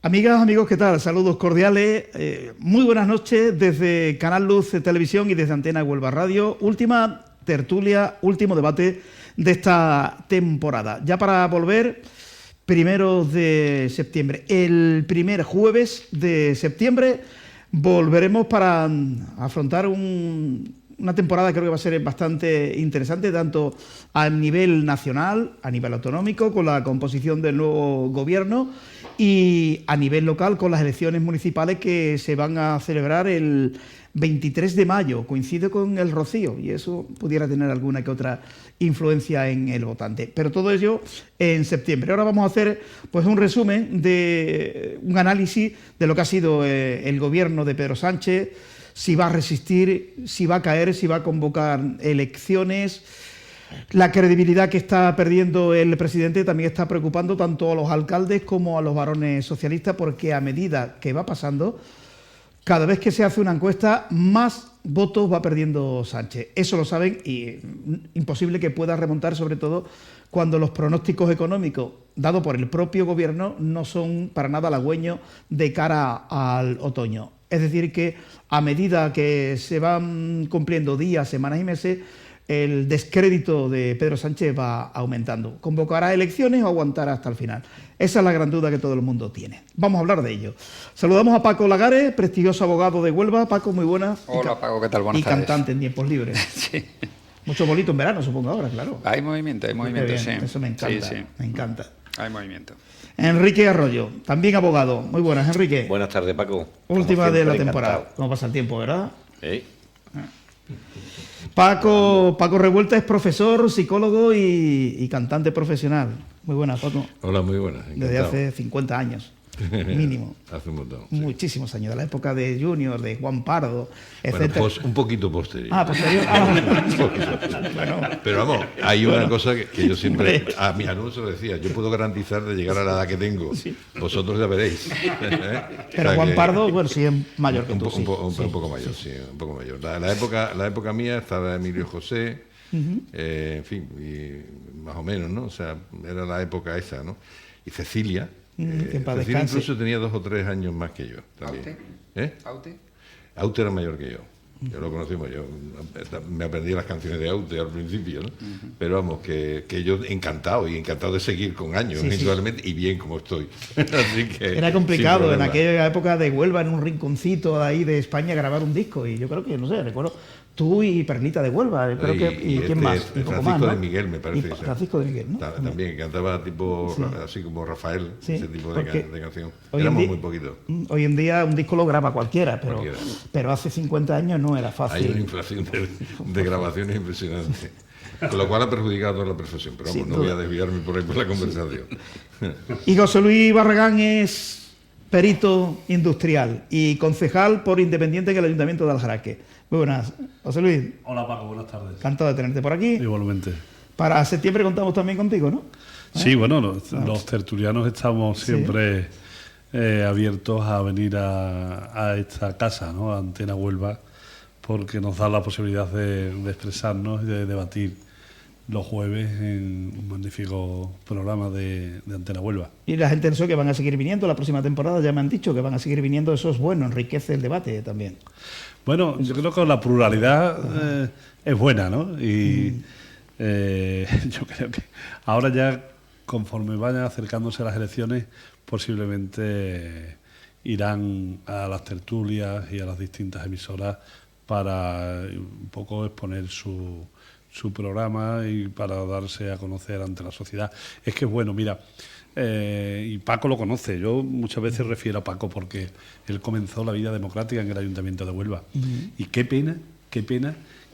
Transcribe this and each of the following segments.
Amigas, amigos, ¿qué tal? Saludos cordiales. Muy buenas noches desde Canal Luz Televisión y desde Antena Huelva Radio. Última tertulia, último debate de esta temporada. Ya para volver, 1 de septiembre. El primer jueves de septiembre volveremos para afrontar una temporada que creo que va a ser bastante interesante, tanto a nivel nacional, a nivel autonómico, con la composición del nuevo gobierno, y a nivel local con las elecciones municipales que se van a celebrar el 23 de mayo, coincide con el Rocío, y eso pudiera tener alguna que otra influencia en el votante. Pero todo ello en septiembre. Ahora vamos a hacer pues un resumen, un análisis de lo que ha sido el gobierno de Pedro Sánchez, si va a resistir, si va a caer, si va a convocar elecciones. La credibilidad que está perdiendo el presidente también está preocupando tanto a los alcaldes como a los varones socialistas, porque a medida que va pasando, cada vez que se hace una encuesta, más votos va perdiendo Sánchez. Eso lo saben y imposible que pueda remontar, sobre todo cuando los pronósticos económicos dados por el propio gobierno no son para nada halagüeños de cara al otoño. Es decir, que a medida que se van cumpliendo días, semanas y meses, el descrédito de Pedro Sánchez va aumentando. ¿Convocará elecciones o aguantará hasta el final? Esa es la gran duda que todo el mundo tiene. Vamos a hablar de ello. Saludamos a Paco Lagares, prestigioso abogado de Huelva. Paco, muy buenas. Hola, Paco, ¿qué tal? Buenas tardes. Y cantante en tiempos libres. Sí. Mucho bolito en verano, supongo ahora, claro. Hay movimiento, sí. Eso me encanta, Sí. me encanta. Hay movimiento. Enrique Arroyo, también abogado. Muy buenas, Enrique. Buenas tardes, Paco. Última de la temporada. Encantado. ¿Cómo pasa el tiempo, verdad? ¿Eh? Paco Revuelta es profesor, psicólogo y cantante profesional. Muy buenas, Paco. Hola, muy buenas. Desde hace 50 años, mínimo. Hace un montón. Sí. Muchísimos años, de la época de Junior, de Juan Pardo, etc. Bueno, un poquito posterior. Posterior. Bueno. Pero vamos, hay una cosa que yo siempre, a mi alumno se lo decía, yo puedo garantizar de llegar a la edad que tengo, sí. Vosotros ya veréis. Pero Juan Pardo, bueno, sí es mayor que tú. Un poco mayor, sí, un poco mayor. La época mía estaba Emilio José, en fin, y más o menos, ¿no? O sea, era la época esa, ¿no? Y Cecilia. Cecilia incluso tenía 2 o 3 años más que yo también. Aute era mayor que yo. Yo lo conocimos, yo me aprendí las canciones de Aute al principio, ¿no? Pero vamos, que yo encantado de seguir con años, eventualmente, y bien como estoy. Así que, era complicado en aquella época de Huelva, en un rinconcito ahí de España, grabar un disco, y yo creo que, no sé, recuerdo tú y Perlita de Huelva, creo y ¿quién más? Y Francisco más, ¿no? de Miguel, me parece. Francisco de Miguel, ¿no? También, que cantaba tipo, así como Rafael, ese tipo de canción. Éramos muy poquitos. Hoy en día un disco lo graba cualquiera, pero hace 50 años no era fácil. Hay una inflación de grabaciones impresionante. Con lo cual ha perjudicado a toda la profesión, pero vamos, no voy a desviarme por ahí por la conversación. Y José Luis Barragán es perito industrial y concejal por Independiente en el Ayuntamiento de Aljaraque. Muy buenas, José Luis. Hola, Paco, buenas tardes. Encantado de tenerte por aquí. Igualmente. Para septiembre contamos también contigo, ¿no? Sí, bueno, los tertulianos estamos siempre abiertos a venir a esta casa, ¿no? A Antena Huelva, porque nos da la posibilidad de expresarnos y de debatir los jueves en un magnífico programa de Antena Huelva. Y la gente que van a seguir viniendo la próxima temporada, ya me han dicho que van a seguir viniendo, eso es bueno, enriquece el debate también. Bueno, yo creo que la pluralidad es buena, ¿no? Y yo creo que ahora ya, conforme vayan acercándose las elecciones, posiblemente irán a las tertulias y a las distintas emisoras para un poco exponer su programa y para darse a conocer ante la sociedad. Es que es bueno, mira, y Paco lo conoce, yo muchas veces refiero a Paco porque él comenzó la vida democrática en el Ayuntamiento de Huelva. Y qué pena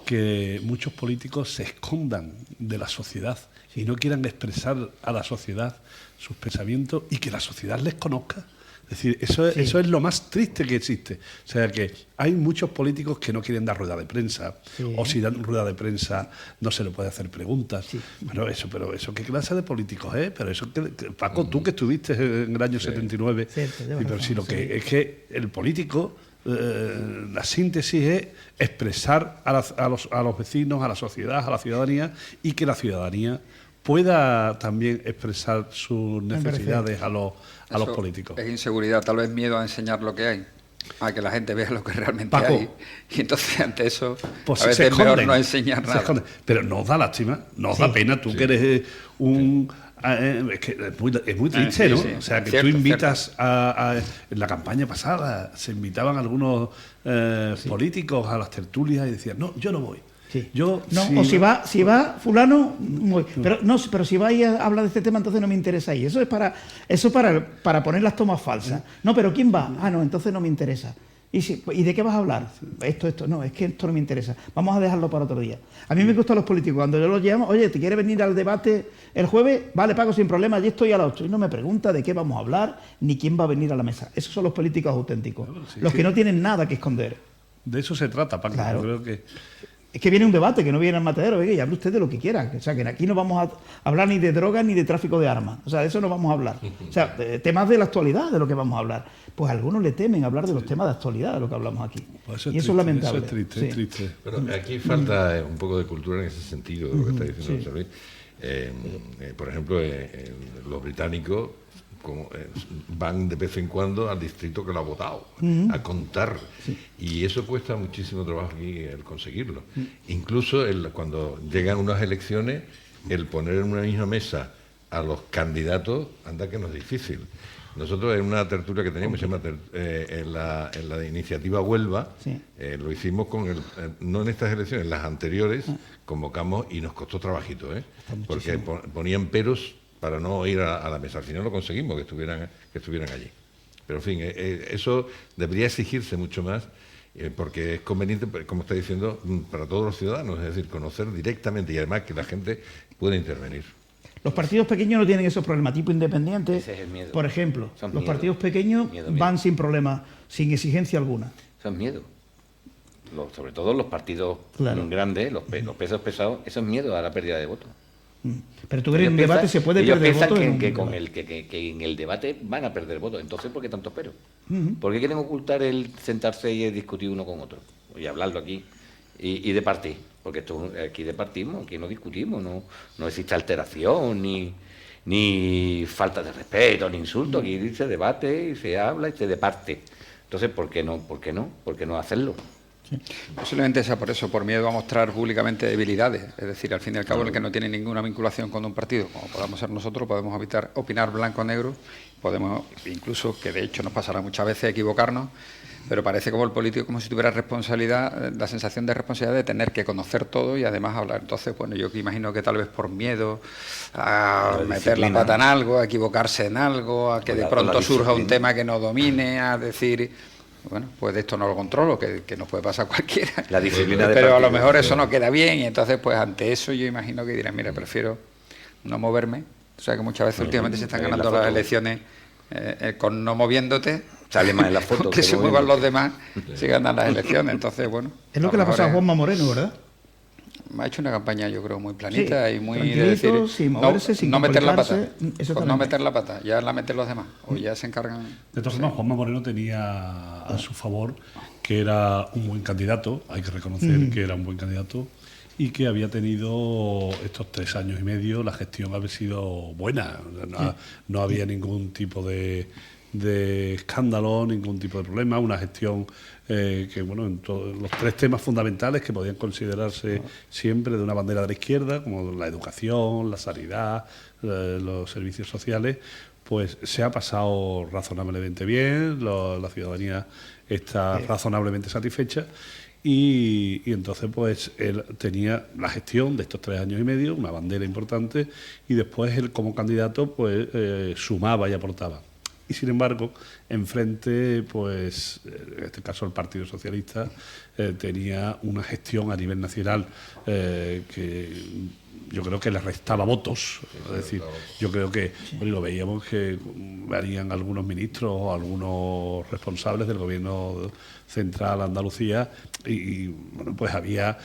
que muchos políticos se escondan de la sociedad y no quieran expresar a la sociedad sus pensamientos y que la sociedad les conozca. Es decir, eso es lo más triste que existe. O sea, que hay muchos políticos que no quieren dar rueda de prensa, o si dan rueda de prensa no se le puede hacer preguntas. Bueno, pero eso, ¿qué clase de políticos es? Pero eso, Paco, tú que estuviste en el año 79, pero si lo que es que el político, la síntesis es expresar a los vecinos, a la sociedad, a la ciudadanía, y que la ciudadanía pueda también expresar sus necesidades a los Eso políticos. Es inseguridad, tal vez miedo a enseñar lo que hay, a que la gente vea lo que realmente Paco, hay. Y entonces ante eso pues a veces es mejor no enseñar nada. Pero nos da lástima, nos da pena, tú que eres un... es que es muy triste, ¿no? Sí. O sea, que Cierto, tú invitas en la campaña pasada se invitaban algunos políticos a las tertulias y decían, no, yo no voy. Sí. Yo, no, sí, o si va fulano, pero si va y habla de este tema, entonces no me interesa ahí. Eso es para poner las tomas falsas. No, pero ¿quién va? Ah, no, entonces no me interesa. ¿Y de qué vas a hablar? Esto. No, es que esto no me interesa. Vamos a dejarlo para otro día. A mí me gustan los políticos. Cuando yo los llamo, oye, ¿te quieres venir al debate el jueves? Vale, Paco, sin problema, allí estoy a las 8. Y no me pregunta de qué vamos a hablar, ni quién va a venir a la mesa. Esos son los políticos auténticos. Los que no tienen nada que esconder. De eso se trata, Paco. Claro. Yo creo que... Es que viene un debate, que no viene al matadero, venga, y hable usted de lo que quiera. O sea, que aquí no vamos a hablar ni de drogas ni de tráfico de armas. O sea, de eso no vamos a hablar. O sea, temas de la actualidad de lo que vamos a hablar. Pues algunos le temen hablar de los temas de actualidad de lo que hablamos aquí. Pues y eso es lamentable. Eso es triste, sí. es triste. Pero aquí falta un poco de cultura en ese sentido, de lo que está diciendo José Luis. Por ejemplo, los británicos van de vez en cuando al distrito que lo ha votado, a contar. Sí. Y eso cuesta muchísimo trabajo aquí el conseguirlo. Incluso cuando llegan unas elecciones, el poner en una misma mesa a los candidatos, anda que no es difícil. Nosotros en una tertulia que teníamos, se llama en la iniciativa Huelva, sí. Lo hicimos no en estas elecciones, en las anteriores, convocamos y nos costó trabajito, porque ponían peros para no ir a la mesa. Al final lo conseguimos, que estuvieran allí. Pero en fin, eso debería exigirse mucho más, porque es conveniente, como está diciendo, para todos los ciudadanos, es decir, conocer directamente y además que la gente pueda intervenir. Los partidos pequeños no tienen esos problemas, tipo independientes. Ese es el miedo. Por ejemplo, los partidos pequeños van sin problemas, sin exigencia alguna. Eso es miedo. Sobre todo los partidos grandes, los pesos pesados, eso es miedo a la pérdida de votos. Pero tú crees que en un debate se puede perder votos. Que en el debate van a perder votos. Entonces, ¿por qué tanto pero? ¿Por qué quieren ocultar el sentarse y discutir uno con otro? Y hablarlo aquí y departir. Porque aquí departimos, aquí no discutimos, no existe alteración, ni falta de respeto, ni insulto. Aquí se debate y se habla y se departe. Entonces, ¿por qué no? ¿Por qué no hacerlo? Sí. Posiblemente sea por eso, por miedo a mostrar públicamente debilidades. Es decir, al fin y al cabo, el que no tiene ninguna vinculación con un partido, como podamos ser nosotros, podemos opinar blanco o negro, podemos incluso, que de hecho nos pasará muchas veces, equivocarnos, pero parece como el político como si tuviera responsabilidad, la sensación de responsabilidad de tener que conocer todo y además hablar. Entonces, bueno, yo imagino que tal vez por miedo a meter la pata en algo, a equivocarse en algo, a que de pronto surja un tema que no domine, a decir... Bueno, pues de esto no lo controlo, que nos puede pasar cualquiera. La disciplina de pero a lo mejor eso no queda bien y entonces pues ante eso yo imagino que dirán, mira, prefiero no moverme. O sea que muchas veces últimamente se están ganando las elecciones con no moviéndote. Sale más en la foto. Que se muevan los demás, se ganan las elecciones. Entonces, bueno. Es lo que le ha pasado a Juanma Moreno, ¿verdad? Ha hecho una campaña, yo creo, muy planita y muy de decir, sin moverse, sin no meter la pata. Pues no meter la pata, ya la meten los demás, o ya se encargan. De todas formas, Juanma Moreno tenía a su favor que era un buen candidato, hay que reconocer que era un buen candidato, y que había tenido estos 3 años y medio, la gestión había sido buena, no había ningún tipo de escándalo, ningún tipo de problema, una gestión que, bueno, en todos los 3 temas fundamentales que podían considerarse siempre de una bandera de la izquierda, como la educación, la sanidad, los servicios sociales, pues se ha pasado razonablemente bien, la ciudadanía está razonablemente satisfecha. Y entonces pues él tenía la gestión de estos 3 años y medio, una bandera importante, y después él como candidato pues sumaba y aportaba. Y sin embargo, enfrente, pues, en este caso el Partido Socialista, tenía una gestión a nivel nacional que yo creo que le restaba votos. Es decir, yo creo que, bueno, lo veíamos que harían algunos ministros o algunos responsables del gobierno central Andalucía y bueno, pues había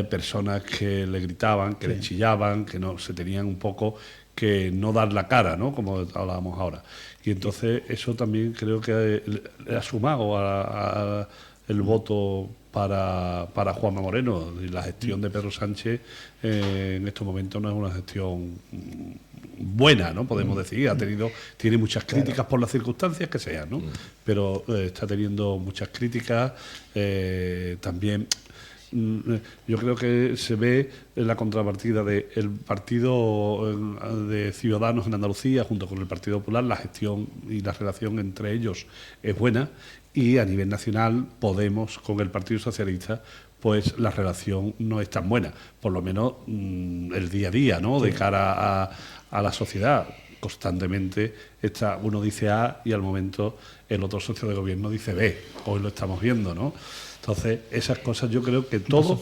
personas que le gritaban, que le chillaban, que no se tenían un poco que no dar la cara, ¿no? Como hablábamos ahora. Y entonces eso también creo que le ha sumado a el voto para Juanma Moreno. Y la gestión de Pedro Sánchez en estos momentos no es una gestión buena, ¿no? Podemos decir. Tiene muchas críticas por las circunstancias que sean, ¿no? Pero está teniendo muchas críticas. También yo creo que se ve en la contrapartida del partido de Ciudadanos en Andalucía junto con el Partido Popular. La gestión y la relación entre ellos es buena, y a nivel nacional Podemos con el Partido Socialista, pues la relación no es tan buena, por lo menos el día a día, ¿no? De cara a la sociedad. Constantemente uno dice A y al momento el otro socio de gobierno dice B. Hoy lo estamos viendo, ¿no? Entonces, esas cosas yo creo que todo,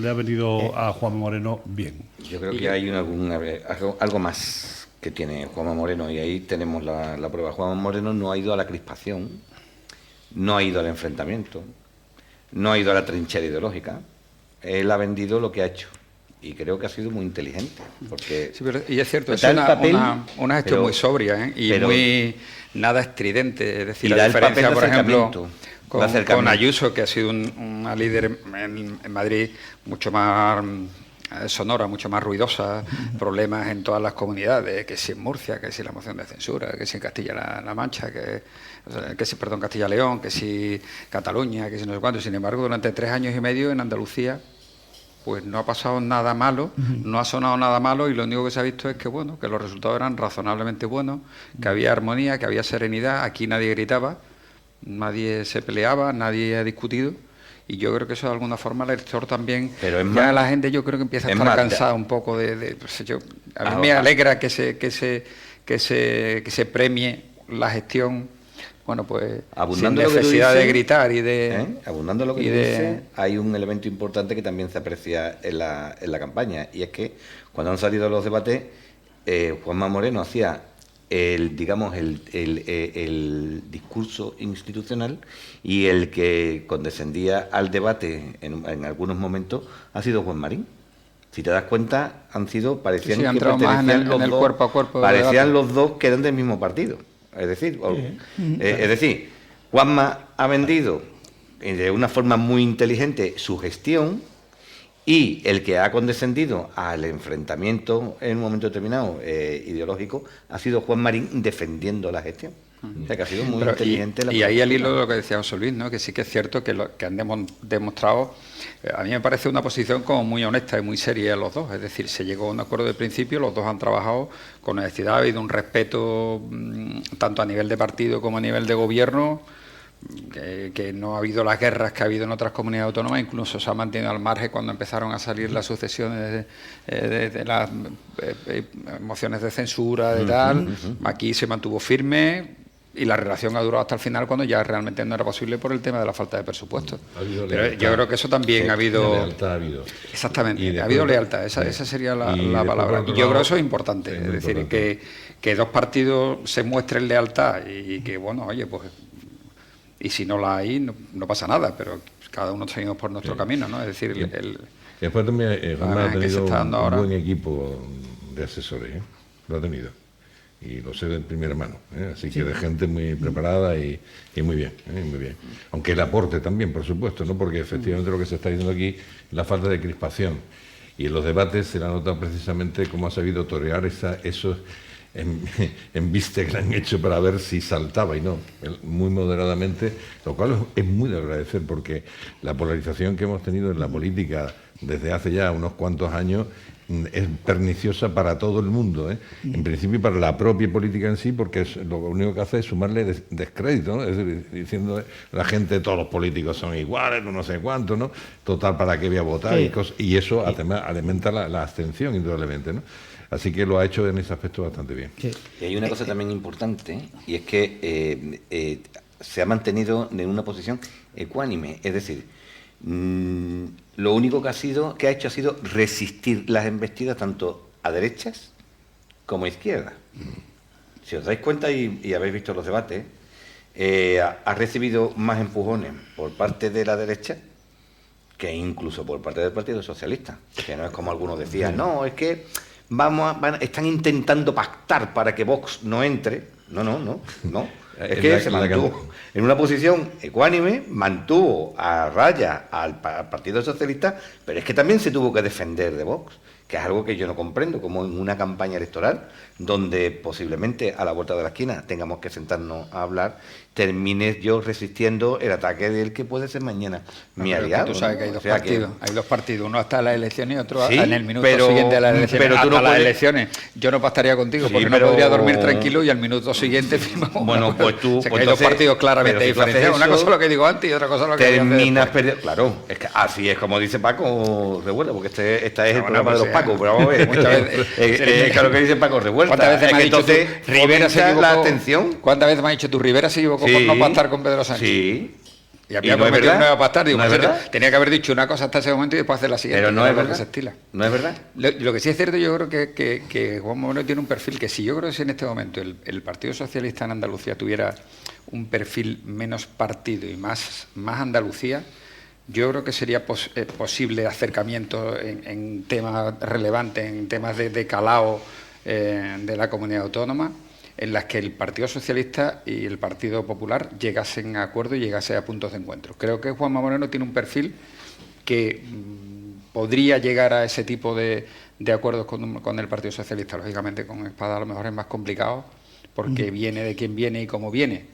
le ha venido a Juanma Moreno bien. Yo creo que hay algo más que tiene Juanma Moreno, y ahí tenemos la prueba. Juanma Moreno no ha ido a la crispación, no ha ido al enfrentamiento, no ha ido a la trinchera ideológica. Él ha vendido lo que ha hecho. Y creo que ha sido muy inteligente. Porque sí, y es cierto, es una gestión muy sobria, y muy nada estridente. Es decir, la diferencia, por ejemplo, con Ayuso, que ha sido una líder en Madrid mucho más sonora, mucho más ruidosa, problemas en todas las comunidades, que si en Murcia, que si la moción de censura, que si en Castilla-La Mancha, Castilla-León, que si Cataluña, que si no sé cuánto. Sin embargo, durante 3 años y medio en Andalucía pues no ha pasado nada malo, no ha sonado nada malo, y lo único que se ha visto es que bueno, que los resultados eran razonablemente buenos, que había armonía, que había serenidad. Aquí nadie gritaba, nadie se peleaba, nadie ha discutido, y yo creo que eso de alguna forma el elector también, la gente yo creo que empieza a estar cansada un poco a mí me alegra que se premie la gestión. Bueno, pues abundando sin necesidad de gritar y abundando lo que dice, hay un elemento importante que también se aprecia en la campaña, y es que cuando han salido los debates, Juanma Moreno hacía el discurso institucional, y el que condescendía al debate en algunos momentos ha sido Juan Marín. Si te das cuenta, parecían que pertenecían los dos, cuerpo a cuerpo, parecían los dos que eran del mismo partido. Es decir, Juanma ha vendido de una forma muy inteligente su gestión, y el que ha condescendido al enfrentamiento en un momento determinado ideológico ha sido Juan Marín, defendiendo la gestión. O sea, que ha sido muy inteligente. Y ahí al hilo de lo que decía José Luis, ¿no? Que sí que es cierto que lo que han demostrado, a mí me parece una posición como muy honesta y muy seria los dos. Es decir, se llegó a un acuerdo de principio, los dos han trabajado con honestidad, ha habido un respeto tanto a nivel de partido como a nivel de gobierno, que no ha habido las guerras que ha habido en otras comunidades autónomas. Incluso se ha mantenido al margen cuando empezaron a salir las sucesiones de las mociones de censura, de tal. Aquí se mantuvo firme, y la relación ha durado hasta el final, cuando ya realmente no era posible por el tema de la falta de presupuesto. Pero yo creo que eso también ha habido... Lealtad ha habido. Exactamente, ha habido lealtad, esa sería la palabra. Y yo creo que eso es importante, es decir, que dos partidos se muestren lealtad, y que, bueno, oye, pues... Y si no la hay, no pasa nada, pero cada uno seguimos por nuestro camino, ¿no? Es decir, después también ha tenido un buen equipo de asesores, lo ha tenido. Y lo sé de primera mano, así que de gente muy preparada y muy bien, muy bien. Aunque el aporte también, por supuesto, ¿no? Porque efectivamente lo que se está diciendo aquí es la falta de crispación. Y en los debates se la nota precisamente cómo ha sabido torear esos embistes que le han hecho para ver si saltaba, y no, muy moderadamente, lo cual es muy de agradecer, porque la polarización que hemos tenido en la política desde hace ya unos cuantos años es perniciosa para todo el mundo, en principio para la propia política en sí, porque lo único que hace es sumarle descrédito, ¿no? Es decir, diciendo la gente, todos los políticos son iguales, no sé cuánto, ¿no? Total, ¿para qué voy a votar? Y eso alimenta la abstención, indudablemente, ¿no? Así que lo ha hecho en ese aspecto bastante bien. Y hay una cosa también importante, y es que se ha mantenido en una posición ecuánime, es decir, lo único que ha hecho ha sido resistir las embestidas tanto a derechas como a izquierdas. Si os dais cuenta y habéis visto los debates, ha recibido más empujones por parte de la derecha que incluso por parte del Partido Socialista, que no es como algunos decían, no, es que están intentando pactar para que Vox no entre. No. Es que se mantuvo en una posición ecuánime, mantuvo a raya al Partido Socialista, pero es que también se tuvo que defender de Vox, que es algo que yo no comprendo, como en una campaña electoral, donde posiblemente a la vuelta de la esquina tengamos que sentarnos a hablar, termine yo resistiendo el ataque del que puede ser mañana mi aliado. Tú sabes que hay dos partidos, hay dos partidos, uno hasta las elecciones y otro sí, en el minuto siguiente de las elecciones. Pero tú no hasta las puedes... elecciones yo no pactaría contigo, Sí, porque no podría dormir tranquilo y al minuto siguiente firmamos. Bueno, pues tú... O sea, que pues hay dos partidos claramente si diferenciados. Una cosa es lo que digo antes y otra cosa es lo que terminas perdiendo. Claro, es que así es como dice Paco Revuelta, porque este es el programa de los Pacos, pero vamos a ver. Muchas veces claro que dice Paco Revuelta. ¿Cuántas veces me has dicho entonces tú, Rivera se equivocó? La atención. ¿Cuántas veces me has dicho tú, Rivera se equivocó por no pactar con Pedro Sánchez? Sí. Y había no prometido que no iba a pactar. Digo, ¿No es verdad? tenía que haber dicho una cosa hasta ese momento y después hacer la siguiente. Pero no es verdad. Que se estila. No es verdad. Lo que sí es cierto, yo creo que Juan Moreno tiene un perfil que si yo creo que si en este momento el Partido Socialista en Andalucía tuviera un perfil menos partido y más Andalucía, yo creo que sería posible acercamiento en temas relevantes, en temas de calao de la comunidad autónoma, en las que el Partido Socialista y el Partido Popular llegasen a acuerdo y llegasen a puntos de encuentro. Creo que Juanma Moreno tiene un perfil que podría llegar a ese tipo de acuerdos con el Partido Socialista. Lógicamente con Espada a lo mejor es más complicado porque viene de quien viene y cómo viene.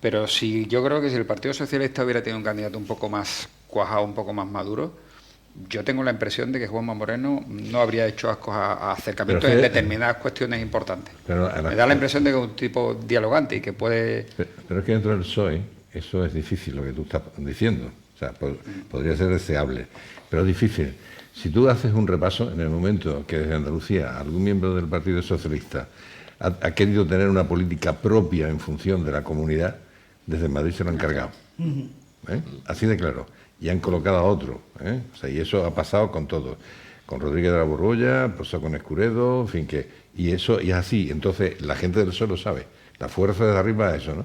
Pero yo creo que si el Partido Socialista hubiera tenido un candidato un poco más cuajado, un poco más maduro, yo tengo la impresión de que Juanma Moreno no habría hecho ascos a acercamientos en determinadas cuestiones importantes. Me da la impresión de que es un tipo dialogante y que puede... Pero es que dentro del PSOE eso es difícil, lo que tú estás diciendo. O sea, podría ser deseable, pero es difícil. Si tú haces un repaso, en el momento que desde Andalucía algún miembro del Partido Socialista ha querido tener una política propia en función de la comunidad, desde Madrid se lo han cargado. Así de claro. Y han colocado a otro. O sea, y eso ha pasado con todos. Con Rodríguez de la Borbolla, pasó con Escuredo, en fin, y eso y es así. Entonces, la gente del PSOE lo sabe. La fuerza de arriba es eso, ¿no?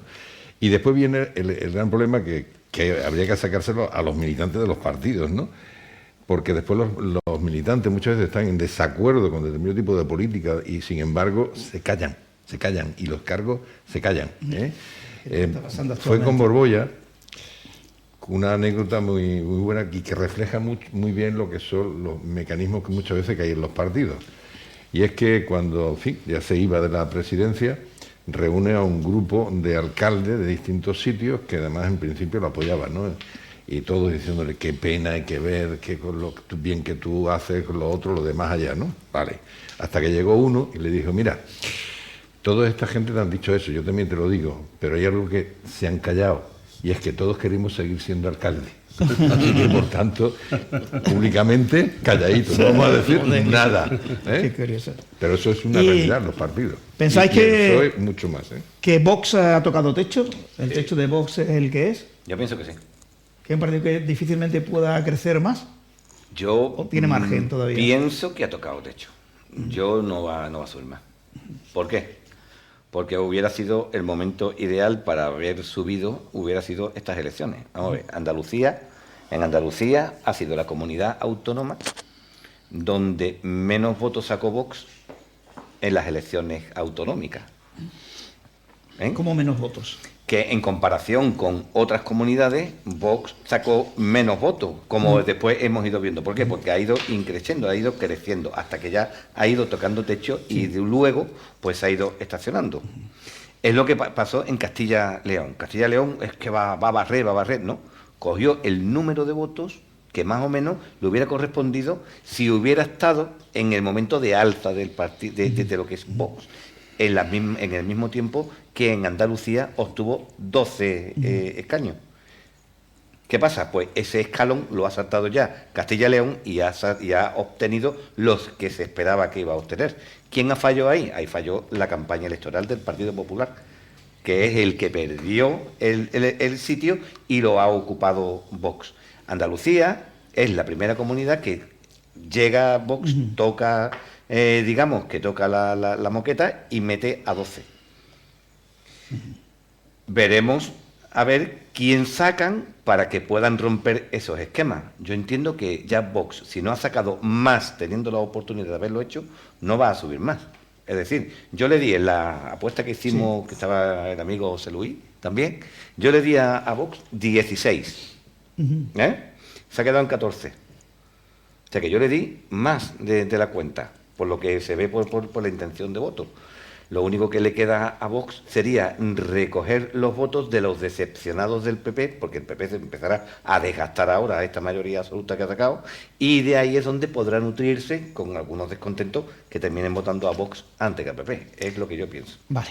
Y después viene el gran problema que habría que sacárselo a los militantes de los partidos, ¿no? Porque después los militantes muchas veces están en desacuerdo con determinado tipo de política y, sin embargo, se callan. Y los cargos se callan. Fue con Borbolla una anécdota muy buena y que refleja muy bien lo que son los mecanismos que muchas veces hay en los partidos. Y es que cuando, en fin, ya se iba de la presidencia, reúne a un grupo de alcaldes de distintos sitios que además en principio lo apoyaban, ¿no? Y todos diciéndole qué pena hay que ver, qué con lo bien que tú haces, con lo otro, lo demás allá, ¿no? Vale. Hasta que llegó uno y le dijo, mira, toda esta gente te han dicho eso, yo también te lo digo, pero hay algo que se han callado. Y es que todos queremos seguir siendo alcaldes. Así que, por tanto, públicamente, calladitos, no vamos a decir nada. Qué curioso. Pero eso es una realidad, los partidos. ¿Pensáis que mucho más, que Vox ha tocado techo? ¿El techo de Vox es el que es? Yo pienso que sí. ¿Que es un partido que difícilmente pueda crecer más? ¿O tiene margen todavía? Pienso que ha tocado techo. Yo no va a subir más. ¿Por qué? Porque hubiera sido el momento ideal para haber subido, hubiera sido estas elecciones. Vamos a ver, en Andalucía ha sido la comunidad autónoma donde menos votos sacó Vox en las elecciones autonómicas. ¿Cómo menos votos? Que en comparación con otras comunidades, Vox sacó menos votos, como después hemos ido viendo. ¿Por qué? Porque ha ido increciendo, ha ido creciendo, hasta que ya ha ido tocando techo y luego pues ha ido estacionando. Es lo que pasó en Castilla-León. Castilla-León es que va a barrer, ¿no? Cogió el número de votos que más o menos le hubiera correspondido si hubiera estado en el momento de alza del partido, de lo que es Vox. En el mismo tiempo que en Andalucía obtuvo 12 escaños. ¿Qué pasa? Pues ese escalón lo ha saltado ya Castilla-León y ha obtenido los que se esperaba que iba a obtener. ¿Quién ha fallado ahí? Ahí falló la campaña electoral del Partido Popular, que es el que perdió el sitio y lo ha ocupado Vox. Andalucía es la primera comunidad que llega a Vox, toca... digamos que toca la moqueta y mete a 12. Veremos a ver quién sacan para que puedan romper esos esquemas. Yo entiendo que ya Vox, si no ha sacado más teniendo la oportunidad de haberlo hecho, no va a subir más. Es decir, yo le di en la apuesta que hicimos, que estaba el amigo José Luis también, yo le di a Vox 16. Se ha quedado en 14. O sea que yo le di más de la cuenta, por lo que se ve por la intención de voto. Lo único que le queda a Vox sería recoger los votos de los decepcionados del PP, porque el PP se empezará a desgastar ahora a esta mayoría absoluta que ha sacado, y de ahí es donde podrá nutrirse con algunos descontentos que terminen votando a Vox antes que al PP. Es lo que yo pienso. Vale.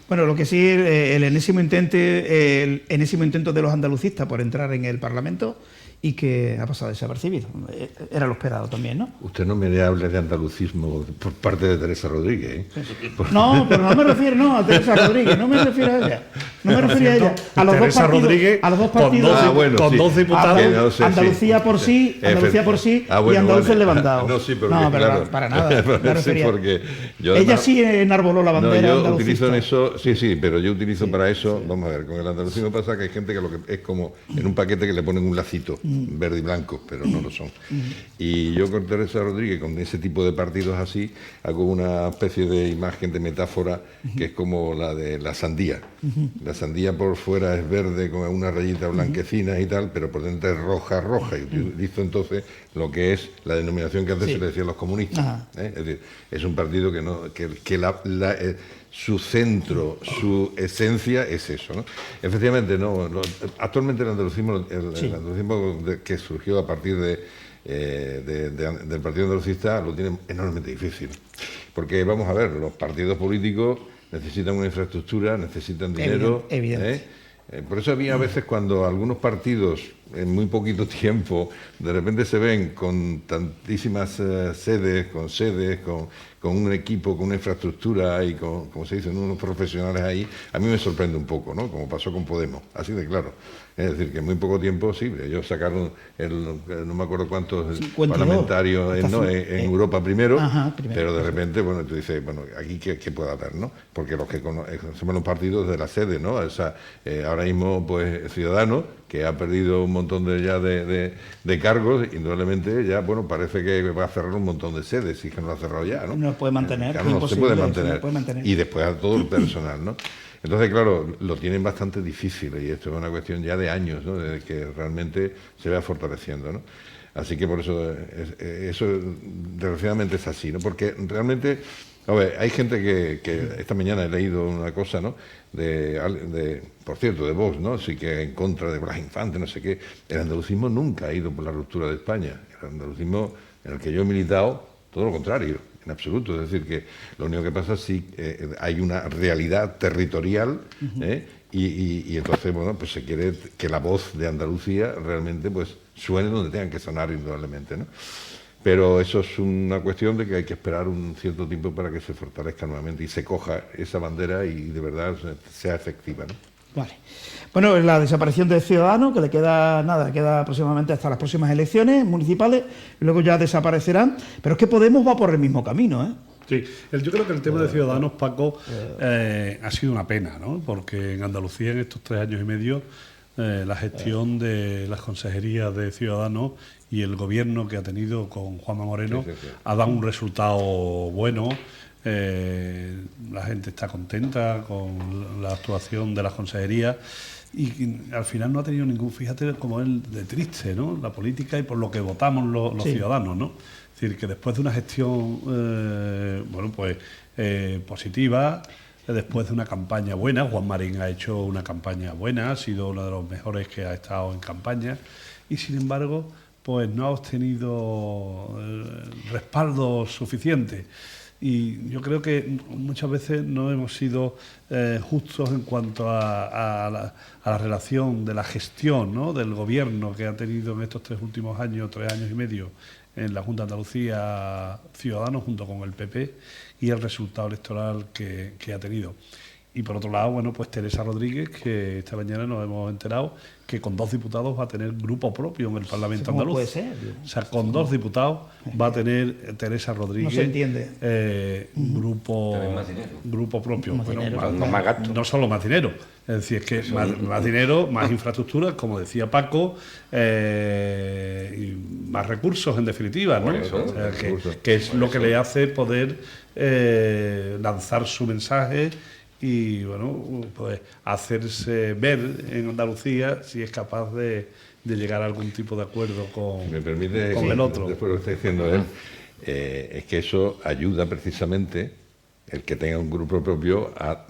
Bueno, lo que sí, el enésimo intento de los andalucistas por entrar en el Parlamento y que ha pasado desapercibido. Era lo esperado también, ¿no? Usted no me hable de andalucismo por parte de Teresa Rodríguez, ¿eh? No, pero no me refiero a Teresa Rodríguez, no me refiero a ella. No me refiero a ella. A los Teresa dos partidos, Rodríguez a los dos partidos. con dos diputados. No sé, Andalucía por sí, Andalucía por sí y Andaluces levantados. No, sí, pero claro, para nada. Me refería. Porque yo, ella sí enarboló la bandera yo andalucista. utilizo en eso, sí, pero yo utilizo para eso, vamos a ver, con el andalucismo pasa que hay gente que lo que es como en un paquete que le ponen un lacito verde y blanco, pero no lo son. Y yo con Teresa Rodríguez, con ese tipo de partidos así, hago una especie de imagen, de metáfora, que es como la de la sandía. La sandía por fuera es verde con una rayita blanquecina y tal, pero por dentro es roja, y utilizo entonces lo que es la denominación que antes se le decía a los comunistas. Es decir, es un partido que su centro, su esencia es eso, ¿no? Efectivamente, actualmente el andalucismo que surgió a partir del Partido Andalucista lo tiene enormemente difícil. Porque, vamos a ver, los partidos políticos necesitan una infraestructura, necesitan dinero. Evidente. Por eso a mí a veces cuando algunos partidos en muy poquito tiempo de repente se ven con tantísimas sedes, con un equipo, con una infraestructura y con, como se dice, unos profesionales ahí, a mí me sorprende un poco, ¿no? Como pasó con Podemos, así de claro. Es decir, que en muy poco tiempo, sí, ellos sacaron, no me acuerdo cuántos 52 parlamentarios en Europa primero, pero de repente, bueno, tú dices, bueno, aquí qué puede haber, ¿no? Porque los que conocemos los partidos de la sede, ¿no? O sea, ahora mismo, pues, Ciudadanos, que ha perdido un montón de cargos, indudablemente ya, bueno, parece que va a cerrar un montón de sedes, y que no lo ha cerrado ya, ¿no? No puede mantener. Claro, no se puede mantener. Y después a todo el personal, ¿no? Entonces, claro, lo tienen bastante difícil y esto es una cuestión ya de años, ¿no? De que realmente se vea fortaleciendo, ¿no? Así que por eso, eso desgraciadamente es así, ¿no? Porque realmente, a ver, hay gente que esta mañana he leído una cosa, ¿no? Por cierto, de Vox, ¿no? Sí, que en contra de Blas Infante, no sé qué. El andalucismo nunca ha ido por la ruptura de España. El andalucismo en el que yo he militado, todo lo contrario. En absoluto, es decir, que lo único que pasa es que hay una realidad territorial y entonces, bueno, pues se quiere que la voz de Andalucía realmente pues suene donde tengan que sonar indudablemente, ¿no? Pero eso es una cuestión de que hay que esperar un cierto tiempo para que se fortalezca nuevamente y se coja esa bandera y de verdad sea efectiva, ¿no? Vale. Bueno, la desaparición de Ciudadanos, que le queda aproximadamente hasta las próximas elecciones municipales, y luego ya desaparecerán, pero es que Podemos va por el mismo camino, ¿eh? Sí, yo creo que el tema de Ciudadanos, Paco, ha sido una pena, ¿no? Porque en Andalucía, en estos 3 años y medio, la gestión de las consejerías de Ciudadanos y el gobierno que ha tenido con Juanma Moreno ha dado un resultado bueno. La gente está contenta con la actuación de las consejerías y al final no ha tenido ningún, fíjate como él, de triste, ¿no? La política y por lo que votamos los ciudadanos, ¿no? Es decir, que después de una gestión, positiva, después de una campaña buena, Juan Marín ha hecho una campaña buena, ha sido uno de los mejores que ha estado en campaña y sin embargo, pues no ha obtenido respaldo suficiente. Y yo creo que muchas veces no hemos sido justos en cuanto a la relación de la gestión, ¿no? Del gobierno que ha tenido en estos 3 últimos años, 3 años y medio, en la Junta de Andalucía Ciudadanos junto con el PP y el resultado electoral que ha tenido. Y por otro lado, bueno, pues Teresa Rodríguez, que esta mañana nos hemos enterado que con 2 diputados va a tener grupo propio en el Parlamento andaluz. ¿Cómo puede ser? O sea, con 2 diputados va a tener Teresa Rodríguez. No se entiende. Grupo propio. Más dinero. Bueno, más gasto. No solo más dinero. Es decir, es que más dinero, más infraestructuras, como decía Paco, y más recursos, en definitiva, ¿no? Eso, que es lo que le hace poder lanzar su mensaje y bueno, pues hacerse ver en Andalucía si es capaz de llegar a algún tipo de acuerdo con, Si me permite, con el otro. después de lo que está diciendo él, es que eso ayuda precisamente, el que tenga un grupo propio, a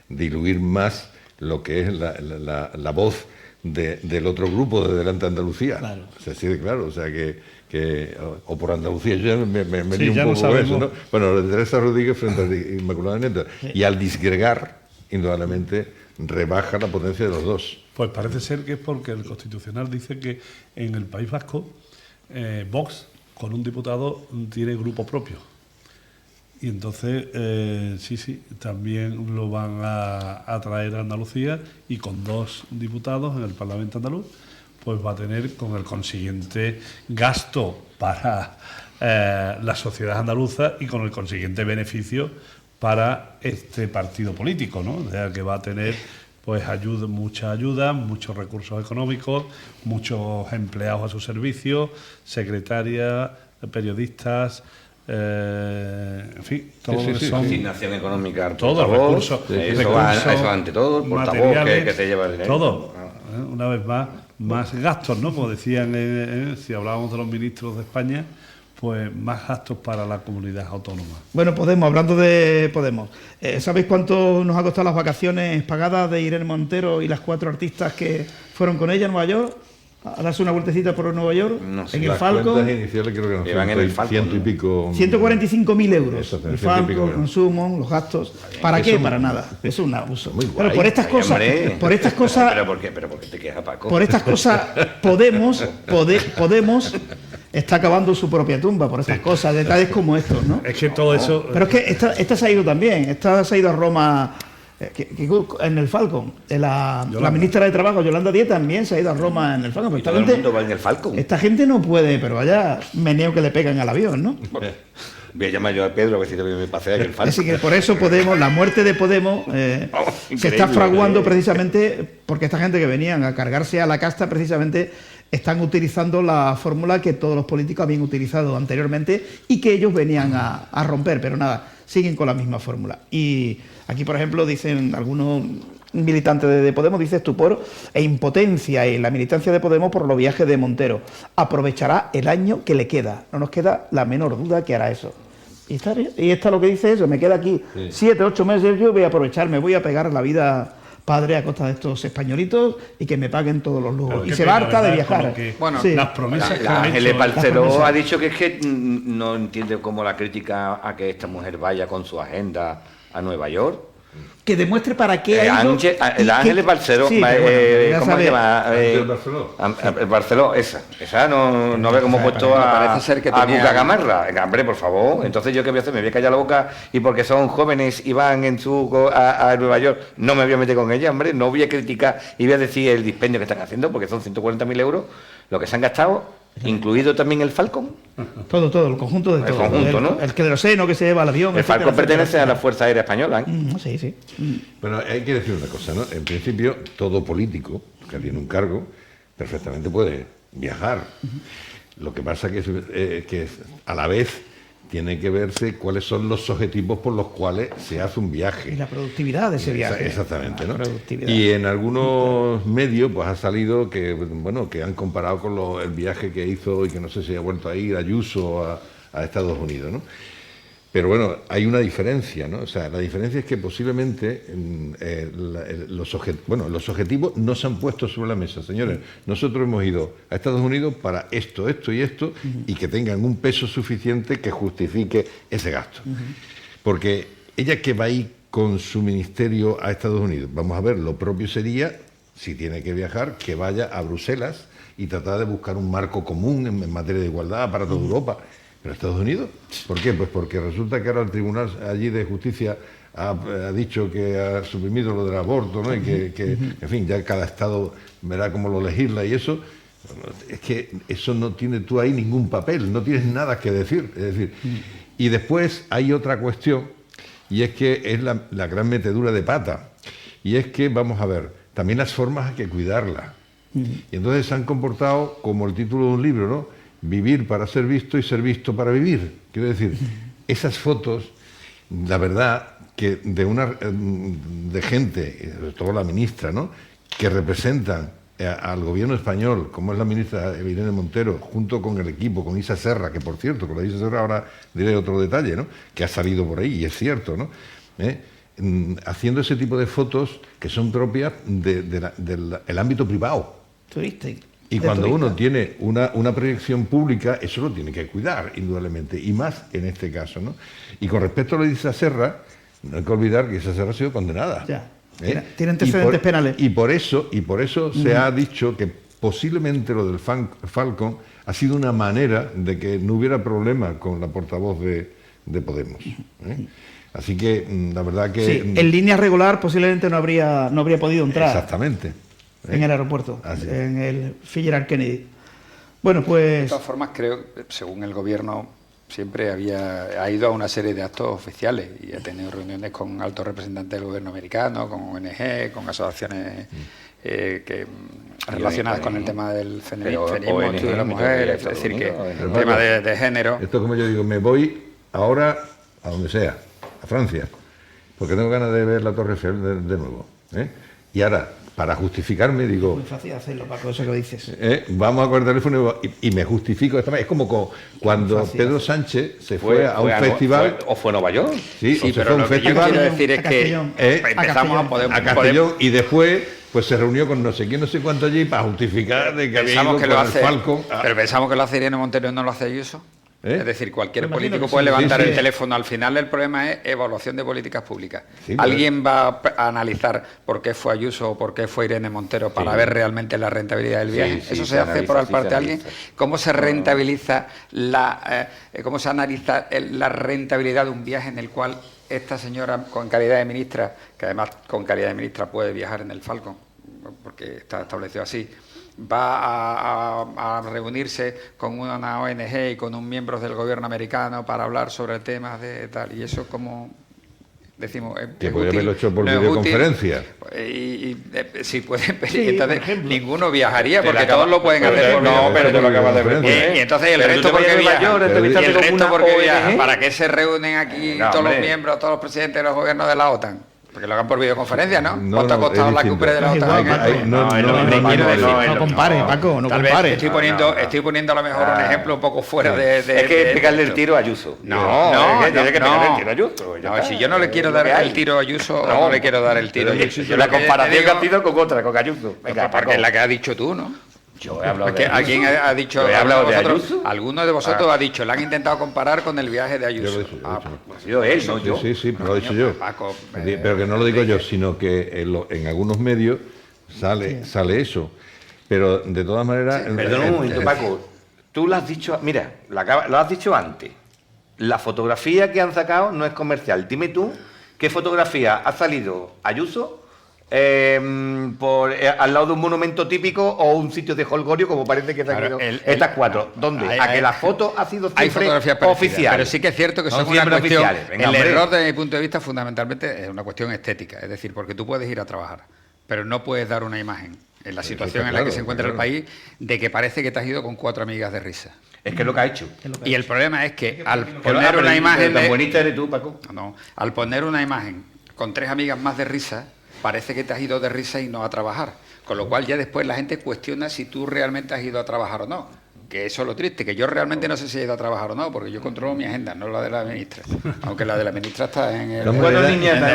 diluir más lo que es la voz del otro grupo de Delante de Andalucía. Claro. O sea, así de claro, o sea o por Andalucía, yo ya me Sí, lío ya un no poco con eso, sabemos. ¿no? Bueno, lo de Teresa Rodríguez frente a Inmaculada Neta. Y al disgregar, indudablemente, rebaja la potencia de los dos. Pues parece ser que es porque el Constitucional dice que en el País Vasco Vox con un diputado tiene grupo propio. Y entonces, sí, también lo van a traer a Andalucía y con 2 diputados en el Parlamento andaluz, pues va a tener con el consiguiente gasto para la sociedad andaluza y con el consiguiente beneficio para este partido político, ¿no? O sea, que va a tener pues mucha ayuda, muchos recursos económicos, muchos empleados a su servicio, secretarias, periodistas, en fin, todo Sí, lo que sí, son Asignación económica al todo, portavoz, recursos, eso ante todo, el portavoz materiales, que se lleva el dinero. todo. Una vez más gastos, ¿no? Como decían, si hablábamos de los ministros de España, pues más gastos para la comunidad autónoma. Bueno, Podemos, hablando de Podemos, ¿sabéis cuánto nos ha costado las vacaciones pagadas de Irene Montero y las 4 artistas que fueron con ella a Nueva York? A darse una vueltecita por Nueva York, No sé. en el Las Falcon. cuentas iniciales creo que no Iban en el Falcon, ciento y ¿no? pico. 145.000 euros. Exacto, El 100 y pico Falcon, euros. consumo, los gastos. ¿Para qué? Eso- Para nada. Eso es un abuso. Muy guay. Pero por estas Ay, cosas, hombre. por estas cosas, ¿Pero por qué te quejas, Paco? por estas cosas, Podemos está acabando su propia tumba por estas cosas, detalles como estos, ¿no? Es que todo eso... Pero es que esta se ha ido también. Esta se ha ido a Roma en el Falcon. La ministra de Trabajo, Yolanda Díaz, también se ha ido a Roma en el Falcon. Pero Y todo el mundo va en el Falcon. esta gente no puede, pero vaya meneo que le pegan al avión, ¿no? Voy a llamar yo a Pedro a ver si me pasea en el Falcon. Así que por eso Podemos, la muerte de Podemos se Increíble, está fraguando ¿eh? precisamente porque esta gente que venían a cargarse a la casta precisamente están utilizando la fórmula que todos los políticos habían utilizado anteriormente y que ellos venían a romper, pero nada, siguen con la misma fórmula. Y aquí, por ejemplo, dicen algunos militantes de Podemos, dice estupor e impotencia en la militancia de Podemos por los viajes de Montero. Aprovechará el año que le queda. No nos queda la menor duda que hará eso. Y esta lo que dice eso, me queda aquí 7, 8 meses, yo voy a aprovechar, me voy a pegar la vida padre a costa de estos españolitos y que me paguen todos los lujos. Pero Y qué se va pena, harta de ¿verdad? Con viajar. lo que- Bueno, Sí. Las promesas que La han Ángeles hecho... Barceló promesas. ha dicho que es que no entiende cómo la crítica a que esta mujer vaya con su agenda a Nueva York. Que demuestre para qué ha ido. y El que- Ángeles Barceló, Sí, pero bueno, ya ¿cómo sabe. se llama? Ángel Barceló. El Barceló, esa no ve cómo he puesto pero a, parece ser que a tenía- Cuca Gamarra. Venga, hombre, por favor. Entonces yo qué voy a hacer, me voy a callar la boca y porque son jóvenes y van a Nueva York, no me voy a meter con ella, hombre, no voy a criticar y voy a decir el dispendio que están haciendo porque son 140.000 euros lo que se han gastado, incluido también el Falcon. Todo, el conjunto de El todo. conjunto, ¿no? El queroseno que se lleva al avión. El etcétera, Falcon pertenece etcétera. a la Fuerza Aérea Española. Sí. Bueno, hay que decir una cosa, ¿no? En principio, todo político que tiene un cargo perfectamente puede viajar. Lo que pasa que a la vez tiene que verse cuáles son los objetivos por los cuales se hace un viaje. Y la productividad de ese viaje. Exactamente, ¿no? La productividad. Y en algunos medios pues ha salido que, bueno, que han comparado con el viaje que hizo y que no sé si ha vuelto a ir Ayuso a Estados Unidos, ¿no? Pero bueno, hay una diferencia, ¿no? O sea, la diferencia es que posiblemente los objetivos no se han puesto sobre la mesa. Señores, nosotros hemos ido a Estados Unidos para esto y esto, y que tengan un peso suficiente que justifique ese gasto. Porque ella que va a ir con su ministerio a Estados Unidos, vamos a ver, lo propio sería, si tiene que viajar, que vaya a Bruselas y tratar de buscar un marco común en materia de igualdad para toda Europa. ¿Pero Estados Unidos? ¿Por qué? Pues porque resulta que ahora el Tribunal allí de Justicia ha dicho que ha suprimido lo del aborto, ¿no? Y que, en fin, ya cada estado verá cómo lo legisla y eso. Es que eso no tiene tú ahí ningún papel, no tienes nada que decir. Es decir, y después hay otra cuestión, y es que es la gran metedura de pata. Y es que, vamos a ver, también las formas hay que cuidarlas. Y entonces se han comportado como el título de un libro, ¿no? Vivir para ser visto y ser visto para vivir. Quiero decir, esas fotos la verdad que de gente, sobre todo la ministra, ¿no?, que representan al gobierno español, como es la ministra Irene Montero, junto con el equipo, con Isa Serra, que por cierto, con la Isa Serra ahora diré otro detalle, ¿no?, que ha salido por ahí, y es cierto, ¿no?, haciendo ese tipo de fotos que son propias del ámbito privado. Turístico. Y cuando uno tiene una proyección pública, eso lo tiene que cuidar, indudablemente, y más en este caso, ¿no? Y con respecto a lo de Isa Serra, no hay que olvidar que Isa Serra ha sido condenada. Ya. Tiene antecedentes penales. Y por eso se ha dicho que posiblemente lo del Falcon ha sido una manera de que no hubiera problema con la portavoz de Podemos. Así que la verdad que... Sí, en línea regular posiblemente no habría podido entrar. Exactamente. En el aeropuerto, en el Fitzgerald Kennedy. Bueno, De pues... todas formas, creo, según el gobierno, siempre ha ido a una serie de actos oficiales y ha tenido reuniones con altos representantes del gobierno americano, con ONG, con asociaciones relacionadas con el tema del feminismo, estudio de la mujer, es decir, que el tema de género. Esto, como yo digo, me voy ahora a donde sea, a Francia, porque tengo ganas de ver la Torre Eiffel de nuevo. Y ahora, para justificarme, digo... Muy fácil hacerlo, Paco, eso que dices. Vamos a coger el teléfono y me justifico. Es como cuando Pedro Sánchez se fue a un festival... ¿O fue a Nueva York? Sí, pero lo que yo quiero decir es que empezamos a Castellón, y después pues se reunió con no sé quién, no sé cuánto allí para justificar de que había ido con el Falcon. Pero pensamos que lo hace Irene Montero y no lo hace Ayuso. Es decir, cualquier político puede sí, levantar sí. el teléfono. Al final el problema es evaluación de políticas públicas. Sí, ¿Alguien va a analizar por qué fue Ayuso o por qué fue Irene Montero para ver realmente la rentabilidad del viaje? Sí, ¿Eso se se hace analiza, por parte de alguien? ¿Cómo se rentabiliza cómo se analiza la rentabilidad de un viaje en el cual esta señora, con calidad de ministra, que además con calidad de ministra puede viajar en el Falcon, porque está establecido así, va a reunirse con una ONG y con un miembro del gobierno americano para hablar sobre temas de tal? Y eso, como decimos, que podría haberlo hecho por videoconferencia. Sí, pueden, Sí, entonces ninguno viajaría porque todos lo pueden hacer por No, pero te lo acabas de ver. y entonces el resto porque viaja. ¿Para qué se reúnen aquí todos los miembros, todos los presidentes de los gobiernos de la OTAN? Porque lo hagan por videoconferencia, ¿no? ¿Cuánto ha costado la cumbre de la OTAN? No compare, Paco, no Tal compare. vez estoy poniendo a lo mejor un ejemplo un poco fuera de... Es que pegarle el tiro a Ayuso. No, tiene que pegarle el tiro a Ayuso. No, si yo no le quiero dar el tiro a Ayuso, no le quiero dar el tiro a Ayuso. La comparación que ha sido con otra, con Ayuso. Venga, porque es la que has dicho tú, ¿no? Yo he hablado de Ayuso. ¿Alguien ha dicho? Yo he hablado de Ayuso. Alguno de vosotros ha dicho, le han intentado comparar con el viaje de Ayuso. Ha sido él, no yo. Sí, pero lo he dicho yo. Paco, Pero que no lo digo yo, sino que en algunos medios sale eso. Pero de todas maneras... Perdón un momento, Paco. Tú lo has dicho... Mira, lo has dicho antes. La fotografía que han sacado no es comercial. Dime tú, ¿qué fotografía ha salido Ayuso al lado de un monumento típico o un sitio de holgorio, como parece que se han ido estas cuatro? ¿Dónde? ¿A que la foto ha sido siempre oficial? Pero sí que es cierto que son una cuestión... El error, desde mi punto de vista, fundamentalmente es una cuestión estética. Es decir, porque tú puedes ir a trabajar, pero no puedes dar una imagen en la situación en la que se encuentra el país de que parece que te has ido con 4 amigas de risa. Es que es lo que ha hecho. Y el problema es que al poner una imagen... Tan bonita eres tú, Paco. No, al poner una imagen con 3 amigas más de risa, parece que te has ido de risa y no a trabajar. Con lo cual ya después la gente cuestiona si tú realmente has ido a trabajar o no. Que eso es lo triste, que yo realmente no sé si he ido a trabajar o no, porque yo controlo mi agenda, no la de la ministra. Aunque la de la ministra está en el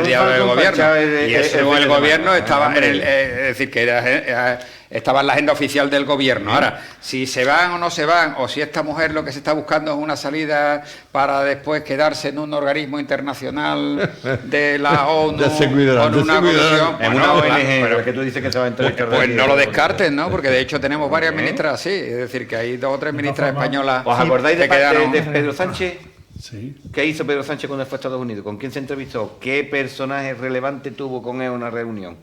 diario del gobierno. Y eso el gobierno estaba en es decir, que estaba en la agenda oficial del gobierno. Ahora, si se van o no se van, o si esta mujer lo que se está buscando es una salida para después quedarse en un organismo internacional de la ONU, con una comisión... En una ONG, pero que tú dices que se va a entrar... Pues no lo descartes, ¿no? Porque de hecho tenemos varias ministras así, es decir, que hay 2 o 3 ministras españolas... ¿Os acordáis de Pedro Sánchez? Sí. ¿Qué hizo Pedro Sánchez cuando fue a Estados Unidos? ¿Con quién se entrevistó? ¿Qué personaje relevante tuvo con él en una reunión?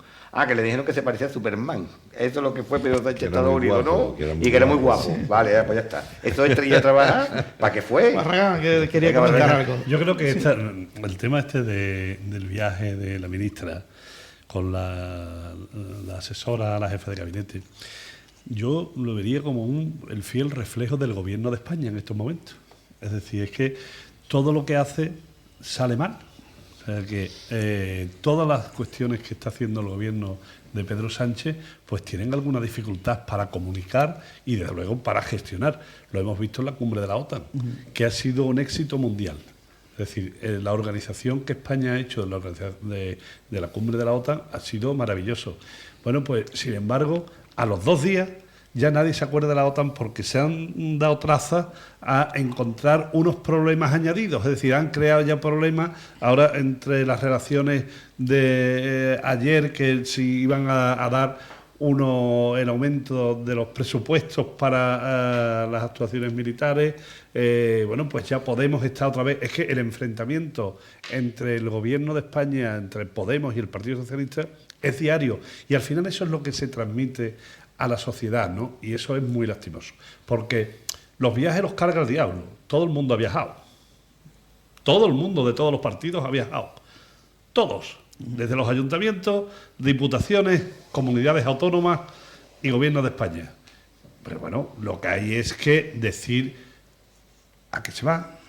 Que le dijeron que se parecía a Superman. Eso es lo que fue Pedro Sánchez a Estados Unidos, ¿no? Y que era muy guapo. Sí. Vale, pues ya está. Esto es ir a trabajar. ¿Para qué fue? Barragán, que quería comentar algo. Yo creo que el tema del viaje de la ministra con la asesora, la jefa de gabinete, yo lo vería como el fiel reflejo del gobierno de España en estos momentos. Es decir, es que todo lo que hace sale mal. O sea que todas las cuestiones que está haciendo el gobierno de Pedro Sánchez, pues tienen alguna dificultad para comunicar y desde luego para gestionar. Lo hemos visto en la cumbre de la OTAN, que ha sido un éxito mundial. Es decir, la organización que España ha hecho de la cumbre de la OTAN ha sido maravilloso. Bueno, pues sin embargo, a los 2 días ya nadie se acuerda de la OTAN porque se han dado trazas a encontrar unos problemas añadidos. Es decir, han creado ya problemas ahora entre las relaciones de ayer, que si iban a dar el aumento de los presupuestos para las actuaciones militares. Bueno, pues ya Podemos está otra vez. Es que el enfrentamiento entre el gobierno de España, entre Podemos y el Partido Socialista, es diario. Y al final eso es lo que se transmite a la sociedad, ¿no? Y eso es muy lastimoso. Porque los viajes los carga el diablo. Todo el mundo ha viajado. Todo el mundo de todos los partidos ha viajado. Todos. Desde los ayuntamientos, diputaciones, comunidades autónomas y gobierno de España. Pero bueno, lo que hay es que decir a qué se va,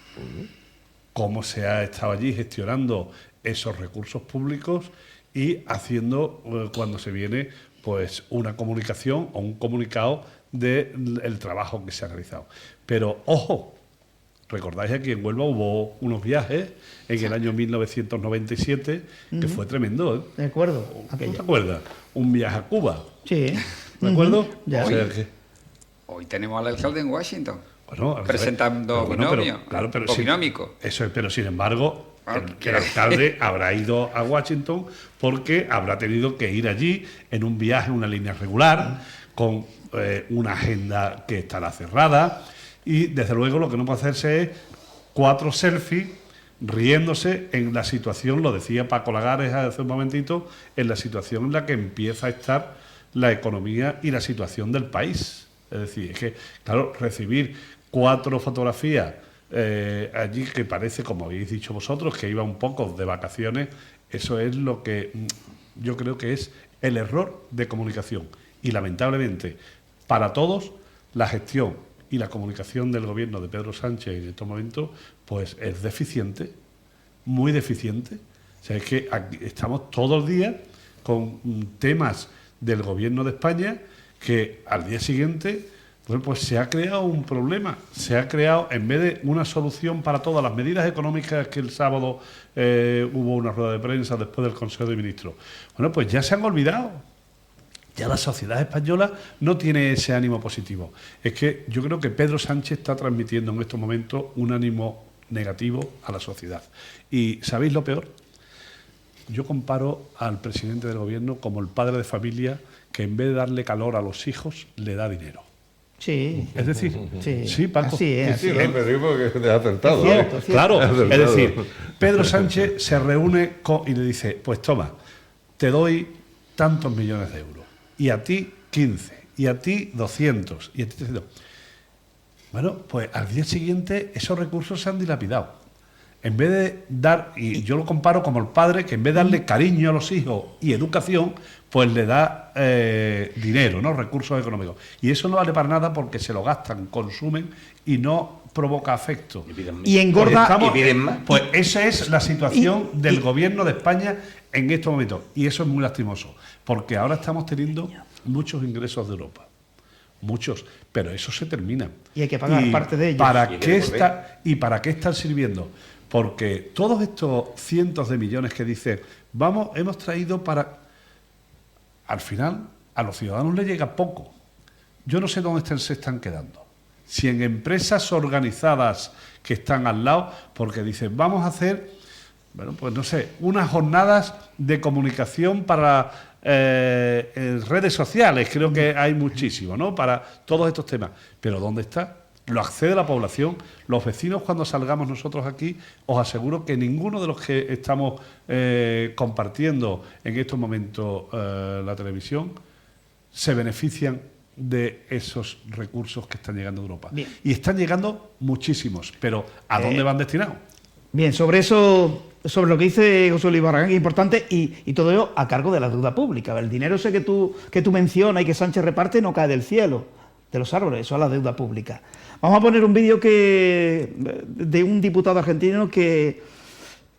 cómo se ha estado allí gestionando esos recursos públicos y haciendo, cuando se viene, pues una comunicación o un comunicado del trabajo que se ha realizado. Pero, ojo, recordáis que aquí en Huelva hubo unos viajes en el año 1997 que fue tremendo, ¿eh? De acuerdo. ¿No te acuerdas? Un viaje a Cuba. Sí. ¿De acuerdo? Ya. O sea que- Hoy tenemos al alcalde en Washington, bueno, a ver, presentando binomio, pero binómico. Eso es, pero sin embargo, Ah, el alcalde habrá ido a Washington porque habrá tenido que ir allí en un viaje, en una línea regular, con una agenda que estará cerrada, y desde luego lo que no puede hacerse es 4 selfies riéndose en la situación, lo decía Paco Lagares hace un momentito, en la situación en la que empieza a estar la economía y la situación del país. Es decir, es que, claro, recibir 4 fotografías allí que parece, como habéis dicho vosotros, que iba un poco de vacaciones, eso es lo que yo creo que es el error de comunicación. Y lamentablemente, para todos, la gestión y la comunicación del gobierno de Pedro Sánchez en estos momentos, pues es deficiente, muy deficiente. O sea, es que aquí estamos todos los días con temas del gobierno de España que al día siguiente, bueno, pues se ha creado un problema. Se ha creado, en vez de una solución para todas las medidas económicas que el sábado hubo una rueda de prensa después del Consejo de Ministros, bueno, pues ya se han olvidado. Ya la sociedad española no tiene ese ánimo positivo. Es que yo creo que Pedro Sánchez está transmitiendo en estos momentos un ánimo negativo a la sociedad. ¿Y sabéis lo peor? Yo comparo al presidente del gobierno como el padre de familia que en vez de darle calor a los hijos, le da dinero. Sí. Es decir, Sí. Paco. Así es. Sí, no, pero digo que te ha acertado. Es cierto, ¿eh? es cierto. Claro, Acertado. es decir, Pedro Sánchez se reúne y le dice, pues toma, te doy tantos millones de euros, y a ti 15, y a ti 200, y a ti 300. Bueno, pues al día siguiente esos recursos se han dilapidado. En vez de dar, y yo lo comparo como el padre, que en vez de darle cariño a los hijos y educación, pues le da dinero, ¿no? Recursos económicos. Y eso no vale para nada porque se lo gastan, consumen y no provoca afecto. Y engorda. Estamos- y piden más. Pues esa es la situación del gobierno de España en estos momentos. Y eso es muy lastimoso, porque ahora estamos teniendo muchos ingresos de Europa. Muchos, pero eso se termina. Y hay que pagar parte de ellos. ¿Para Y hay qué que ¿Y para qué están sirviendo? Porque todos estos cientos de millones que dicen, hemos traído para... Al final, a los ciudadanos les llega poco. Yo no sé dónde se están quedando. Si en empresas organizadas que están al lado, porque dicen, vamos a hacer, bueno, pues no sé, unas jornadas de comunicación para redes sociales, creo que hay muchísimo, ¿no? Para todos estos temas. Pero ¿dónde está? Lo accede la población. Los vecinos, cuando salgamos nosotros aquí, os aseguro que ninguno de los que estamos compartiendo en estos momentos la televisión se benefician de esos recursos que están llegando de Europa. Bien. Y están llegando muchísimos, pero ¿a dónde van destinados? Bien, sobre eso, sobre lo que dice José Luis Barragán, que es importante, y todo ello a cargo de la deuda pública. El dinero ese que tú mencionas y que Sánchez reparte no cae del cielo, de los árboles, eso es la deuda pública. Vamos a poner un vídeo de un diputado argentino que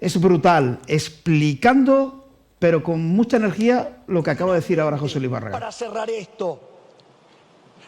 Es brutal, explicando, pero con mucha energía, lo que acaba de decir ahora José Luis Barragán. Para cerrar esto,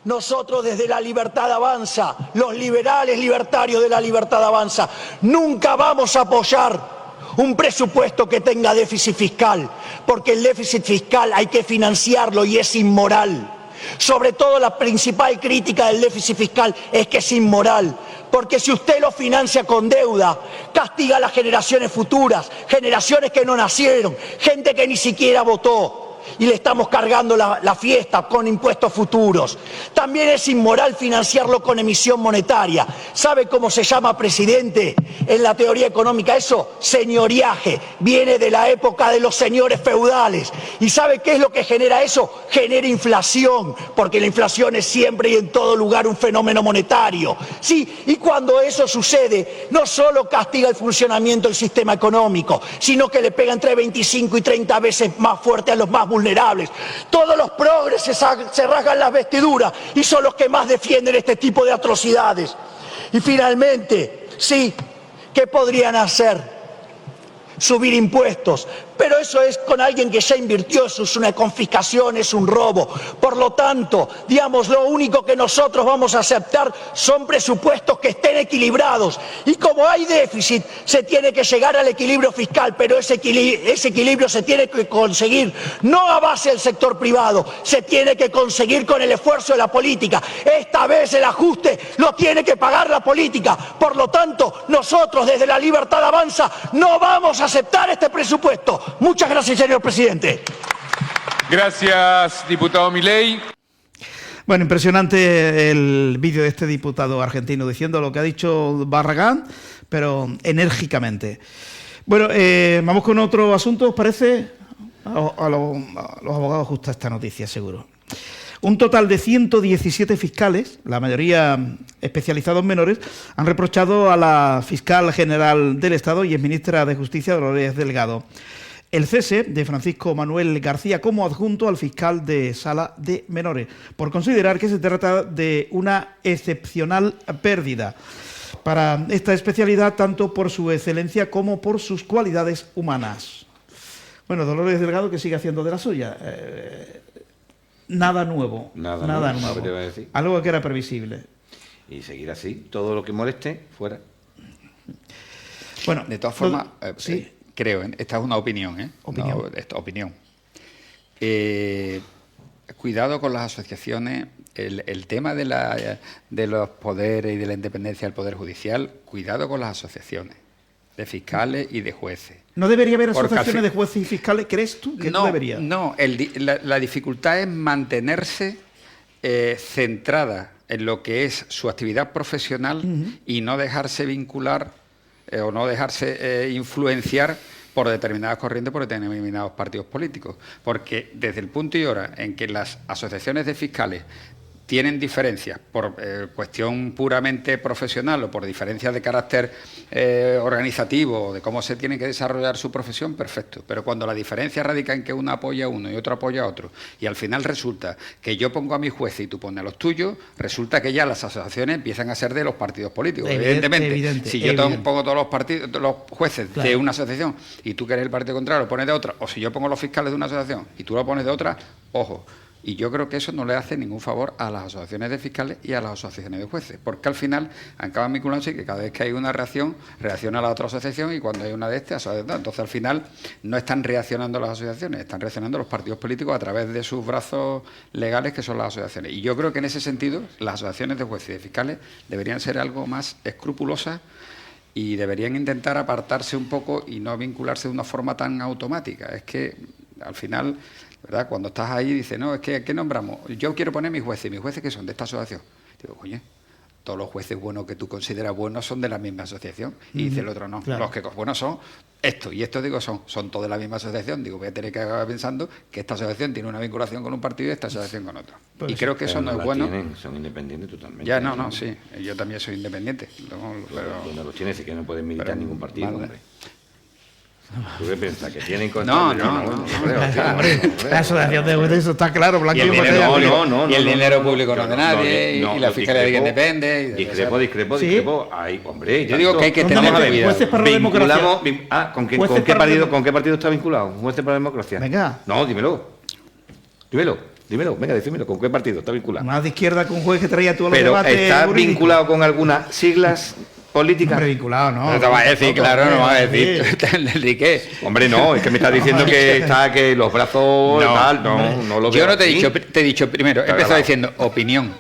nosotros desde La Libertad Avanza, los liberales libertarios de La Libertad Avanza, nunca vamos a apoyar un presupuesto que tenga déficit fiscal, porque el déficit fiscal hay que financiarlo y es inmoral. Sobre todo la principal crítica del déficit fiscal es que es inmoral, porque si usted lo financia con deuda, castiga a las generaciones futuras, generaciones que no nacieron, gente que ni siquiera votó. Y le estamos cargando la fiesta con impuestos futuros. También es inmoral financiarlo con emisión monetaria. ¿Sabe cómo se llama, presidente, en la teoría económica eso? Señoriaje. Viene de la época de los señores feudales. ¿Y sabe qué es lo que genera eso? Genera inflación, porque la inflación es siempre y en todo lugar un fenómeno monetario. Sí, y cuando eso sucede, no solo castiga el funcionamiento del sistema económico, sino que le pega entre 25 y 30 veces más fuerte a los más vulnerables. Todos los progres se rasgan las vestiduras y son los que más defienden este tipo de atrocidades. Y finalmente, sí, ¿qué podrían hacer? Subir impuestos. Pero eso es con alguien que ya invirtió, eso es una confiscación, es un robo. Por lo tanto, digamos, lo único que nosotros vamos a aceptar son presupuestos que estén equilibrados. Y como hay déficit, se tiene que llegar al equilibrio fiscal, pero ese equilibrio se tiene que conseguir no a base del sector privado, se tiene que conseguir con el esfuerzo de la política. Esta vez el ajuste lo tiene que pagar la política. Por lo tanto, nosotros desde La Libertad Avanza no vamos a aceptar este presupuesto. Muchas gracias, señor presidente. Gracias, diputado Milei. Bueno, impresionante el vídeo de este diputado argentino diciendo lo que ha dicho Barragán, pero enérgicamente. Bueno, vamos con otro asunto, ¿os parece? A los abogados gusta esta noticia, seguro. Un total de 117 fiscales, la mayoría especializados en menores, han reprochado a la fiscal general del Estado y exministra de Justicia, Dolores Delgado, el cese de Francisco Manuel García como adjunto al fiscal de Sala de Menores, por considerar que se trata de una excepcional pérdida para esta especialidad, tanto por su excelencia como por sus cualidades humanas. Bueno, Dolores Delgado, que sigue haciendo de la suya. Nada nuevo. Nada nuevo. Te iba a decir. Algo que era previsible. Y seguir así, todo lo que moleste, fuera. Bueno, de todas formas, sí. Creo, esta es una opinión, Opinión. No, opinión. Cuidado con las asociaciones, el tema de los poderes y de la independencia del Poder Judicial, cuidado con las asociaciones de fiscales y de jueces. ¿No debería haber asociaciones de jueces y fiscales? ¿Crees tú que no debería? No, la dificultad es mantenerse centrada en lo que es su actividad profesional y no dejarse vincular o no dejarse influenciar por determinadas corrientes, por determinados partidos políticos. Porque desde el punto y hora en que las asociaciones de fiscales tienen diferencias por cuestión puramente profesional o por diferencias de carácter organizativo o de cómo se tiene que desarrollar su profesión, perfecto. Pero cuando la diferencia radica en que uno apoya a uno y otro apoya a otro, y al final resulta que yo pongo a mis jueces y tú pones a los tuyos, resulta que ya las asociaciones empiezan a ser de los partidos políticos. Evidentemente, si yo pongo todos los jueces de una asociación y tú que eres el partido contrario lo pones de otra, o si yo pongo los fiscales de una asociación y tú lo pones de otra, ojo. Y yo creo que eso no le hace ningún favor a las asociaciones de fiscales y a las asociaciones de jueces, porque al final acaban vinculándose y que cada vez que hay una reacción, reacciona la otra asociación y cuando hay una de estas, entonces al final no están reaccionando las asociaciones, están reaccionando los partidos políticos a través de sus brazos legales que son las asociaciones. Y yo creo que en ese sentido las asociaciones de jueces y de fiscales deberían ser algo más escrupulosas y deberían intentar apartarse un poco y no vincularse de una forma tan automática. Es que al final, ¿verdad? Cuando estás ahí dices, no, es que ¿qué nombramos? Yo quiero poner mis jueces que son de esta asociación. Digo, oye, todos los jueces buenos que tú consideras buenos son de la misma asociación. Y dice el otro, no, claro. Los que buenos son estos, y estos digo son todos de la misma asociación. Digo, voy a tener que acabar pensando que esta asociación tiene una vinculación con un partido y esta asociación con otro. Pues y creo que eso no es bueno. Son independientes totalmente. Ya, no, sí. Yo también soy independiente. No los tienes y que no pueden militar en ningún partido, hombre. ¿Tú qué piensas? ¿Que tienen No, La asociación de jueces, eso está claro, blanco Y el y dinero, botella. y el dinero público no es de nadie, y la fiscalía de quien depende. Discrepo. Ay, hombre, Yo digo que hay que tener cuidado. Jueces para la democracia. ¿Con Jueces qué para la ¿con qué partido está vinculado? ¿Jueces para la democracia? Venga. No, dímelo, venga, decímelo, ¿con qué partido está vinculado? Más de izquierda con un juez que traía todos los Pero debates ¿está jurídicos. vinculado con algunas siglas políticas? Hombre, vinculado, ¿no? No te vas a decir, claro, no vas a decir. Sí. Enrique. Hombre, no, es que me estás diciendo que los brazos tal, no lo veo. Yo no te he así. dicho, te he dicho primero, he empezado diciendo opinión.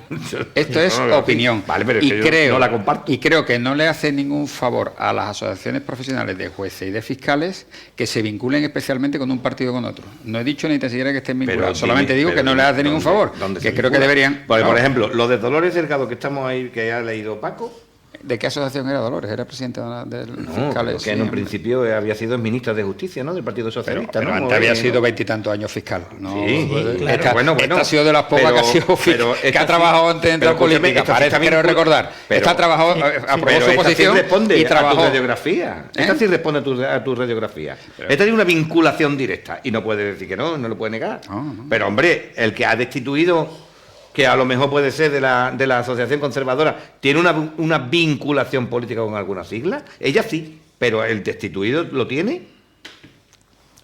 Esto es no lo veo así. opinión. Vale, pero es y que yo creo, no la comparto. Y creo que no le hace ningún favor a las asociaciones profesionales de jueces y de fiscales que se vinculen especialmente con un partido o con otro. No he dicho ni tan siquiera que estén vinculados, solamente digo que no les hace ningún favor. Que creo que deberían. Porque, No. por ejemplo, lo de Dolores Delgado que estamos ahí, que ha leído Paco. ¿De qué asociación era Dolores? ¿Era presidente del fiscales? Que en un principio había sido ministra de Justicia, ¿no? Del Partido Socialista, Pero ¿no? antes había sido 20 y tantos años fiscal. ¿no? Sí, claro. Esta, Bueno, esta ha sido de las pocas que ha sido que ha trabajado antes de entrar en política. Parece, quiero recordar. Esta ha trabajado, aprobó su oposición sí responde y trabajó. a tu radiografía. Esta sí responde a tu radiografía. Esta tiene una vinculación directa y no puede decir que no lo puede negar. No. Pero, hombre, el que ha destituido, que a lo mejor puede ser de la asociación conservadora, tiene una vinculación política con alguna sigla. Ella sí, pero el destituido lo tiene.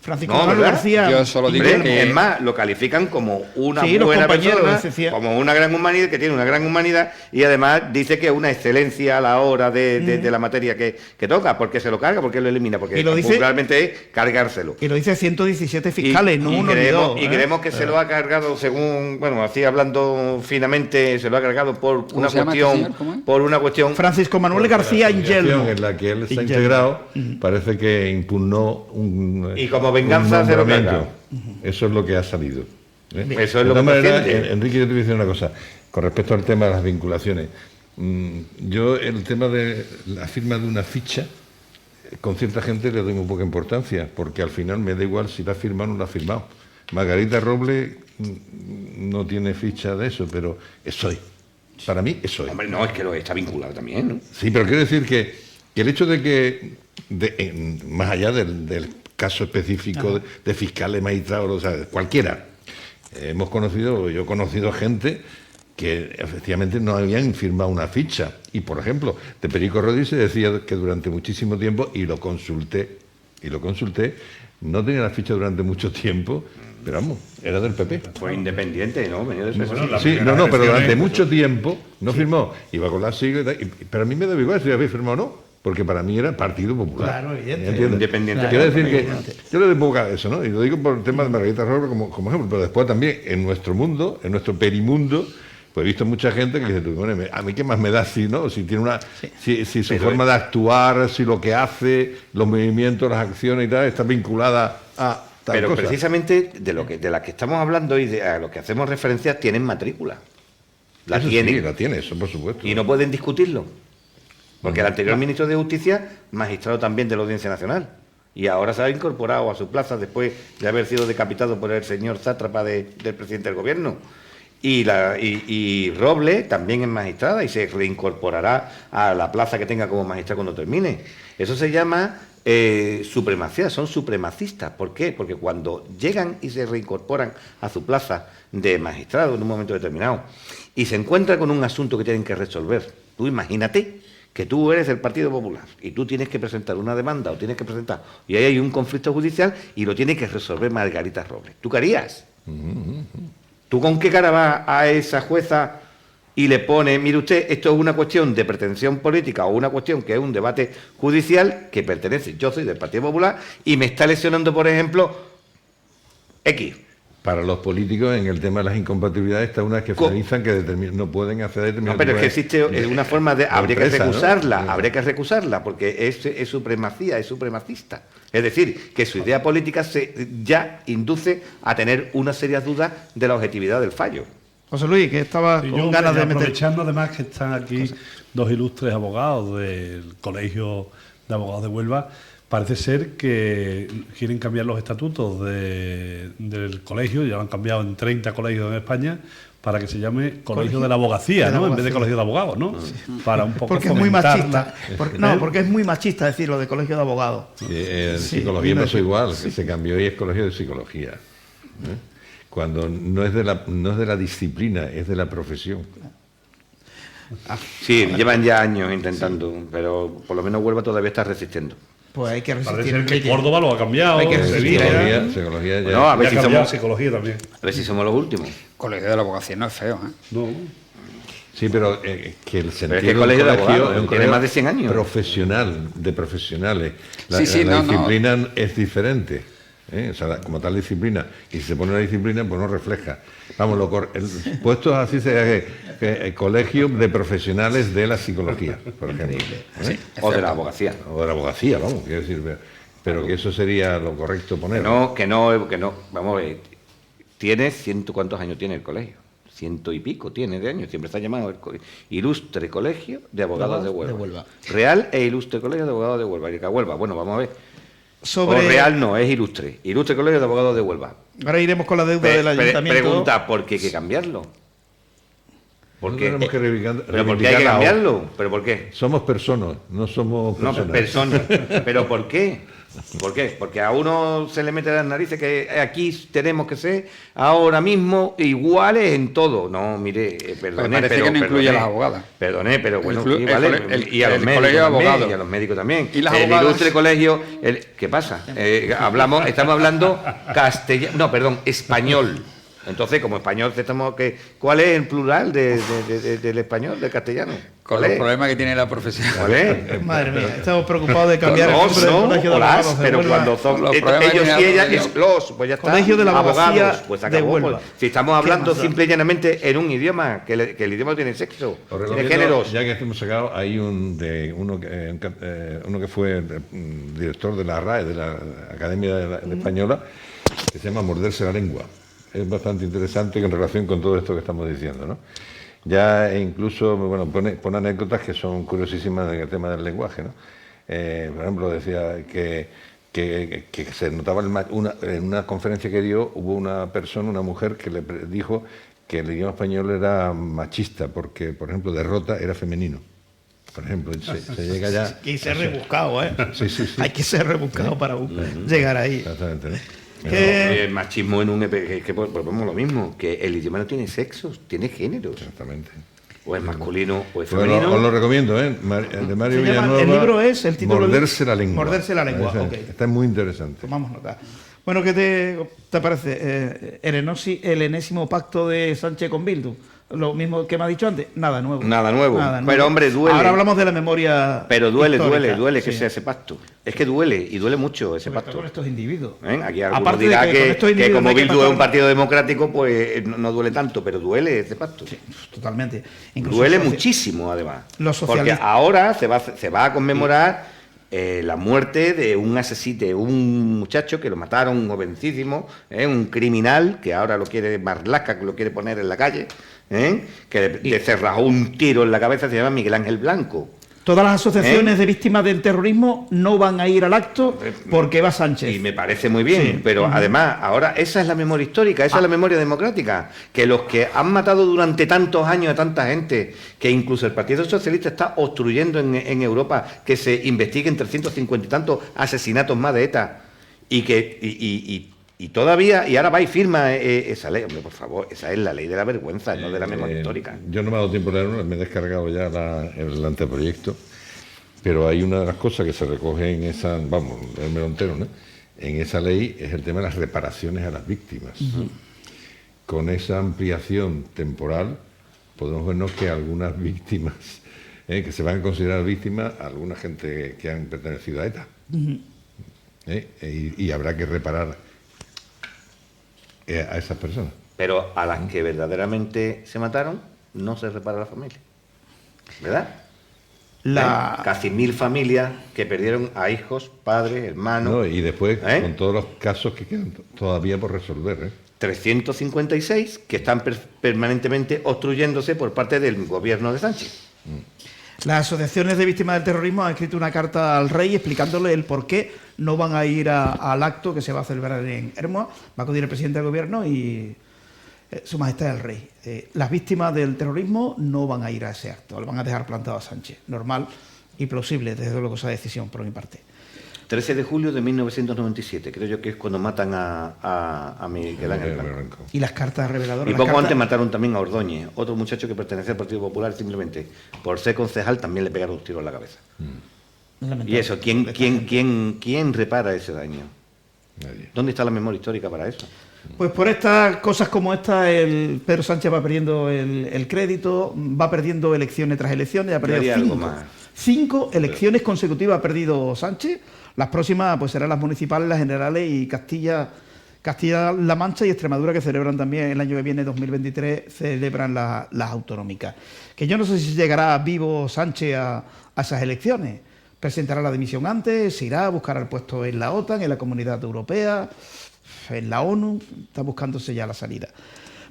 Francisco No, Manuel ¿verdad? García. Yo solo digo Hombre, que es más, lo califican como una Sí, los buena compañeros, persona, decía. como una gran humanidad, que tiene una gran humanidad, y además dice que es una excelencia a la hora de la materia que toca. ¿Por qué se lo carga? ¿Por qué lo elimina? Porque Y lo dice- realmente es cargárselo. Y lo dice 117 fiscales, no uno ni dos. Y creemos que se lo ha cargado, según, bueno, así hablando finamente, se lo ha cargado por ¿Cómo una se llama este cuestión, señor? ¿Cómo es? por una cuestión. Francisco Manuel García La asociación Ingelmo. en la que él está Ingelmo. integrado, parece que impugnó un Y como venganza un se lo nombramiento. carga. Eso es lo que ha salido. Eso es De lo todas que maneras, defiende. Enrique, yo te voy a decir una cosa. Con respecto al tema de las vinculaciones, yo el tema de la firma de una ficha, con cierta gente le doy muy poca importancia, porque al final me da igual si la ha firmado o no la ha firmado. Margarita Robles no tiene ficha de eso, pero es hoy. Para mí es hoy. Hombre, no, es que lo está vinculado también, ¿no? Sí, pero quiero decir que el hecho de que, más allá del caso específico de fiscales, magistrados, o sea, cualquiera, yo he conocido gente que efectivamente no habían firmado una ficha. Y, por ejemplo, de Perico Rodríguez se decía que durante muchísimo tiempo, y lo consulté, no tenía la ficha durante mucho tiempo, pero vamos, era del PP. Fue independiente, ¿no? Venía del Bueno, PSOE. la Sí, primera pero elección durante es- mucho tiempo no firmó, iba con la sigla, y tal, pero a mí me da igual si había firmado o no, porque para mí era Partido Popular. Claro, evidente. ¿Entiendes? Independiente. Quiero decir que Evidente. yo le doy poca a eso, ¿no? Y lo digo por el tema de Margarita Robles como ejemplo, pero después también en nuestro mundo, en nuestro perimundo, pues he visto mucha gente que dice, tú, bueno, a mí qué más me da si, ¿no? Si tiene una, si su forma de actuar, si lo que hace, los movimientos, las acciones y tal, está vinculada a tal Pero cosa. precisamente de la que estamos hablando y a lo que hacemos referencia tienen matrícula. La Eso tienen sí, la tiene, eso por supuesto. y no pueden discutirlo. Porque el anterior ministro de Justicia, magistrado también de la Audiencia Nacional. Y ahora se ha incorporado a su plaza después de haber sido decapitado por el señor sátrapa del presidente del gobierno. Y Robles también es magistrada y se reincorporará a la plaza que tenga como magistrada cuando termine. Eso se llama supremacía, son supremacistas. ¿Por qué? Porque cuando llegan y se reincorporan a su plaza de magistrado en un momento determinado y se encuentran con un asunto que tienen que resolver, tú imagínate que tú eres del Partido Popular y tú tienes que presentar una demanda o tienes que presentar, y ahí hay un conflicto judicial y lo tiene que resolver Margarita Robles. ¿Tú qué harías? ¿Tú con qué cara vas a esa jueza y le pones, mire usted, esto es una cuestión de pretensión política o una cuestión que es un debate judicial que pertenece, yo soy del Partido Popular y me está lesionando, por ejemplo, X? Para los políticos, en el tema de las incompatibilidades, está una que finalizan que no pueden hacer No, determinadas. pero es que existe una forma de... Habría que empresa, ¿no? recusarla, habría que recusarla, porque es supremacía, es supremacista. Es decir, que su idea política ya induce a tener una seria duda de la objetividad del fallo. José Luis, que estaba Y con yo, ganas de meter. aprovechando además que están aquí dos ilustres abogados del Colegio de Abogados de Huelva, parece ser que quieren cambiar los estatutos del colegio, ya lo han cambiado en 30 colegios en España, para que se llame Colegio de la Abogacía, ¿no? En vez de Colegio de Abogados, ¿no? Sí. Para un poco porque es muy machista. Porque es muy machista decirlo de Colegio de Abogados. Psicología pasó igual, que se cambió y es Colegio de Psicología. Cuando no es de la disciplina, es de la profesión. Sí, llevan ya años intentando, pero por lo menos Huelva todavía está resistiendo. Pues hay que resistir. Parece ser que Córdoba lo ha cambiado. Hay que resistir. Psicología ya. No, a ver si somos psicología también. A ver si somos los últimos. Colegio de la Abogacía no es feo, ¿eh? No. Sí, pero que el sentido es que el colegio de abogados tiene más de 100 años. Profesional, de profesionales. La no, disciplina es diferente. O sea, como tal disciplina. Y si se pone una disciplina, pues no refleja. Vamos, puestos así sería que colegio de profesionales de la psicología, por ejemplo. Sí, o de la abogacía. O de la abogacía, vamos, quiero decir. Pero que eso sería lo correcto poner. Que no. Vamos a ver. ¿Tiene cuántos años tiene el colegio? 100 y pico tiene de años. Siempre está llamado Ilustre Colegio de Abogados de Huelva. Real e Ilustre Colegio de Abogados de Huelva. Y que Huelva, bueno, vamos a ver. O real no, es Ilustre. Ilustre Colegio de Abogados de Huelva. Ahora iremos con la deuda del ayuntamiento. Pregunta, ¿por qué hay que cambiarlo? ¿Por qué tenemos que reivindicar? ¿Pero por qué hay que cambiarlo? ¿Pero por qué? Somos personas, no somos personas. No, personas. ¿Pero por qué? ¿Por qué? Porque a uno se le mete las narices que aquí tenemos que ser ahora mismo iguales en todo. No, mire, perdone, parece que no incluye a las abogadas. Perdone, pero bueno, sí, vale. Y a los médicos también, y a los médicos también. ¿Y las el abogadas? Ilustre Colegio, ¿qué pasa? Estamos hablando castellano, no, perdón, español. Entonces, como español, ¿cuál es el plural del español, del castellano? Con los problemas que tiene la profesión. ¿Cuál es? Madre mía, estamos preocupados de cambiar el nombre del Colegio de Abogados de pero Huelva. cuando son Los ellos y ellas, pues ya está. Colegio de la Abogacía abogados, pues acabó, de Huelva. pues. Si estamos hablando simple y llanamente en un idioma, que el idioma tiene sexo, tiene géneros. Ya que hemos sacado, hay uno que fue director de la RAE, de la Academia de Española, que se llama Morderse la Lengua. Es bastante interesante en relación con todo esto que estamos diciendo, ¿no? Ya incluso, bueno, pone anécdotas que son curiosísimas en el tema del lenguaje, ¿no? Por ejemplo, decía que se notaba en una conferencia que dio, hubo una mujer que le dijo que el idioma español era machista, porque, por ejemplo, derrota era femenino. Por ejemplo, se llega ya... Hay que ser rebuscado, ¿eh? Sí. Hay que ser rebuscado para llegar ahí. Exactamente, ¿no? El machismo en un que volvemos lo mismo, que el idioma no tiene sexos, tiene géneros. Exactamente. O es masculino o es femenino. Bueno, os lo recomiendo, ¿eh? De Mario Villanueva. El libro es el título. Morderse la lengua. Morderse la lengua. Okay. Está muy interesante. Tomamos nota. Bueno, ¿qué te parece? El enésimo pacto de Sánchez con Bildu. Lo mismo que me ha dicho antes, nada nuevo. Nada nuevo. Pero hombre, duele. Ahora hablamos de la memoria. Pero duele histórica. que sea ese pacto. Es que duele, y duele mucho ese pacto. Con estos individuos. Aquí alguno dirá que como Bildu es un partido democrático, pues no duele tanto, pero duele ese pacto. Sí, totalmente. Incluso duele muchísimo, además. Porque ahora se va a conmemorar la muerte de un muchacho que lo mataron, un jovencísimo, un criminal, que ahora lo quiere Marlaska, que lo quiere poner en la calle, que le cerrajó un tiro en la cabeza, se llama Miguel Ángel Blanco. Todas las asociaciones de víctimas del terrorismo no van a ir al acto porque va Sánchez. Y me parece muy bien, pero además, ahora esa es la memoria histórica, esa es la memoria democrática, que los que han matado durante tantos años a tanta gente, que incluso el Partido Socialista está obstruyendo en Europa que se investiguen 350 y tantos asesinatos más de ETA, y todavía, y ahora va y firma esa ley. Hombre, por favor, esa es la ley de la vergüenza, no de la memoria histórica. Yo no me ha dado tiempo de leerlo, me he descargado ya el anteproyecto, pero hay una de las cosas que se recoge en esa, vamos, el entero, ¿no? En esa ley es el tema de las reparaciones a las víctimas. Con esa ampliación temporal podemos vernos que algunas víctimas, que se van a considerar víctimas, alguna gente que han pertenecido a ETA. Y habrá que reparar a esas personas. Pero a las que verdaderamente se mataron, no se repara la familia. ¿Verdad? Casi 1000 familias que perdieron a hijos, padres, hermanos. No, y después, con todos los casos que quedan todavía por resolver. 356 que están permanentemente obstruyéndose por parte del gobierno de Sánchez. Las asociaciones de víctimas del terrorismo han escrito una carta al rey explicándole el por qué no van a ir al acto que se va a celebrar en Hermoa. Va a acudir el presidente del gobierno y su majestad el rey. Las víctimas del terrorismo no van a ir a ese acto, lo van a dejar plantado a Sánchez. Normal y plausible, desde luego, esa decisión por mi parte. 13 de julio de 1997, creo yo que es cuando matan a Miguel Ángel Blanco. Y las cartas reveladoras. Y poco antes mataron también a Ordóñez, otro muchacho que pertenecía al Partido Popular, simplemente por ser concejal también le pegaron un tiro en la cabeza. Y eso, ¿quién repara ese daño? Nadie. ¿Dónde está la memoria histórica para eso? Pues por estas cosas como esta, el Pedro Sánchez va perdiendo el crédito, va perdiendo elecciones tras elecciones, ha perdido cinco elecciones consecutivas ha perdido Sánchez. Las próximas pues serán las municipales, las generales y Castilla-La Mancha y Extremadura, que celebran también el año que viene, 2023, celebran las autonómicas. Que yo no sé si llegará vivo Sánchez a esas elecciones. Presentará la dimisión antes, se irá a buscar el puesto en la OTAN, en la Comunidad Europea, en la ONU, está buscándose ya la salida.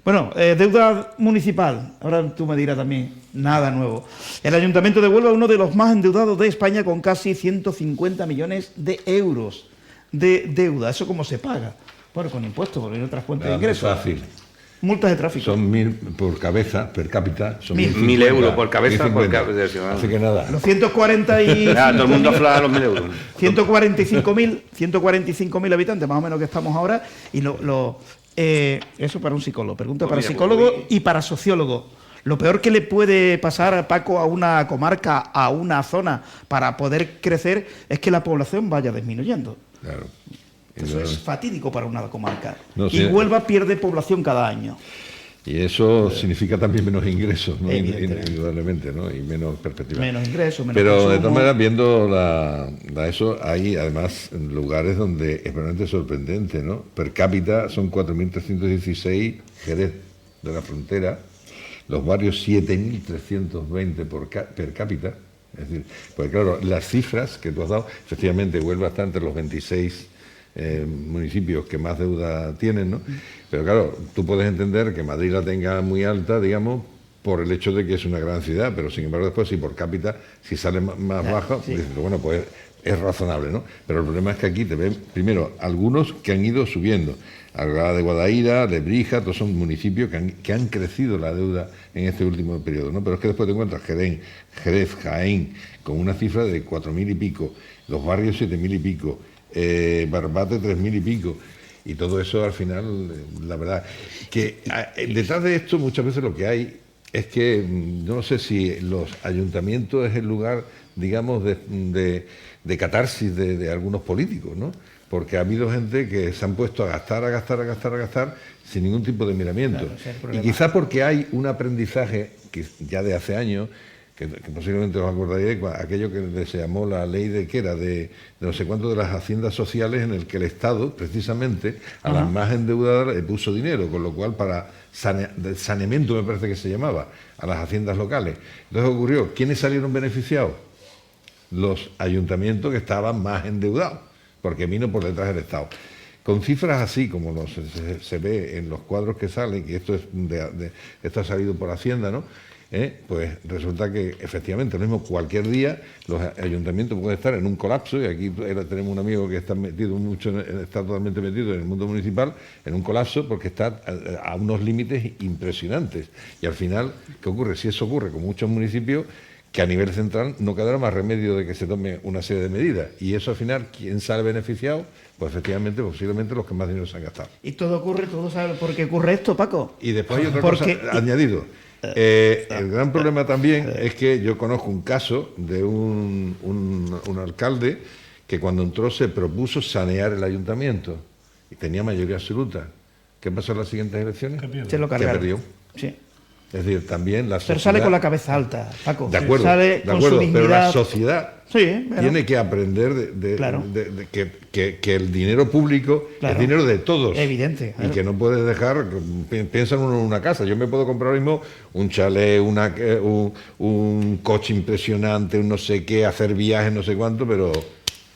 Bueno, deuda municipal, ahora tú me dirás también, nada nuevo. El Ayuntamiento de Huelva es uno de los más endeudados de España, con casi 150 millones de euros de deuda. ¿Eso cómo se paga? Bueno, con impuestos, porque hay otras fuentes de ingresos. Fácil. Multas de tráfico. Son 1.000 por cabeza, per cápita. Son 1.000 euros por cabeza, por cabeza. Así que nada. Los 140 y... todo el mundo afloja los 1.000 euros. 145.000 habitantes, más o menos, que estamos ahora, y eso para un psicólogo. Pregunta para psicólogo y para sociólogo. Lo peor que le puede pasar, Paco, a una comarca, a una zona, para poder crecer, es que la población vaya disminuyendo. Claro. Eso es fatídico para una comarca. No, sí. Y Huelva pierde población cada año. Y eso significa también menos ingresos, ¿no? Indudablemente, ¿no? Y menos perspectivas. Menos ingresos, menos Pero consumo. de todas maneras, viendo eso, hay además lugares donde es realmente sorprendente, ¿no? Per cápita son 4.316, Jerez de la Frontera, los barrios 7.320 per cápita. Es decir, porque claro, las cifras que tú has dado, efectivamente, Huelva está entre los 26 municipios que más deuda tienen, ¿no? Pero claro, tú puedes entender que Madrid la tenga muy alta, digamos, por el hecho de que es una gran ciudad, pero sin embargo después si por cápita, si sale más bajo, sí, dices, bueno, pues es razonable, ¿no? Pero el problema es que aquí te ven, primero, algunos que han ido subiendo. Alcalá de Guadaira, Lebrija, todos son municipios que han crecido la deuda en este último periodo, ¿no? Pero es que después te encuentras Jerez, Jaén, con una cifra de 4.000 y pico, los barrios 7.000 y pico, Barbate 3.000 y pico, y todo eso al final, la verdad, que detrás de esto muchas veces lo que hay es que, no sé si los ayuntamientos es el lugar, digamos, de catarsis de algunos políticos, ¿no? Porque ha habido gente que se han puesto a gastar sin ningún tipo de miramiento. Claro, y quizás porque hay un aprendizaje que ya de hace años, que posiblemente os acordaréis, aquello que se llamó la ley de no sé cuánto de las haciendas sociales, en el que el Estado, precisamente, a las más endeudadas le puso dinero, con lo cual para saneamiento, me parece que se llamaba, a las haciendas locales. Entonces ocurrió, ¿quiénes salieron beneficiados? Los ayuntamientos que estaban más endeudados, porque vino por detrás del Estado. Con cifras así, como se ve en los cuadros que salen, y esto esto ha salido por Hacienda, ¿no? Pues resulta que efectivamente lo mismo, cualquier día los ayuntamientos pueden estar en un colapso, y aquí tenemos un amigo que está totalmente metido en el mundo municipal, en un colapso, porque está a unos límites impresionantes. Y al final, ¿qué ocurre? Si eso ocurre con muchos municipios, que a nivel central no quedará más remedio de que se tome una serie de medidas. Y eso al final, ¿quién sale beneficiado? Pues efectivamente, posiblemente los que más dinero se han gastado. Y todo sabe por qué ocurre esto, Paco. Y después hay otra cosa añadido. El gran problema también es que yo conozco un caso de un alcalde que cuando entró se propuso sanear el ayuntamiento y tenía mayoría absoluta. ¿Qué pasó en las siguientes elecciones? Se lo cargaron. Que perdió. Sí. Es decir, también la sociedad... Pero sale con la cabeza alta, Paco. De acuerdo, sale con su dignidad. Pero la sociedad tiene que aprender claro, que el dinero público es dinero de todos. Evidente. Claro. Y que no puedes dejar... Piensa en una casa. Yo me puedo comprar ahora mismo un chalet, un coche impresionante, un no sé qué, hacer viajes, no sé cuánto, pero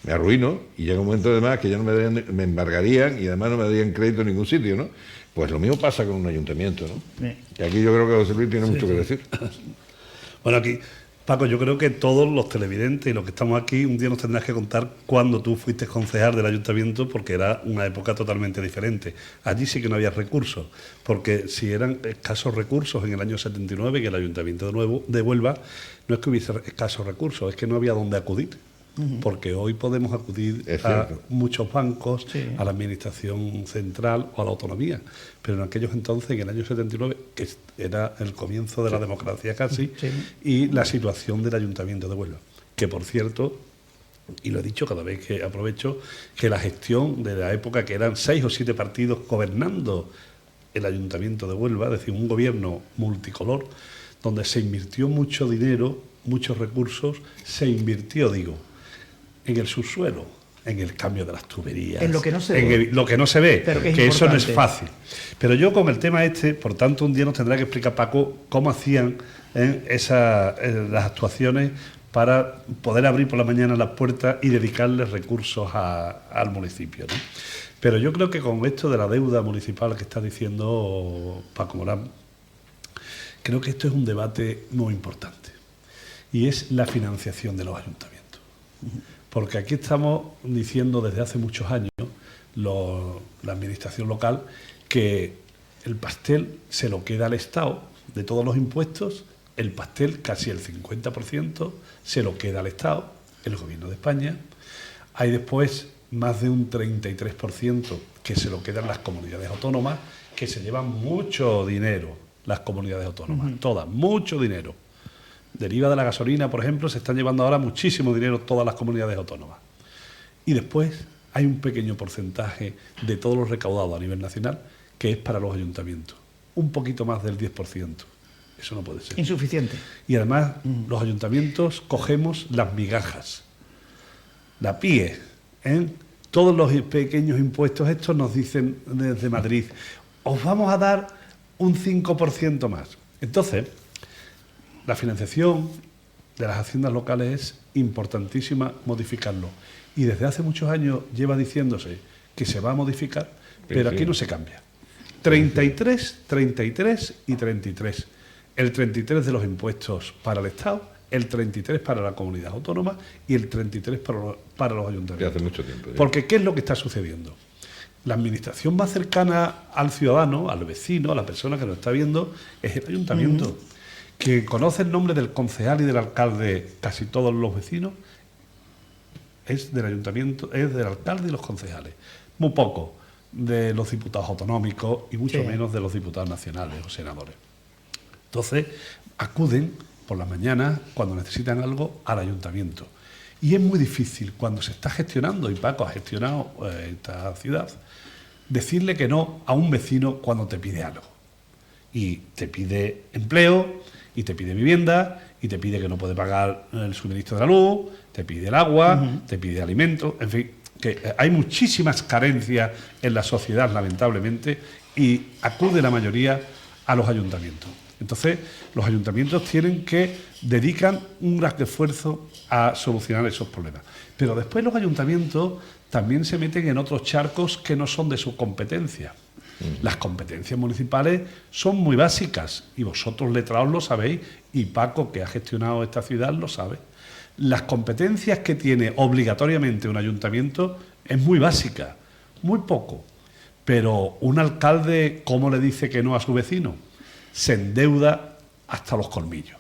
me arruino. Y llega un momento además que ya no me embargarían y además no me darían crédito en ningún sitio, ¿no? Pues lo mismo pasa con un ayuntamiento, ¿no? Sí. Y aquí yo creo que José Luis tiene mucho que decir. Bueno, aquí Paco, yo creo que todos los televidentes y los que estamos aquí un día nos tendrás que contar cuándo tú fuiste concejal del ayuntamiento, porque era una época totalmente diferente. Allí sí que no había recursos, porque si eran escasos recursos en el año 79, que el ayuntamiento de Huelva, no es que hubiese escasos recursos, es que no había dónde acudir. Porque hoy podemos acudir a muchos bancos, sí, a la administración central o a la autonomía, pero en aquellos entonces, en el año 79, que era el comienzo de la democracia casi, sí, y la situación del Ayuntamiento de Huelva, que por cierto, y lo he dicho cada vez que aprovecho, que la gestión de la época, que eran 6 o 7 partidos gobernando el Ayuntamiento de Huelva, es decir, un gobierno multicolor, donde se invirtió mucho dinero, muchos recursos, se invirtió, digo, en el subsuelo, en el cambio de las tuberías, en lo que no se ve, lo que no se ve, pero que eso no es fácil. Pero yo con el tema por tanto, un día nos tendrá que explicar Paco cómo hacían las actuaciones para poder abrir por la mañana las puertas y dedicarles recursos al municipio, ¿no? Pero yo creo que con esto de la deuda municipal que está diciendo Paco Morán, creo que esto es un debate muy importante, y es la financiación de los ayuntamientos. Porque aquí estamos diciendo desde hace muchos años, la administración local, que el pastel se lo queda al Estado de todos los impuestos, el pastel, casi el 50%, se lo queda al Estado, el Gobierno de España. Hay después más de un 33% que se lo quedan las comunidades autónomas, que se llevan mucho dinero, las comunidades autónomas, todas, mucho dinero. Del IVA de la gasolina, por ejemplo, se están llevando ahora muchísimo dinero todas las comunidades autónomas. Y después hay un pequeño porcentaje de todos los recaudados a nivel nacional que es para los ayuntamientos. Un poquito más del 10%. Eso no puede ser. Insuficiente. Y además los ayuntamientos cogemos las migajas. La PIE, todos los pequeños impuestos estos nos dicen desde Madrid, os vamos a dar un 5% más. Entonces, la financiación de las haciendas locales es importantísima modificarlo. Y desde hace muchos años lleva diciéndose que se va a modificar, pero aquí no se cambia. 33, 33 y 33. El 33 de los impuestos para el Estado, el 33 para la comunidad autónoma y el 33 para los ayuntamientos. Hace mucho tiempo. Ya. Porque ¿qué es lo que está sucediendo? La administración más cercana al ciudadano, al vecino, a la persona que nos está viendo, es el ayuntamiento. Que conoce el nombre del concejal y del alcalde, casi todos los vecinos, es del ayuntamiento, es del alcalde y los concejales. Muy poco de los diputados autonómicos y mucho menos de los diputados nacionales o senadores. Entonces, acuden por las mañanas, cuando necesitan algo, al ayuntamiento. Y es muy difícil, cuando se está gestionando, y Paco ha gestionado esta ciudad, decirle que no a un vecino cuando te pide algo. Y te pide empleo, y te pide vivienda, y te pide que no puede pagar el suministro de la luz, te pide el agua, te pide alimentos, en fin, que hay muchísimas carencias en la sociedad, lamentablemente, y acude la mayoría a los ayuntamientos. Entonces, los ayuntamientos dedican un gran esfuerzo a solucionar esos problemas. Pero después los ayuntamientos también se meten en otros charcos que no son de su competencia. Las competencias municipales son muy básicas y vosotros letrados lo sabéis y Paco, que ha gestionado esta ciudad, lo sabe. Las competencias que tiene obligatoriamente un ayuntamiento es muy básica, muy poco. Pero un alcalde, ¿cómo le dice que no a su vecino? Se endeuda hasta los colmillos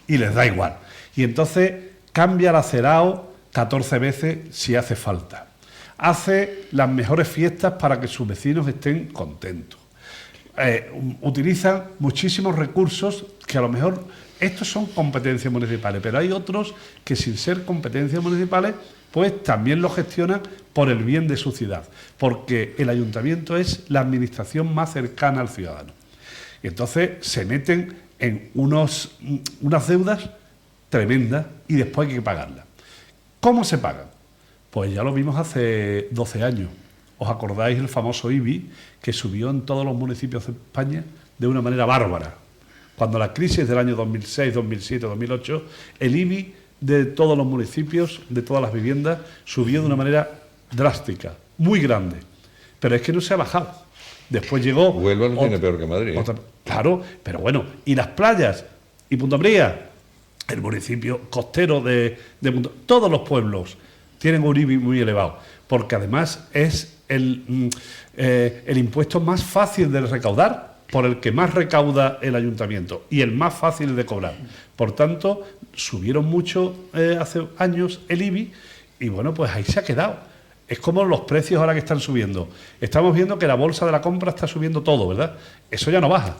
y les da igual. Y entonces cambia el acerado 14 veces si hace falta. Hace las mejores fiestas para que sus vecinos estén contentos. Utilizan muchísimos recursos que a lo mejor estos son competencias municipales, pero hay otros que sin ser competencias municipales pues también lo gestionan por el bien de su ciudad, porque el ayuntamiento es la administración más cercana al ciudadano. Y entonces se meten en unas deudas tremendas y después hay que pagarlas. ¿Cómo se pagan? Pues ya lo vimos hace 12 años. ¿Os acordáis del famoso IBI que subió en todos los municipios de España de una manera bárbara? Cuando la crisis del año 2006, 2007, 2008, el IBI de todos los municipios, de todas las viviendas, subió de una manera drástica, muy grande. Pero es que no se ha bajado. Después llegó... Huelva no tiene peor que Madrid. Claro, pero bueno, ¿y las playas? ¿Y Punta Bría? el municipio costero de todos los pueblos tienen un IBI muy elevado, porque además es el impuesto más fácil de recaudar, por el que más recauda el ayuntamiento y el más fácil de cobrar. Por tanto, subieron mucho hace años el IBI y bueno, pues ahí se ha quedado. Es como los precios ahora que están subiendo. Estamos viendo que la bolsa de la compra está subiendo todo, ¿verdad? Eso ya no baja.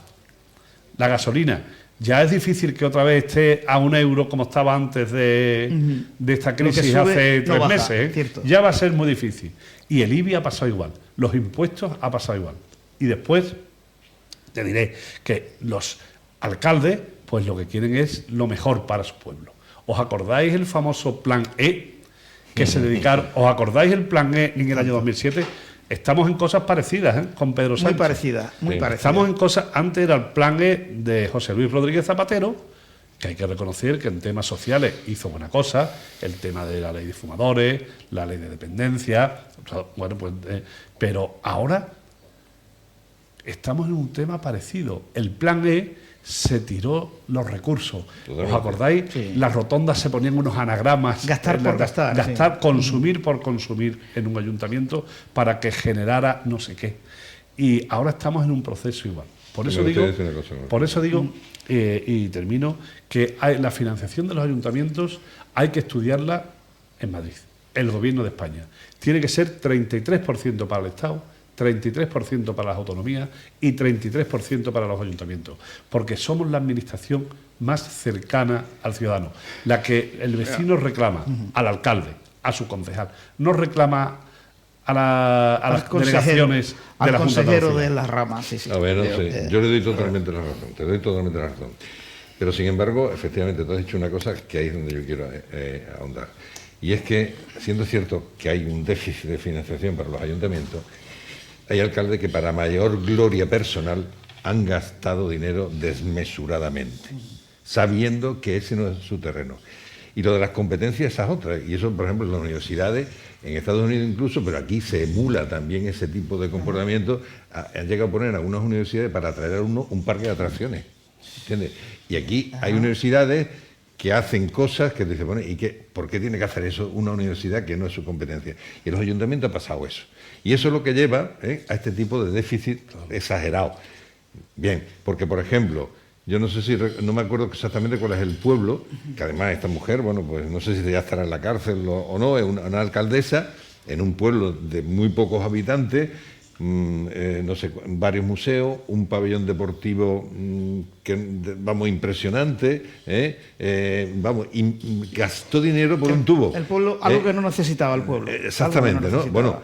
La gasolina. Ya es difícil que otra vez esté a €1 como estaba antes de esta crisis sube, hace 3 baja, meses. cierto. Ya va a ser muy difícil. Y el IBI ha pasado igual. Los impuestos ha pasado igual. Y después te diré que los alcaldes, pues lo que quieren es lo mejor para su pueblo. ¿Os acordáis el famoso Plan E? Que se dedicaron. ¿Os acordáis el Plan E en el año 2007? Estamos en cosas parecidas, con Pedro Sánchez. Muy parecida, muy parecida. Estamos en cosas. Antes era el Plan E de José Luis Rodríguez Zapatero, que hay que reconocer que en temas sociales hizo buena cosa, el tema de la ley de fumadores, la ley de dependencia, bueno, pues, pero ahora estamos en un tema parecido. El Plan E se tiró los recursos. ¿Os acordáis? Sí. Las rotondas se ponían unos anagramas. Gastar por gastar. Gastar, Sí. consumir por consumir en un ayuntamiento para que generara no sé qué. Y ahora estamos en un proceso igual. Por eso digo, y termino, que la financiación de los ayuntamientos hay que estudiarla en Madrid, el Gobierno de España. Tiene que ser 33% para el Estado, 33% para las autonomías y 33% para los ayuntamientos, porque somos la administración más cercana al ciudadano, la que el vecino reclama al alcalde, a su concejal, no reclama a las delegaciones de al la Junta de consejero Andalucía. de las ramas. Sí, sí. A ver, no sé, yo le doy totalmente la razón, te doy totalmente la razón. Pero sin embargo, efectivamente, tú has dicho una cosa que ahí es donde yo quiero ahondar. Y es que, siendo cierto que hay un déficit de financiación para los ayuntamientos, hay alcaldes que para mayor gloria personal han gastado dinero desmesuradamente, sabiendo que ese no es su terreno. Y lo de las competencias, esa es otra. Y eso, por ejemplo, en las universidades, en Estados Unidos incluso, pero aquí se emula también ese tipo de comportamiento. Han llegado a poner en algunas universidades para atraer a uno un parque de atracciones. ¿Entiendes? Y aquí hay universidades que hacen cosas que te dicen, bueno, ¿y qué? ¿Por qué tiene que hacer eso una universidad que no es su competencia? Y en los ayuntamientos ha pasado eso. Y eso es lo que lleva a este tipo de déficit exagerado. Bien, porque por ejemplo, yo no sé si, no me acuerdo exactamente cuál es el pueblo, que además esta mujer, bueno, pues no sé si ya estará en la cárcel o no, es una alcaldesa en un pueblo de muy pocos habitantes, no sé, varios museos, un pabellón deportivo vamos, impresionante, vamos, gastó dinero por un tubo. El pueblo, algo que no necesitaba el pueblo. Exactamente, ¿no? Bueno,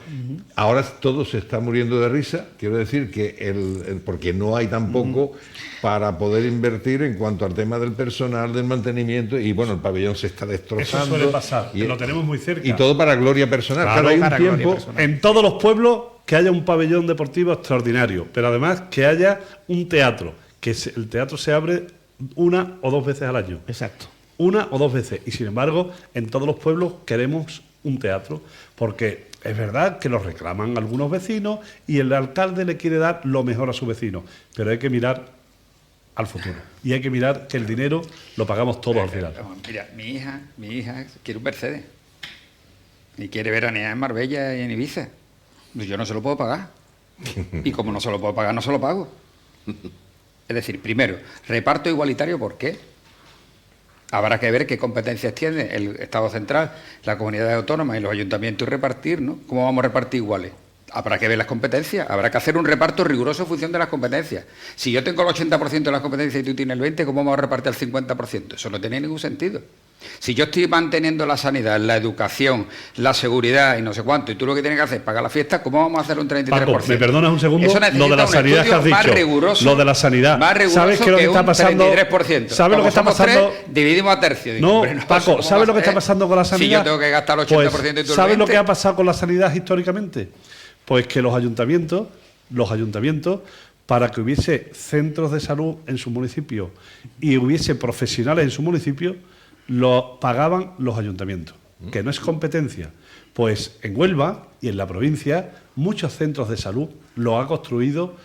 ahora todo se está muriendo de risa, quiero decir que porque no hay tampoco para poder invertir en cuanto al tema del personal, del mantenimiento, y bueno, el pabellón se está destrozando. Eso suele pasar, y lo tenemos muy cerca. Y todo para gloria personal. Claro, hay un para tiempo. En todos los pueblos que haya un pabellón deportivo extraordinario, pero además que haya un teatro, que el teatro se abre 1 o 2 veces al año. Exacto. 1 o 2 veces. Y sin embargo, en todos los pueblos queremos un teatro, porque es verdad que lo reclaman algunos vecinos y el alcalde le quiere dar lo mejor a su vecino, pero hay que mirar al futuro. Y hay que mirar que el dinero lo pagamos todos al final. Mira, mi hija quiere un Mercedes. Y quiere veranear en Marbella y en Ibiza. Yo no se lo puedo pagar. Y como no se lo puedo pagar, no se lo pago. Es decir, primero, reparto igualitario, ¿por qué? Habrá que ver qué competencias tiene el Estado central, la comunidad autónoma y los ayuntamientos y repartir, ¿no? ¿Cómo vamos a repartir iguales? Habrá que ver las competencias, habrá que hacer un reparto riguroso en función de las competencias. Si yo tengo el 80% de las competencias y tú tienes el 20%, ¿cómo vamos a repartir el 50%? Eso no tiene ningún sentido. Si yo estoy manteniendo la sanidad, la educación, la seguridad y no sé cuánto, y tú lo que tienes que hacer es pagar la fiesta, ¿cómo vamos a hacer un 33%? Paco, ¿me perdonas un segundo? Eso Lo de la sanidad que has dicho. más riguroso, lo de la sanidad. Más riguroso ¿Sabes qué lo que está pasando? 33%. ¿Sabes lo que está pasando? Dividimos a tercio. Digo, No, hombre, Paco, ¿cómo ¿sabes va lo que a está ser? pasando con la sanidad? Si yo tengo que gastar el 80% y tú el 20%. ¿Sabes lo que ha pasado con la sanidad históricamente? Pues que los ayuntamientos, para que hubiese centros de salud en su municipio y hubiese profesionales en su municipio, lo pagaban los ayuntamientos, que no es competencia. Pues en Huelva y en la provincia, muchos centros de salud lo ha construido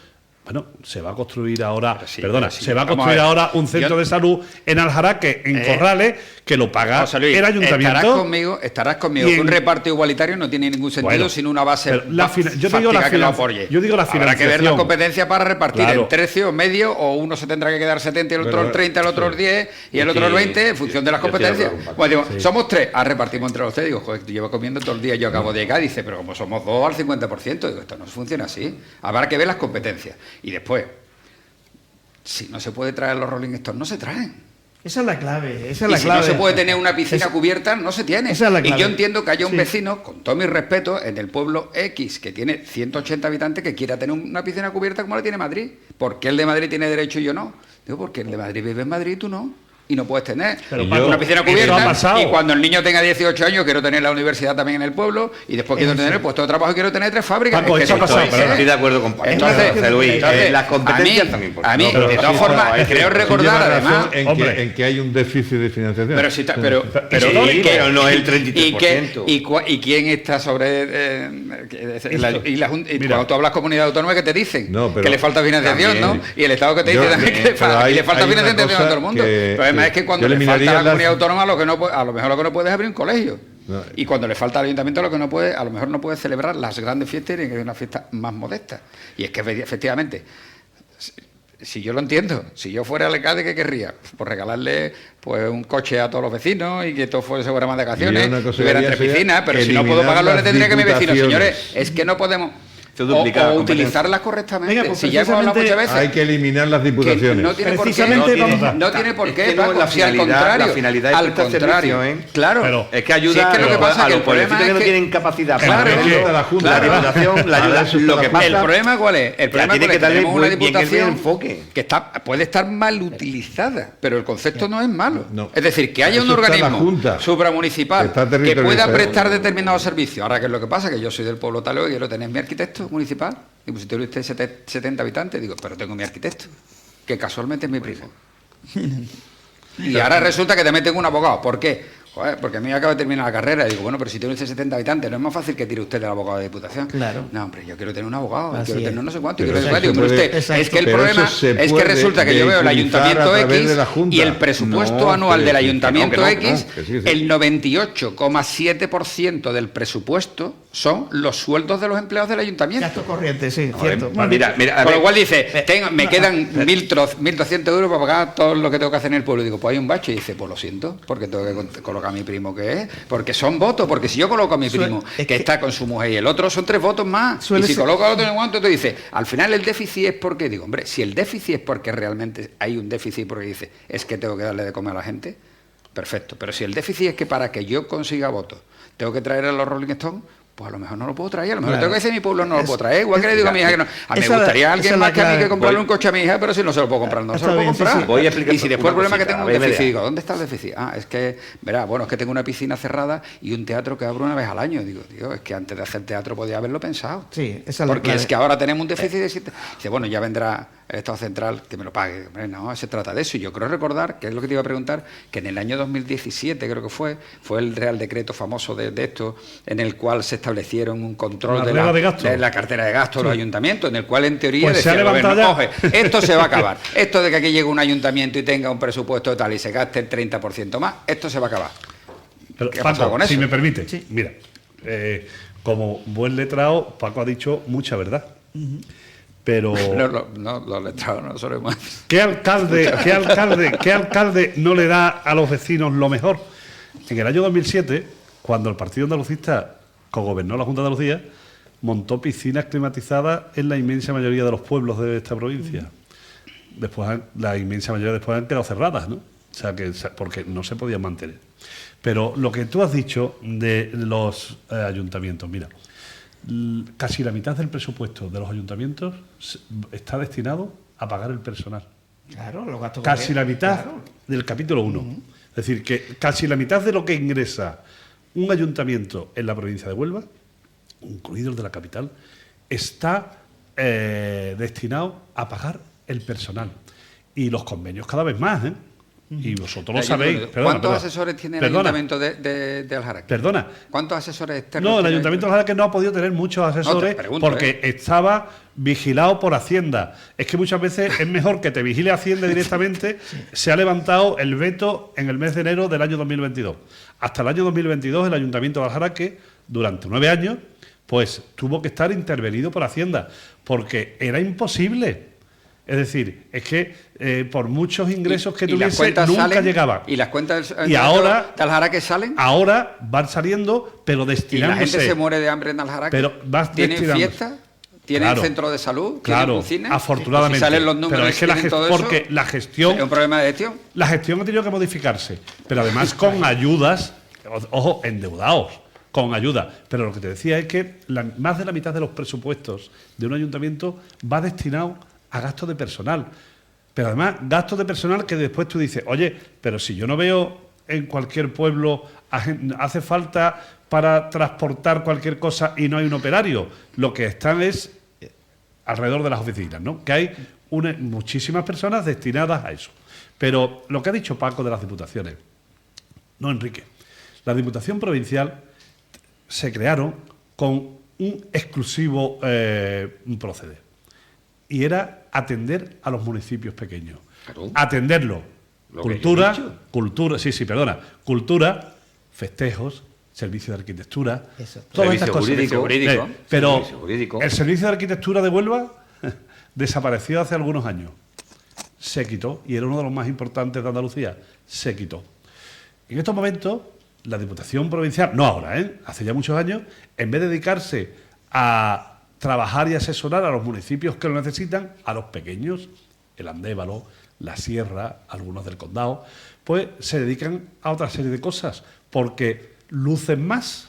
Bueno, se va a construir ahora, Pero sí, perdona, pero sí, se va a vamos construir a ver. ahora un centro de salud en Aljaraque, en Corrales, que lo paga José Luis, el ayuntamiento. Estarás conmigo Y que un en- reparto igualitario no tiene ningún sentido Bueno, sin una base pero la fina- yo te digo fáctica la que lo finan- apoye. yo digo la Habrá que ver la financiación. competencia para repartir Claro. en tercio, medio, o uno se tendrá que quedar 70 y el otro Pero- el 30, el otro el 10 y el Es otro el que 20 en función de las yo estoy de competencias. acuerdo con Paco. Bueno, digo, somos 3, repartimos entre los 3. Digo, joder, tú llevas comiendo todo el día, yo acabo de llegar. Dice, pero como somos 2 al 50%, digo, esto no funciona así. Habrá que ver las competencias. Y después, si no se puede traer los Rolling Stones, no se traen. Esa es la clave, esa es Y la si clave. no se puede tener una piscina Esa- cubierta, no se tiene. esa es la Y clave. yo entiendo que haya un Sí. vecino, con todo mi respeto, en el pueblo X, que tiene 180 habitantes, que quiera tener una piscina cubierta como la tiene Madrid. ¿Por qué el de Madrid tiene derecho y yo no? Digo, porque el de Madrid vive en Madrid y tú no. Y no puedes tener Pero, una Paco, piscina esto cubierta. ha pasado. Y cuando el niño tenga 18 años, quiero tener la universidad también en el pueblo. Y después quiero tener el puesto de trabajo y quiero tener 3 fábricas. Paco, Es que eso ha esto pasado, es, pero Estoy de acuerdo con Paco. Entonces, José Luis, las competencias son a importantes. mí, No, pero de todas sí, formas, hay que- creo sí recordar, lleva razón además, hombre. en que hay un déficit de financiación. pero sí, pero Sí, pero no es el ¿y 33%. ¿Y quién está sobre y Mira. cuando tú hablas comunidad autónoma, que te dicen? No, pero que le falta financiación, también. ¿no? Y el Estado que te dice Yo- también que pero y hay- le falta hay una financiación a cosa todo el mundo. que- Pero además es que que cuando yo le falta a eliminaría la las- comunidad autónoma, a lo mejor lo que no puede es abrir un colegio. No. Y cuando le falta al ayuntamiento, lo que no puede, a lo mejor no puede celebrar las grandes fiestas y tiene que haber una fiesta más modesta. Y es que efectivamente, si yo lo entiendo, si yo fuera alcalde, ¿qué querría? Pues regalarle pues un coche a todos los vecinos y que todos fueran más de vacaciones, Y una cosa tuvieran que 3 haría piscinas, pero si no puedo eliminar pagarlo, le las tendría que mi vecino. diputaciones. Señores, es que no podemos. Se duplica la O competencia. utilizarlas correctamente. Venga, pues si ya hemos hablado muchas precisamente veces. Hay que eliminar las que diputaciones. no tiene por qué, Precisamente no, vamos- no tiene por Es qué, que no es Paco, la si al finalidad, contrario, la finalidad es al prestar contrario, servicio, ¿eh? claro, Pero- Es que ayuda Si es que lo que pasa a que los el problema pueblecitos que es no que- tienen capacidad Claro, para es que- hacerlo, la Junta, la claro. diputación la ayuda Para eso está lo la que Junta. pasa. el problema cuál es, el problema tiene cuál es que darle tenemos una bien el diputación enfoque. que puede estar mal utilizada, pero el concepto no es malo. No. Es decir, que haya un Eso está la organismo Junta, supramunicipal que está que pueda territorializado. prestar determinados servicios. Ahora, ¿qué es lo que pasa? Que yo soy del pueblo taleo y quiero tener mi arquitecto municipal. Digo, si tiene usted 70 habitantes, digo, pero tengo mi arquitecto, que casualmente es mi primo. Y ahora resulta que te meten un abogado. ¿Por qué? Joder, porque a mí acaba de terminar la carrera y digo, bueno, pero si tiene usted 70 habitantes, ¿no es más fácil que tire usted del abogado de diputación? Claro. No, hombre, yo quiero tener un abogado, Así quiero es. tener no sé cuánto, y Pero quiero eso no sé cuánto. se Y mire puede- usted, es que el Pero problema eso se es que puede resulta que yo veo el vehiculizar ayuntamiento a través X de la Junta. y el presupuesto No, anual pero del que no, ayuntamiento que no, X, que sí. el 98,7% del presupuesto son los sueldos de los empleados del ayuntamiento. Gasto corriente, sí, Joder, cierto. mira, a Con ver, lo cual dice, me quedan 1.200 euros para pagar todo lo que tengo que hacer en el pueblo. Y digo, pues hay un bache. Y dice, pues lo siento, porque tengo que colocar a mi primo que es. Porque son votos, porque si yo coloco a mi primo, es que está con su mujer, y el otro son 3 votos más. Y Suele si ser- coloco al otro en el guante, te dice, al final el déficit es porque, digo, hombre, si el déficit es porque realmente hay un déficit, porque dice, es que tengo que darle de comer a la gente, perfecto. Pero si el déficit es que para que yo consiga votos, tengo que traer a los Rolling Stones, pues a lo mejor no lo puedo traer, a lo mejor Claro. tengo que decir a mi pueblo no lo puedo traer, igual que le digo a mi hija que no. A mí me Esa- gustaría esa alguien es la más que a mí clave. que comprarle un coche a mi hija, pero si no se lo puedo comprar, no se Está lo puedo bien, sí, comprar. sí. Voy a explicar Y si después el una problema es que cosita, tengo a un ver, déficit, Medea. digo, ¿dónde está el déficit? Ah, es que, verá, bueno, es que tengo una piscina cerrada y un teatro que abro una vez al año. Digo, tío, es que antes de hacer teatro podía haberlo pensado. Sí, esa es la Porque clave. es que ahora tenemos un déficit de 7. Dice, bueno, ya vendrá el Estado Central que me lo pague. Hombre, no, se trata de eso. Y yo creo recordar, que es lo que te iba a preguntar, que en el año 2017, creo que fue el Real Decreto famoso de esto, en el cual se establecieron un control La de regla de gasto. la cartera de gastos de los ayuntamientos, en el cual en teoría Pues se decía ha el gobierno, levantado coge, esto se va a acabar. Esto de que aquí llegue un ayuntamiento y tenga un presupuesto de tal y se gaste el 30% más, esto se va a acabar. Pero, ¿Qué ha pasado Paco, con si eso? me permite, Sí. mira, como buen letrado, Paco ha dicho mucha verdad. Pero Los letrados no solemos. ¿qué alcalde no le da a los vecinos lo mejor? En el año 2007, cuando el Partido Andalucista cogobernó la Junta de Andalucía, montó piscinas climatizadas en la inmensa mayoría de los pueblos de esta provincia. Después, la inmensa mayoría después han quedado cerradas, ¿no? O sea, porque no se podían mantener. Pero lo que tú has dicho de los ayuntamientos, mira, casi la mitad del presupuesto de los ayuntamientos está destinado a pagar el personal. Claro, los gastos Casi la corrientes, mitad claro. del capítulo 1. Es decir, que casi la mitad de lo que ingresa un ayuntamiento en la provincia de Huelva, incluido el de la capital, está destinado a pagar el personal. Y los convenios cada vez más, ¿eh? Y vosotros lo sabéis. ¿Cuántos asesores tiene el Ayuntamiento de Aljaraque? Perdona. ¿Cuántos asesores externos? No, el Ayuntamiento de Aljaraque no ha podido tener muchos asesores porque estaba vigilado por Hacienda. Es que muchas veces es mejor que te vigile Hacienda directamente. Se ha levantado el veto en el mes de enero del año 2022. Hasta el año 2022 el Ayuntamiento de Aljaraque, durante 9 años, pues tuvo que estar intervenido por Hacienda porque era imposible. Es decir, es que por muchos ingresos que tuviese nunca llegaban. ¿Y las cuentas de Aljaraque salen? Ahora van saliendo, pero destinándose. ¿Y la gente se muere de hambre en Aljaraque? Pero ¿Tienen fiestas? ¿Tienen centro de salud? ¿Tienen cocinas? Afortunadamente. Si salen los números, pero es que porque la gestión... ¿Es un problema de gestión? La gestión ha tenido que modificarse, pero además con ayudas, ojo, endeudados, con ayuda. Pero lo que te decía es que más de la mitad de los presupuestos de un ayuntamiento va destinado a gastos de personal. Pero además, gastos de personal que después tú dices, oye, pero si yo no veo en cualquier pueblo, hace falta para transportar cualquier cosa y no hay un operario. Lo que están es alrededor de las oficinas, ¿no? Que hay muchísimas personas destinadas a eso. Pero lo que ha dicho Paco de las diputaciones, no, Enrique, la Diputación Provincial se crearon con un exclusivo proceder. Y era atender a los municipios pequeños. Claro. Atenderlo. Cultura, festejos, servicio de arquitectura, todas estas cosas. Jurídico, pero el servicio de arquitectura de Huelva desapareció hace algunos años. Se quitó, y era uno de los más importantes de Andalucía. Se quitó. En estos momentos, la Diputación Provincial, no ahora, hace ya muchos años, en vez de dedicarse a trabajar y asesorar a los municipios que lo necesitan, a los pequeños, el Andévalo, la Sierra, algunos del Condado, pues se dedican a otra serie de cosas, porque lucen más.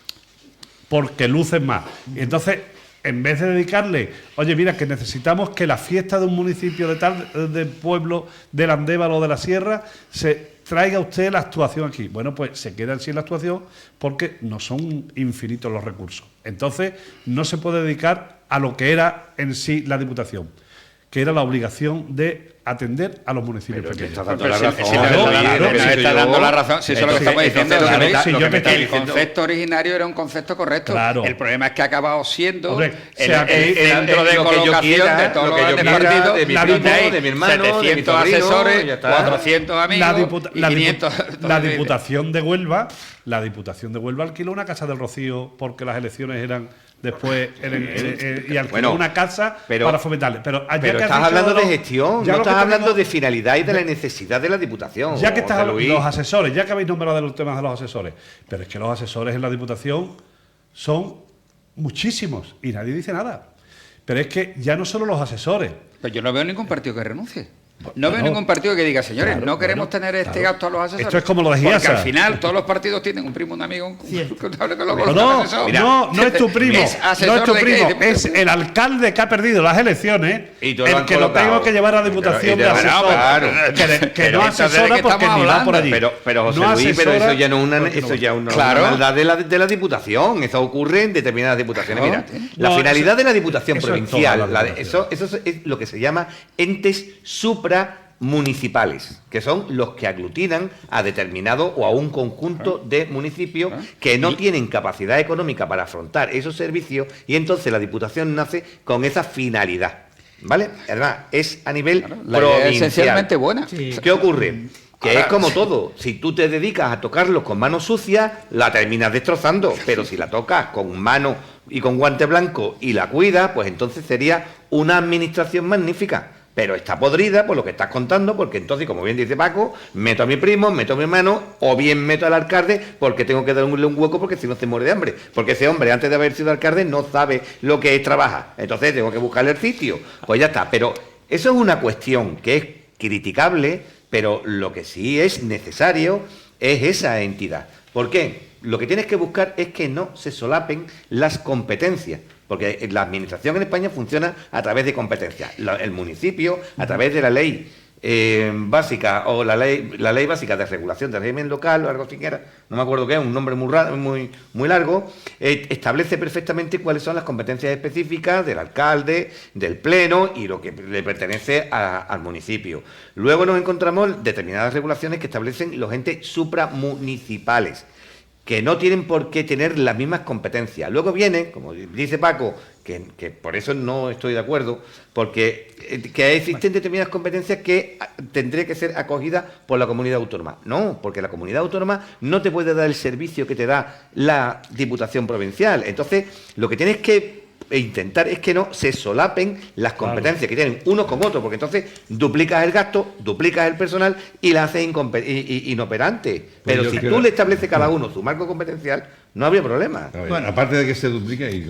Y entonces, en vez de dedicarle, oye, mira, que necesitamos que la fiesta de un municipio de tal, de pueblo, del Andévalo o de la Sierra, se traiga usted la actuación aquí. Bueno, pues se quedan sin la actuación porque no son infinitos los recursos. Entonces, no se puede dedicar a lo que era en sí la Diputación, que era la obligación de atender a los municipios pequeños. Está dando la razón. Está dando la razón. Si eso es lo que estamos diciendo. El concepto originario era un concepto correcto. Claro. El problema es que ha acabado siendo el centro de colocación de todos los partidos, de mi hermano, 700 asesores, 400 amigos y 500... La Diputación de Huelva alquiló una casa del Rocío porque las elecciones eran después y alquiló una casa para fomentarle. Pero estás hablando de gestión, no estás hablando de finalidad y de la necesidad de la Diputación. Ya que estás hablando de los asesores, ya que habéis nombrado los temas de los asesores, pero es que los asesores en la Diputación son muchísimos y nadie dice nada. Pero es que ya no solo los asesores. Pero yo no veo ningún partido que renuncie. No veo ningún partido que diga, señores, no queremos tener este gasto a los asesores. Esto es como lo de Giasa. Porque al final todos los partidos tienen un primo, un amigo, un contable que lo no es tu primo. Es el alcalde que ha perdido las elecciones, el que lo tengo que llevar a la Diputación de asesor. Que no asesora porque ni va por allí. Pero José Luis, eso ya no es una maldad de la Diputación. Eso ocurre en determinadas diputaciones. Mira, la finalidad de la Diputación Provincial, eso es lo que se llama entes supramunicipales, que son los que aglutinan a determinado o a un conjunto de municipios que no tienen capacidad económica para afrontar esos servicios, y entonces la Diputación nace con esa finalidad, ¿vale? Además, es a nivel provincial. Es esencialmente buena. Sí. ¿Qué ocurre? Que es como todo, si tú te dedicas a tocarlos con manos sucias, la terminas destrozando, pero si la tocas con mano y con guante blanco y la cuidas, pues entonces sería una administración magnífica. Pero está podrida por lo que estás contando, porque entonces, como bien dice Paco, meto a mi primo, meto a mi hermano, o bien meto al alcalde porque tengo que darle un hueco porque si no se muere de hambre. Porque ese hombre, antes de haber sido alcalde, no sabe lo que es trabajar. Entonces tengo que buscarle el sitio. Pues ya está. Pero eso es una cuestión que es criticable, pero lo que sí es necesario es esa entidad. ¿Por qué? Lo que tienes que buscar es que no se solapen las competencias. Porque la administración en España funciona a través de competencias. El municipio, a través de la ley básica o la ley básica de regulación del régimen local o algo así que era, no me acuerdo qué es, un nombre muy largo, establece perfectamente cuáles son las competencias específicas del alcalde, del pleno y lo que le pertenece al municipio. Luego nos encontramos determinadas regulaciones que establecen los entes supramunicipales, que no tienen por qué tener las mismas competencias. Luego viene, como dice Paco, que por eso no estoy de acuerdo, porque que existen determinadas competencias que tendría que ser acogidas por la comunidad autónoma. No, porque la comunidad autónoma no te puede dar el servicio que te da la Diputación Provincial. Entonces, lo que tienes que intentar es que no se solapen las competencias que tienen unos con otros, porque entonces duplicas el gasto, duplicas el personal y la haces inoperante. Pues pero si tú le estableces cada uno su marco competencial, no habría problema. Bueno, aparte de que se duplica, y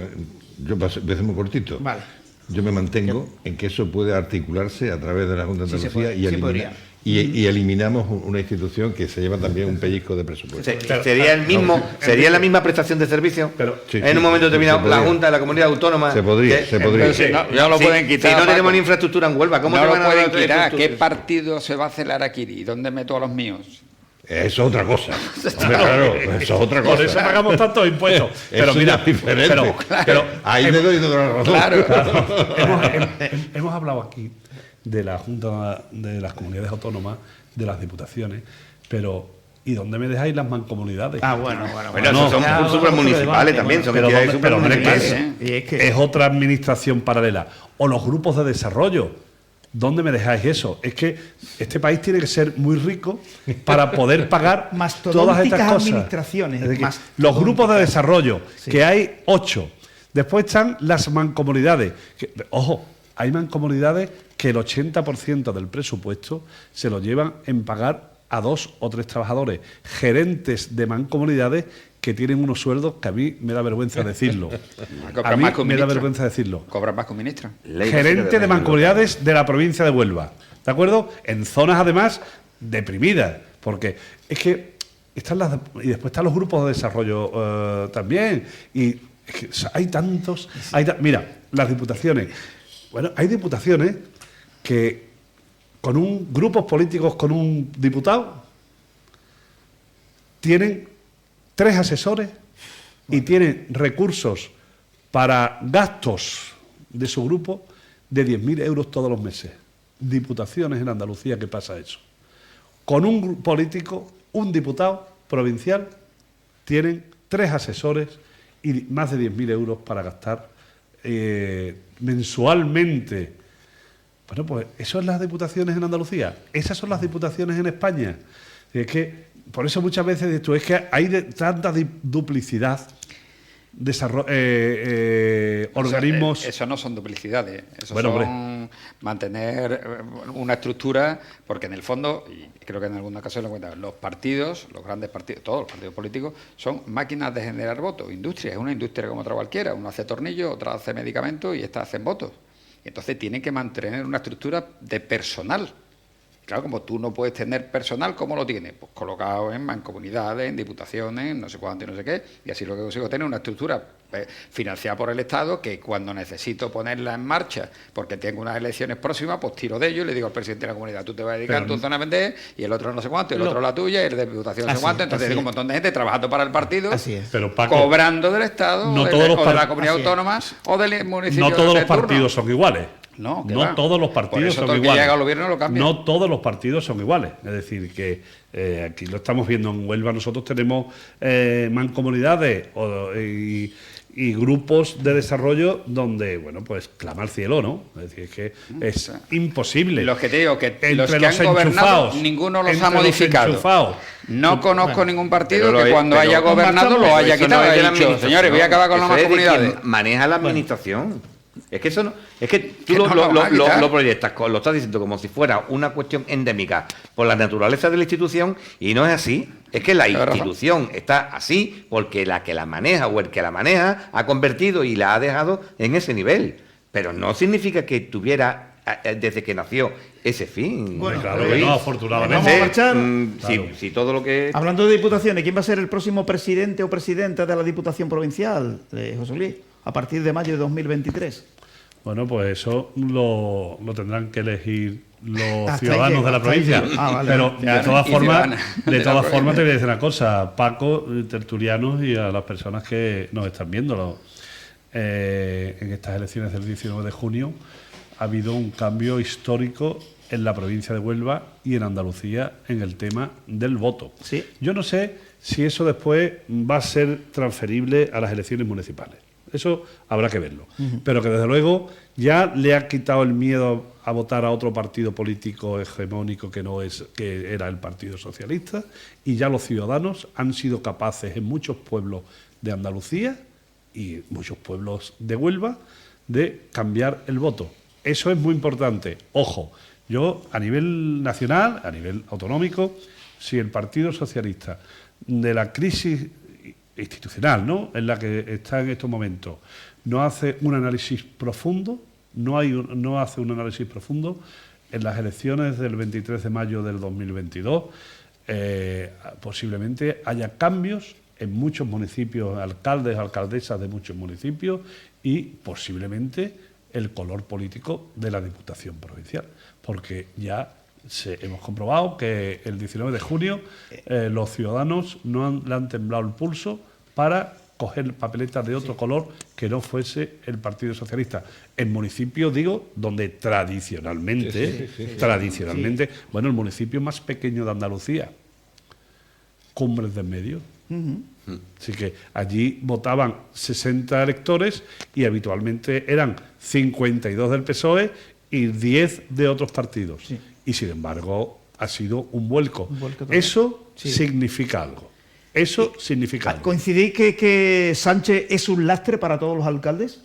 yo empecé muy cortito. Vale. Yo me mantengo en que eso puede articularse a través de la Junta de Sí, se Andalucía puede, y, sí podría. y eliminamos una institución que se lleva también un pellizco de presupuesto. Sería la misma prestación de servicio. Sí, en un momento determinado, se la podría. Junta de la Comunidad Autónoma. Se podría. Pero si no lo pueden quitar. Si no Paco. tenemos ni infraestructura en Huelva, ¿cómo No te lo van a dar pueden otra quitar. ¿Qué infraestructura? partido se va a celar aquí? ¿Y dónde meto a los míos? Eso es otra cosa. Hombre, claro, eso es otra cosa. Por eso pagamos tantos impuestos. Pero Eso mira, ya es diferente. pero Ahí le doy toda la razón. Claro. hemos hablado aquí de la Junta de las Comunidades Autónomas, de las Diputaciones, pero ¿y dónde me dejáis las mancomunidades? Bueno. Bueno, No, esos son ya, supramunicipales debate, también, son Pero, entidades pero hombre, que supramunicipales. Y es que- es otra administración paralela. O los grupos de desarrollo. ¿Dónde me dejáis eso? Es que este país tiene que ser muy rico para poder pagar todas Mastodónticas estas cosas. administraciones. Es decir, Mastodónticas. los grupos de desarrollo, Sí. que hay 8. Después están las mancomunidades. Ojo, hay mancomunidades que el 80% del presupuesto se lo llevan en pagar a 2 o 3 trabajadores, gerentes de mancomunidades que tienen unos sueldos que a mí me da vergüenza decirlo. Cobran A mí más que un me da ministro. vergüenza decirlo. Cobran más que un ministro. Gerente de mancomunidades de la provincia de Huelva. ¿De acuerdo? En zonas además deprimidas. Porque es que están y después están los grupos de desarrollo también. Y es que hay tantos. Mira, las diputaciones. Bueno, hay diputaciones que con grupos políticos con un diputado tienen 3 asesores y tienen recursos para gastos de su grupo de 10.000 euros todos los meses. Diputaciones en Andalucía que pasa eso. Con un político, un diputado provincial, tienen 3 asesores y más de 10.000 euros para gastar mensualmente. Bueno, pues eso es las diputaciones en Andalucía. Esas son las diputaciones en España. Es que, por eso muchas veces dices tú, es que hay tanta duplicidad, organismos... Eso no son duplicidades, eso Bueno, son mantener una estructura, porque en el fondo, y creo que en algunos casos lo cuentan, los partidos, los grandes partidos, todos los partidos políticos, son máquinas de generar votos, industria, es una industria como otra cualquiera, uno hace tornillos, otra hace medicamentos y esta hacen votos. Y entonces tienen que mantener una estructura de personal. Claro, como tú no puedes tener personal, ¿cómo lo tienes? Pues colocado en mancomunidades, en diputaciones, no sé cuánto y no sé qué, y así lo que consigo es tener una estructura financiada por el Estado que cuando necesito ponerla en marcha, porque tengo unas elecciones próximas, pues tiro de ello y le digo al presidente de la comunidad, tú te vas a dedicar a tu zona a vender, y el otro no sé cuánto, y el otro la tuya, y el de diputación no sé Así cuánto, es, entonces así tengo un es. montón de gente trabajando para el partido, Así es. Pero, Paco, cobrando del Estado, no o todos los de la par- comunidad así es. autónoma, o del municipio No todos de los turno. partidos son iguales. No, que no va. todos los Por partidos eso son todo el que iguales. llega al gobierno lo cambia. No todos los partidos son iguales. Es decir, que aquí lo estamos viendo en Huelva. Nosotros tenemos mancomunidades y grupos de desarrollo donde, bueno, pues clama al cielo, ¿no? Es decir, es que es imposible. Los que te digo, que Entre los que han gobernado, enchufados, ninguno los entre ha modificado. enchufados. No conozco ningún partido pero que cuando haya gobernado lo haya Eso quitado. no es Ha de la dicho, administración, señores, voy a acabar con las eso es de mancomunidades. quien maneja la administración. Es que eso no, es que tú Que no lo van a quitar. lo proyectas, lo estás diciendo como si fuera una cuestión endémica por la naturaleza de la institución y no es así. Es que la Tienes razón. institución está así porque la que la maneja o el que la maneja ha convertido y la ha dejado en ese nivel. Pero no significa que tuviera desde que nació ese fin. Bueno, Claro que no, afortunadamente. Vamos a marchar. Claro. Si todo lo que... Hablando de diputaciones, ¿quién va a ser el próximo presidente o presidenta de la Diputación Provincial, José Luis, a partir de mayo de 2023? Bueno, pues eso lo tendrán que elegir los ciudadanos de la hasta ahí provincia. llego. Vale. Pero de todas Y formas, ciudadanas de de la todas formas te provincia. voy a decir una cosa, Paco, tertulianos y a las personas que nos están viendo. En estas elecciones del 19 de junio ha habido un cambio histórico en la provincia de Huelva y en Andalucía en el tema del voto. Sí. Yo no sé si eso después va a ser transferible a las elecciones municipales. Eso habrá que verlo. Pero que desde luego ya le ha quitado el miedo a votar a otro partido político hegemónico que era el Partido Socialista, y ya los ciudadanos han sido capaces en muchos pueblos de Andalucía y muchos pueblos de Huelva de cambiar el voto. Eso es muy importante. Ojo, yo a nivel nacional, a nivel autonómico, si el Partido Socialista de la crisis institucional, ¿no?, en la que está en estos momentos, no hace un análisis profundo, no hace un análisis profundo, en las elecciones del 23 de mayo del 2022 posiblemente haya cambios en muchos municipios, alcaldes, alcaldesas de muchos municipios, y posiblemente el color político de la Diputación Provincial, porque ya hemos comprobado que el 19 de junio los ciudadanos le han temblado el pulso para coger papeletas de otro color que no fuese el Partido Socialista. En municipios, digo, donde tradicionalmente, bueno, el municipio más pequeño de Andalucía, Cumbres del Medio. Así que allí votaban 60 electores y habitualmente eran 52 del PSOE y 10 de otros partidos. Sí. Y sin embargo ha sido un vuelco. Total. Eso Sí. significa algo. Eso significa algo. ¿Coincidís que Sánchez es un lastre para todos los alcaldes?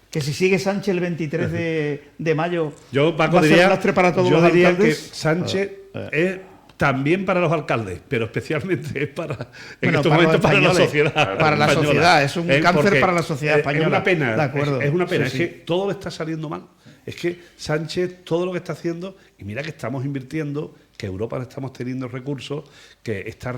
Que si sigue Sánchez el 23 de mayo, Yo, Paco, ¿va a ser diría, un lastre para todos yo los diría alcaldes? que Sánchez es también para los alcaldes, pero especialmente es para, en Bueno, estos para los momentos, para la españoles, sociedad. para la española. sociedad, es un cáncer Porque para la sociedad española. Es una pena, De acuerdo. es una pena, Sí, es sí. que todo le está saliendo mal. Es que Sánchez, todo lo que está haciendo, y mira que estamos invirtiendo, que Europa le estamos teniendo recursos, que está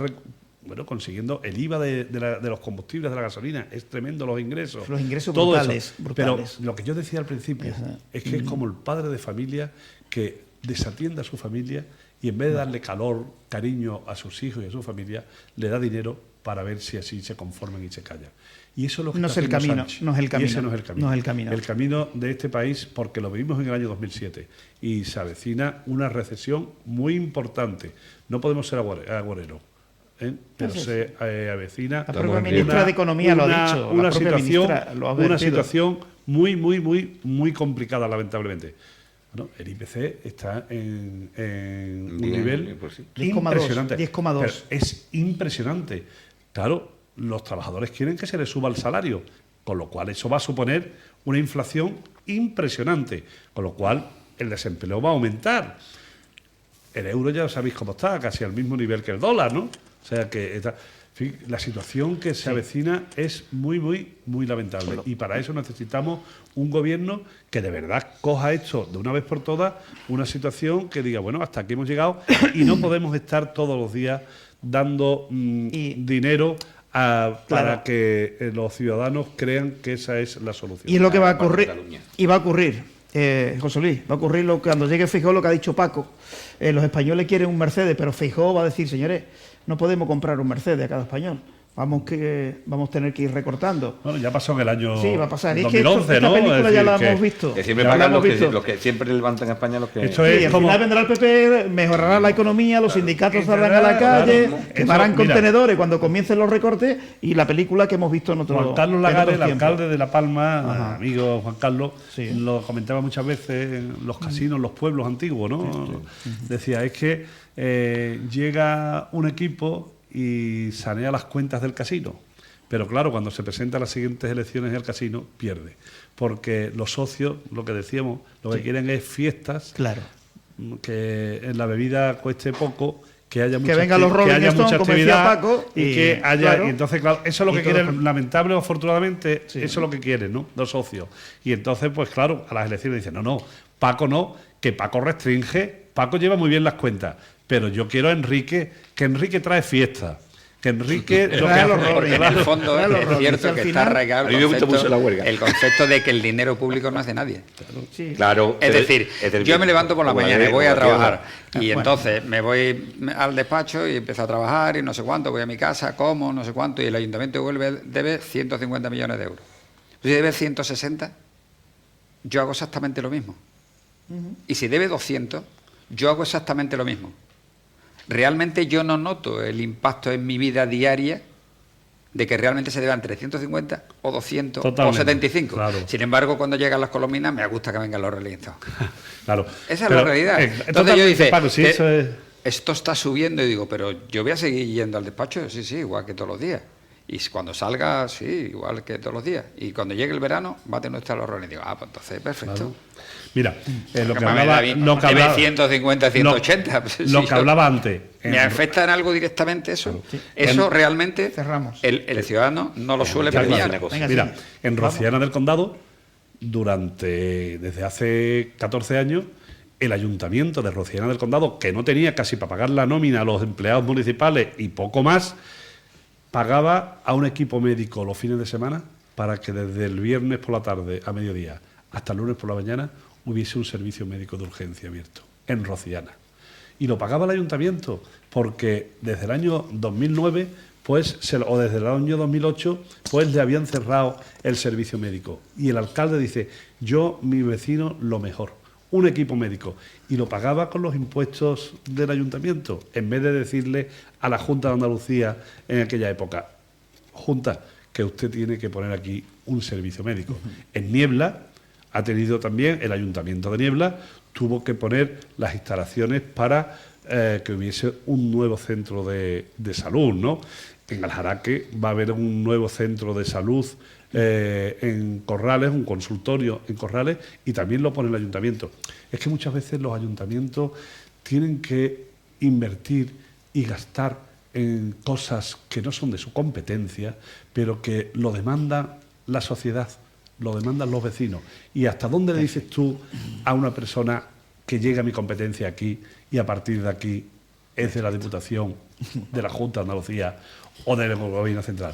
consiguiendo el IVA de los combustibles, de la gasolina, es tremendo los ingresos. Los ingresos todo brutales, eso. brutales. Pero lo que yo decía al principio es que es como el padre de familia que desatiende a su familia y en vez de darle calor, cariño a sus hijos y a su familia, le da dinero para ver si así se conforman y se callan. Y eso es lo que No está es el haciendo camino, Sánchez. no es el Y camino, ese no es el camino. no es el camino. El camino de este país, porque lo vivimos en el año 2007 y se avecina una recesión muy importante. No podemos ser agoreros, pero se avecina La propia ministra de Economía lo ha dicho, la propia ministra lo ha una advertido. situación muy complicada, lamentablemente. Bueno, el IPC está en un Bien, nivel pues sí. 10,2, impresionante. 10,2. Pero es impresionante. Claro, los trabajadores quieren que se les suba el salario, con lo cual eso va a suponer una inflación impresionante, con lo cual el desempleo va a aumentar. El euro ya sabéis cómo está, casi al mismo nivel que el dólar, ¿no? O sea que en fin, la situación que se avecina es muy lamentable. Y para eso necesitamos un gobierno que de verdad coja esto de una vez por todas, una situación que diga, bueno, hasta aquí hemos llegado y no podemos estar todos los días dando dinero para que los ciudadanos crean que esa es la solución. Y es lo que va a ocurrir. Cataluña. Y va a ocurrir, José Luis, va a ocurrir cuando llegue Feijóo, lo que ha dicho Paco. Los españoles quieren un Mercedes, pero Feijóo va a decir, señores, no podemos comprar un Mercedes a cada español. Vamos a tener que ir recortando. Bueno, ya pasó en el año Sí, va a pasar. Y es 2011, que esta ¿no? película Es ya la decir, hemos visto. Que siempre Ya la pagan hemos visto. los que siempre levantan a España los que... Esto Sí, es al como... final vendrá el PP, mejorará la economía, los sindicatos saldrán a la Claro, calle, claro. quemarán Eso, mira. contenedores cuando comiencen los recortes, y la película que hemos visto en otro Juan Carlos en Lagares, otros el tiempos. alcalde de La Palma, Ajá. amigo Juan Carlos, Sí. lo comentaba muchas veces en los casinos, los pueblos antiguos, ¿no? Decía, es que llega un equipo y sanea las cuentas del casino. Pero claro, cuando se presenta a las siguientes elecciones el casino, pierde. Porque los socios, lo que decíamos, lo que quieren es fiestas, Claro. que en la bebida cueste poco, que haya mucha, vengan los que Rolling haya Stones, mucha como decía actividad Paco, y que haya, claro, y entonces claro, eso es lo y que todo quieren, con- lamentable o afortunadamente, Sí. eso es lo que quieren, ¿no? Los socios. Y entonces, pues claro, a las elecciones dicen, no, Paco no, que Paco restringe, Paco lleva muy bien las cuentas, pero yo quiero a Enrique, que Enrique trae fiesta, que Enrique lo que Claro, hace- Porque en el fondo Claro, es Rodri, cierto al que final- está arraigado A mí me gusta mucho la huelga. el concepto de que el dinero público no hace nadie. Sí. Claro. Es decir, yo me levanto por la mañana y voy a trabajar y Bueno. entonces me voy al despacho y empiezo a trabajar y no sé cuánto, voy a mi casa, como, no sé cuánto, y el ayuntamiento de Huelva debe 150 millones de euros. Si debe 160, yo hago exactamente lo mismo. Y si debe 200, yo hago exactamente lo mismo. Realmente yo no noto el impacto en mi vida diaria de que realmente se deban 350 o 200 Totalmente, o 75. claro. Sin embargo, cuando llegan las colombinas, me gusta que vengan los realizados. Claro. Esa es Pero, la realidad. Entonces yo totalmente, dice, Paco, sí, eso es... esto está subiendo y digo, pero yo voy a seguir yendo al despacho, sí, igual que todos los días. Y cuando salga, sí, igual que todos los días. Y cuando llegue el verano, va a tener usted los roles. Y digo, pues entonces, perfecto. Claro. Mira, lo que me hablaba, da a mí, lo que debe hablaba, 150, 180. pues, lo sí, que hablaba antes. ¿Me afecta en algo directamente eso? Sí. Eso realmente Cerramos. el ciudadano no lo suele Claro, premiar. una cosa. Venga, Mira, sí. en Rociana del Condado, desde hace 14 años, el ayuntamiento de Rociana del Condado, que no tenía casi para pagar la nómina a los empleados municipales y poco más, pagaba a un equipo médico los fines de semana para que desde el viernes por la tarde a mediodía hasta el lunes por la mañana hubiese un servicio médico de urgencia abierto en Rociana. Y lo pagaba el ayuntamiento, porque desde el año 2009, o desde el año 2008, pues le habían cerrado el servicio médico. Y el alcalde dice, yo, mi vecino, lo mejor, un equipo médico. Y lo pagaba con los impuestos del ayuntamiento, en vez de decirle a la Junta de Andalucía en aquella época, Junta, que usted tiene que poner aquí un servicio médico. En Niebla ha tenido también, el ayuntamiento de Niebla tuvo que poner las instalaciones para que hubiese un nuevo centro de salud, ¿no? En Aljaraque va a haber un nuevo centro de salud en Corrales, un consultorio en Corrales, y también lo pone el ayuntamiento. Es que muchas veces los ayuntamientos tienen que invertir y gastar en cosas que no son de su competencia, pero que lo demanda la sociedad, lo demandan los vecinos. ¿Y hasta dónde le dices tú a una persona que llega a mi competencia aquí y a partir de aquí es de la Diputación, de la Junta de Andalucía o del Gobierno Central?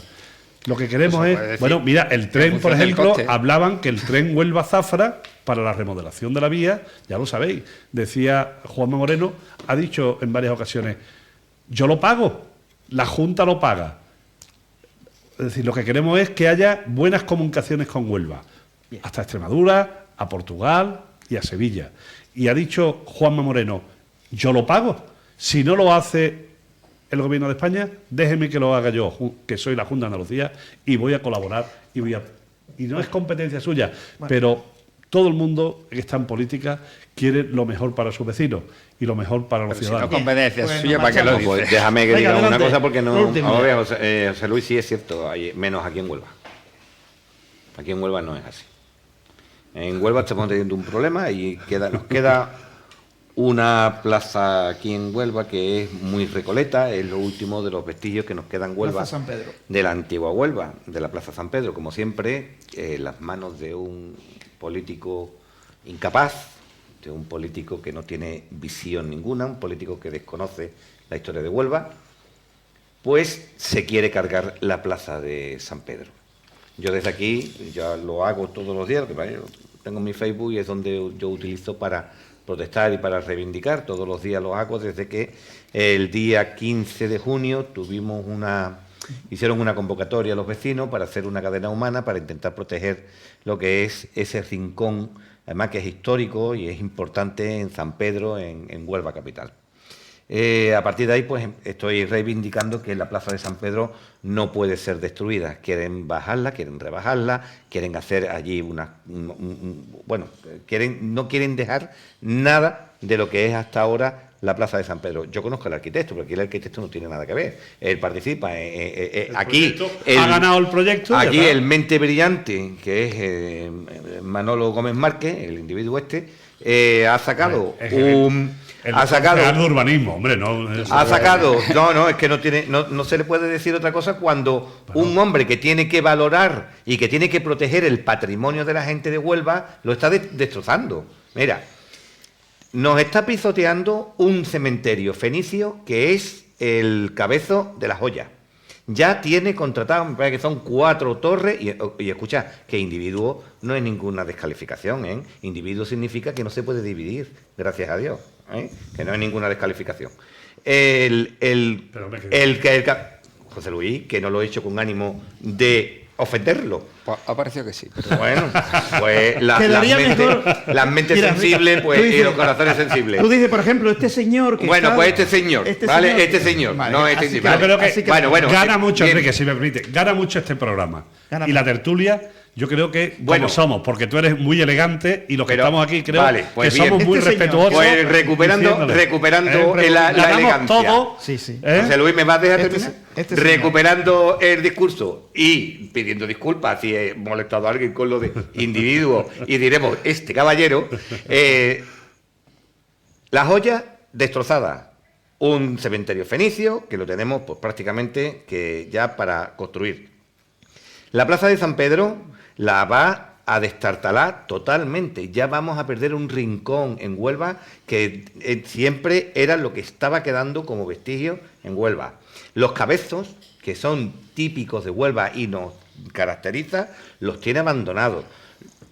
Lo que queremos Eso es... puede decir, Bueno, mira, el tren, en por función del ejemplo, coste. hablaban que el tren Huelva-Zafra, para la remodelación de la vía, ya lo sabéis, decía Juanma Moreno, ha dicho en varias ocasiones, yo lo pago, la Junta lo paga. Es decir, lo que queremos es que haya buenas comunicaciones con Huelva, hasta Extremadura, a Portugal y a Sevilla. Y ha dicho Juanma Moreno, yo lo pago. Si no lo hace el Gobierno de España, déjeme que lo haga yo, que soy la Junta de Andalucía, y voy a colaborar. Y no es competencia suya, pero todo el mundo que está en política quiere lo mejor para sus vecinos y lo mejor para los Pero si ciudadanos. no competencia Bueno, suya, ¿para qué lo marchamos. dice? Pues déjame que Venga, diga una adelante. cosa porque no. Lo último. A ver, José Luis, sí es cierto, hay menos aquí en Huelva. Aquí en Huelva no es así. En Huelva estamos teniendo un problema y nos queda una plaza aquí en Huelva que es muy recoleta, es lo último de los vestigios que nos quedan en Huelva. Plaza San Pedro. De la antigua Huelva, de la Plaza San Pedro, como siempre, en las manos de un político incapaz, de un político que no tiene visión ninguna, un político que desconoce la historia de Huelva, pues se quiere cargar la Plaza de San Pedro. Yo desde aquí, ya lo hago todos los días, tengo mi Facebook y es donde yo utilizo para protestar y para reivindicar, todos los días lo hago desde que el día 15 de junio hicieron una convocatoria a los vecinos para hacer una cadena humana para intentar proteger lo que es ese rincón, además que es histórico y es importante en San Pedro, en Huelva capital. A partir de ahí, pues estoy reivindicando que la Plaza de San Pedro no puede ser destruida. Quieren bajarla, quieren rebajarla, quieren hacer allí no quieren dejar nada de lo que es hasta ahora la Plaza de San Pedro. Yo conozco al arquitecto, pero aquí el arquitecto no tiene nada que ver. Él participa. Aquí ha ganado el proyecto. Aquí ya está. el mente brillante, que es Manolo Gómez Márquez, el individuo ha sacado de urbanismo, hombre, no. es que no se le puede decir otra cosa cuando un hombre que tiene que valorar y que tiene que proteger el patrimonio de la gente de Huelva lo está destrozando. Mira, nos está pisoteando un cementerio fenicio que es el Cabezo de la Joya. Ya tiene contratado, me parece que son 4 torres, y escucha, que individuo no es ninguna descalificación, ¿eh? Individuo significa que no se puede dividir, gracias a Dios, ¿eh? Que no es ninguna descalificación. José Luis, que no lo he hecho con ánimo de ofenderlo. Pues ha parecido que sí. Pero... Bueno, pues las mentes Mira, sensibles, pues, dices, y los corazones sensibles. Tú dices, por ejemplo, este señor que Bueno, está... pues este señor, ¿vale? Este señor, Vale, no este así señor. que- Vale. Yo creo así que bueno, gana sí, mucho, bien. Enrique, si me permite, gana mucho este programa. Gana Y la mucho. tertulia, yo creo que Bueno. como somos, porque tú eres muy elegante y los que Pero, estamos aquí creo vale, pues que bien. somos muy Este señor. respetuosos. Pues recuperando la ganamos elegancia. todo. Sí, sí. ¿eh? José Luis, ¿me vas a dejar Este terminar? señor. Recuperando el discurso y pidiendo disculpas si he molestado a alguien con lo de individuo y diremos, este caballero, la joya destrozada, un cementerio fenicio que lo tenemos pues prácticamente que ya para construir. La plaza de San Pedro la va a destartalar totalmente. Ya vamos a perder un rincón en Huelva que siempre era lo que estaba quedando como vestigio en Huelva. Los cabezos, que son típicos de Huelva y nos caracteriza, los tiene abandonados.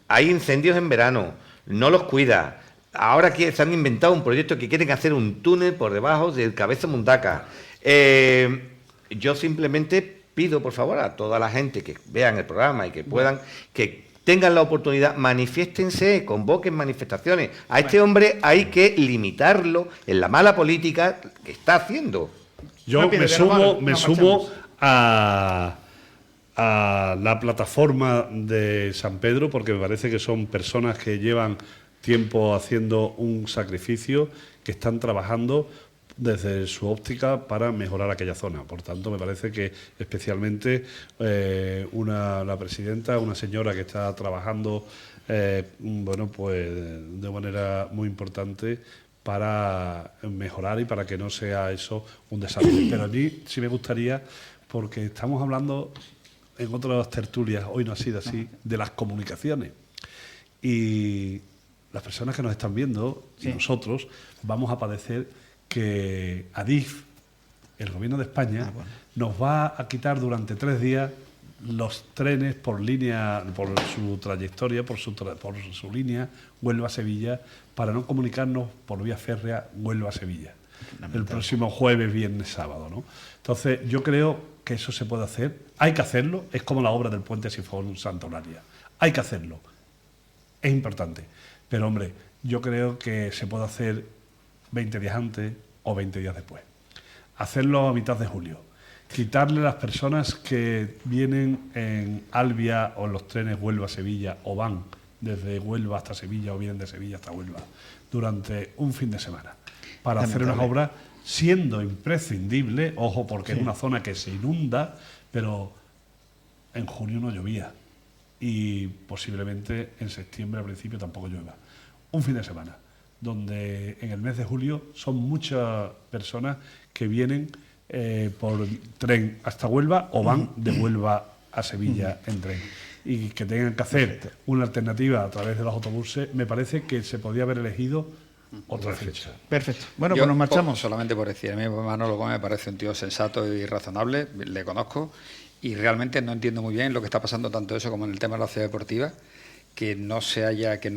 Hay incendios en verano, no los cuida. Ahora que se han inventado un proyecto que quieren hacer un túnel por debajo del Cabezo Mundaca. Yo simplemente pido, por favor, a toda la gente que vean el programa y que puedan, que tengan la oportunidad, manifiéstense, convoquen manifestaciones. A este hombre hay que limitarlo en la mala política que está haciendo. Yo Rápido, me que sumo, nos sumo marchamos. a la plataforma de San Pedro, porque me parece que son personas que llevan tiempo haciendo un sacrificio, que están trabajando desde su óptica para mejorar aquella zona. Por tanto, me parece que especialmente la presidenta, una señora que está trabajando bueno, pues de manera muy importante para mejorar y para que no sea eso un desastre. Pero a mí sí me gustaría, porque estamos hablando en otras tertulias, hoy no ha sido así, de las comunicaciones. Y las personas que nos están viendo, y nosotros, vamos a padecer que Adif, el gobierno de España, nos va a quitar durante 3 días los trenes por línea, por su trayectoria, por su línea Huelva-Sevilla, para no comunicarnos por vía férrea Huelva-Sevilla. El próximo jueves, viernes, sábado, ¿no? Entonces, yo creo que eso se puede hacer. Hay que hacerlo. Es como la obra del puente Sifón Santa Eulalia. Hay que hacerlo. Es importante. Pero, hombre, yo creo que se puede hacer 20 días antes o 20 días después. Hacerlo a mitad de julio. Quitarle a las personas que vienen en Albia o en los trenes Huelva-Sevilla o van desde Huelva hasta Sevilla o vienen de Sevilla hasta Huelva durante un fin de semana para hacer unas obras siendo imprescindible, ojo, porque es una zona que se inunda, pero en junio no llovía y posiblemente en septiembre al principio tampoco llueva. Un fin de semana donde en el mes de julio son muchas personas que vienen por tren hasta Huelva o van de Huelva a Sevilla en tren y que tengan que hacer una alternativa a través de los autobuses. Me parece que se podía haber elegido otra fecha. Perfecto. Bueno, Yo, pues nos marchamos. solamente por decir, a mí Manolo Gómez me parece un tío sensato y razonable, le conozco y realmente no entiendo muy bien lo que está pasando tanto eso como en el tema de la ciudad deportiva, que no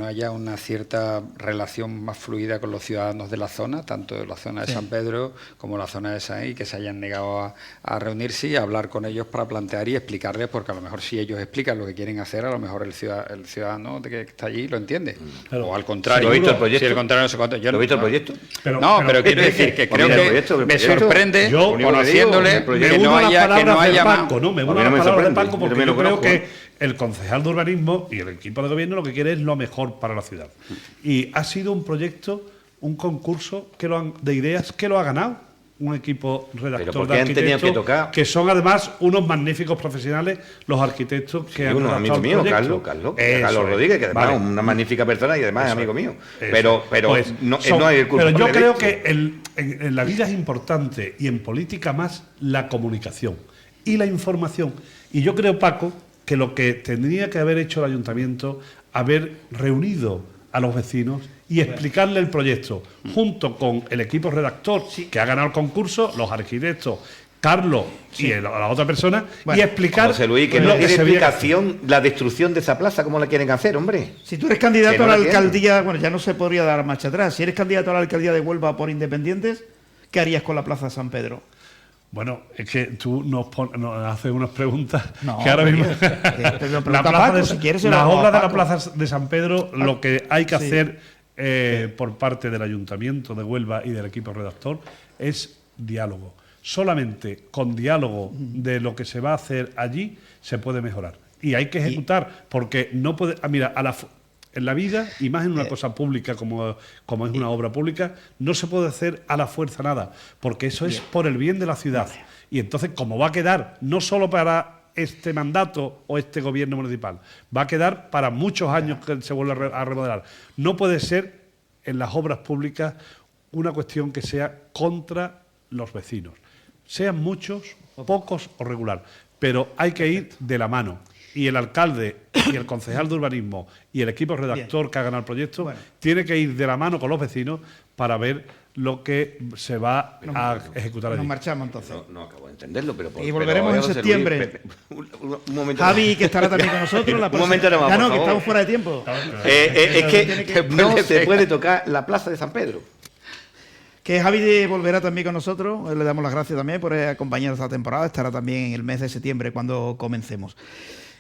haya una cierta relación más fluida con los ciudadanos de la zona, tanto de la zona de San Pedro como la zona de Saén, y que se hayan negado a reunirse y a hablar con ellos para plantear y explicarles, porque a lo mejor si ellos explican lo que quieren hacer, a lo mejor el ciudadano que está allí lo entiende. Claro. O al contrario, ¿Lo has visto el proyecto? si al contrario no sé cuánto. Yo ¿Lo has visto el no- proyecto? pero quiero decir que creo mira, el que proyecto, me sorprende, Yo, conociéndole, me que me no uno a las haya palabras más. de Paco, ¿no? Me uno a A mí no las me palabras de sorprende, Paco yo porque también yo lo creo conozco, que el concejal de urbanismo y el equipo de gobierno lo que quiere es lo mejor para la ciudad. Y ha sido un proyecto, un concurso de ideas que lo ha ganado un equipo redactor ¿por de qué han tenido arquitectos que tocar? que son además unos magníficos profesionales, los arquitectos que han unos amigos redactado el míos, proyecto. Carlos Eso es. Rodríguez, que además Vale. es una magnífica persona y además es Eso amigo es. mío. Eso Pero pues, no son- es el culpable Pero yo de creo esto. que en la vida es importante y en política más la comunicación y la información. Y yo creo, Paco, que lo que tendría que haber hecho el ayuntamiento, haber reunido a los vecinos y explicarle el proyecto junto con el equipo redactor que ha ganado el concurso, los arquitectos Carlos y la otra persona y explicar José Luis, que lo no tiene se viene. explicación la destrucción de esa plaza, ¿cómo la quieren hacer, hombre? Si tú eres candidato Que no a la la tienen. alcaldía, bueno, ya no se podría dar marcha atrás. Si eres candidato a la alcaldía de Huelva por independientes, ¿qué harías con la Plaza San Pedro? Bueno, es que tú nos haces unas preguntas No, que ahora mismo... te lo pregunta Paco, si quieres se lo las hago a obras de la Paco. Plaza de San Pedro, lo que hay que Sí. hacer por parte del Ayuntamiento de Huelva y del equipo redactor es diálogo. Solamente con diálogo de lo que se va a hacer allí se puede mejorar. Y hay que ejecutar, porque no puede... mira, en la vida, y más en una cosa pública como es una obra pública, no se puede hacer a la fuerza nada, porque eso es por el bien de la ciudad. Y entonces, como va a quedar no solo para este mandato o este gobierno municipal, va a quedar para muchos años que se vuelva a remodelar. No puede ser en las obras públicas una cuestión que sea contra los vecinos, sean muchos, pocos o regular, pero hay que ir de la mano. Y el alcalde y el concejal de urbanismo y el equipo redactor que hagan el proyecto tiene que ir de la mano con los vecinos para ver lo que se va a ejecutar allí. Nos marchamos entonces. No acabo de entenderlo, pero... Y volveremos en José septiembre. Luis, un momento. Javi, que estará también con nosotros. Un momento nomás, Ya por no, que favor. estamos fuera de tiempo. Es que no se puede tocar la Plaza de San Pedro. Que Javi volverá también con nosotros. Le damos las gracias también por acompañarnos esta temporada. Estará también en el mes de septiembre cuando comencemos.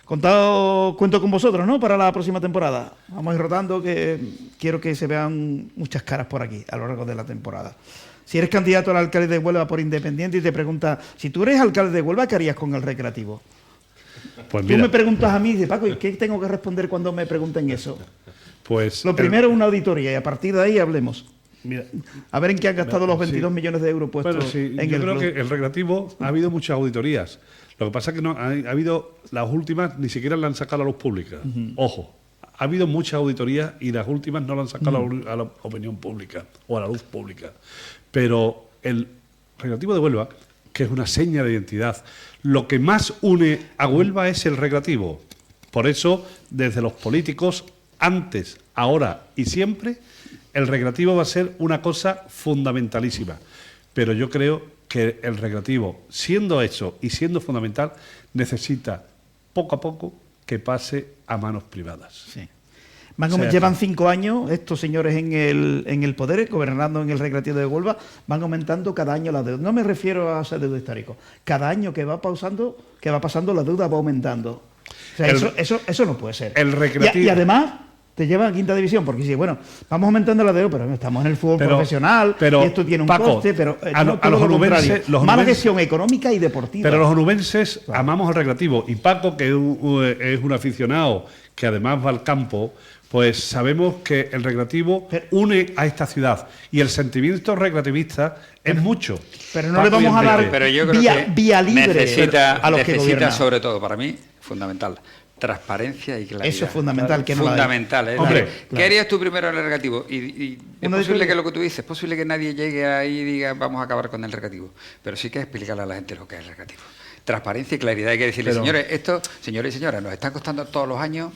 Cuento con vosotros, ¿no? Para la próxima temporada. Vamos a ir rotando, que quiero que se vean muchas caras por aquí a lo largo de la temporada. Si eres candidato al alcalde de Huelva por Independiente y te pregunta, si tú eres alcalde de Huelva, ¿qué harías con el recreativo? Pues Tú mira, me preguntas a mí, dice Paco, ¿y qué tengo que responder cuando me pregunten eso? pues Lo primero es una auditoría y a partir de ahí hablemos. mira, A ver en qué han gastado los Sí. 22 millones de euros puestos bueno, sí, en yo el creo club. que el recreativo ha habido muchas auditorías. Lo que pasa es que no ha habido las últimas, ni siquiera la han sacado a la luz pública. Ojo, ha habido muchas auditorías y las últimas no la han sacado a la opinión pública o a la luz pública. Pero el recreativo de Huelva, que es una seña de identidad, lo que más une a Huelva es el recreativo. Por eso, desde los políticos, antes, ahora y siempre, el recreativo va a ser una cosa fundamentalísima. Pero yo creo que el recreativo, siendo eso y siendo fundamental, necesita poco a poco que pase a manos privadas. Sí. Llevan 5 años estos señores en el poder, gobernando en el recreativo de Huelva, van aumentando cada año la deuda. No me refiero a ese deuda histórico. Cada año que va pasando la deuda va aumentando. O sea, eso no puede ser. El recreativo... Y además te lleva a quinta división, porque sí, bueno, vamos aumentando la deuda, pero estamos en el fútbol profesional, y esto tiene un Paco, coste, pero a no, los todo lo onubenses- contrario. los Mala onubenses- gestión económica y deportiva. Pero los onubenses amamos el recreativo. Y Paco, que es un aficionado que además va al campo, pues sabemos que el recreativo une a esta ciudad. Y el sentimiento recreativista es mucho. Pero no Paco le vamos y a dar Enrique. Pero yo creo que vía libre a los que necesita gobiernan. sobre todo, para mí, fundamental, transparencia y claridad. Eso es fundamental, que no la hay. fundamental. Es Hombre, decir, ¿qué harías tú primero en el recreativo? Y es Una posible auditoría. que lo que tú dices, es posible que nadie llegue ahí y diga vamos a acabar con el recreativo, pero sí que explicarle a la gente lo que es el recreativo. Transparencia y claridad. Hay que decirle, señores, esto, señores y señoras, nos están costando todos los años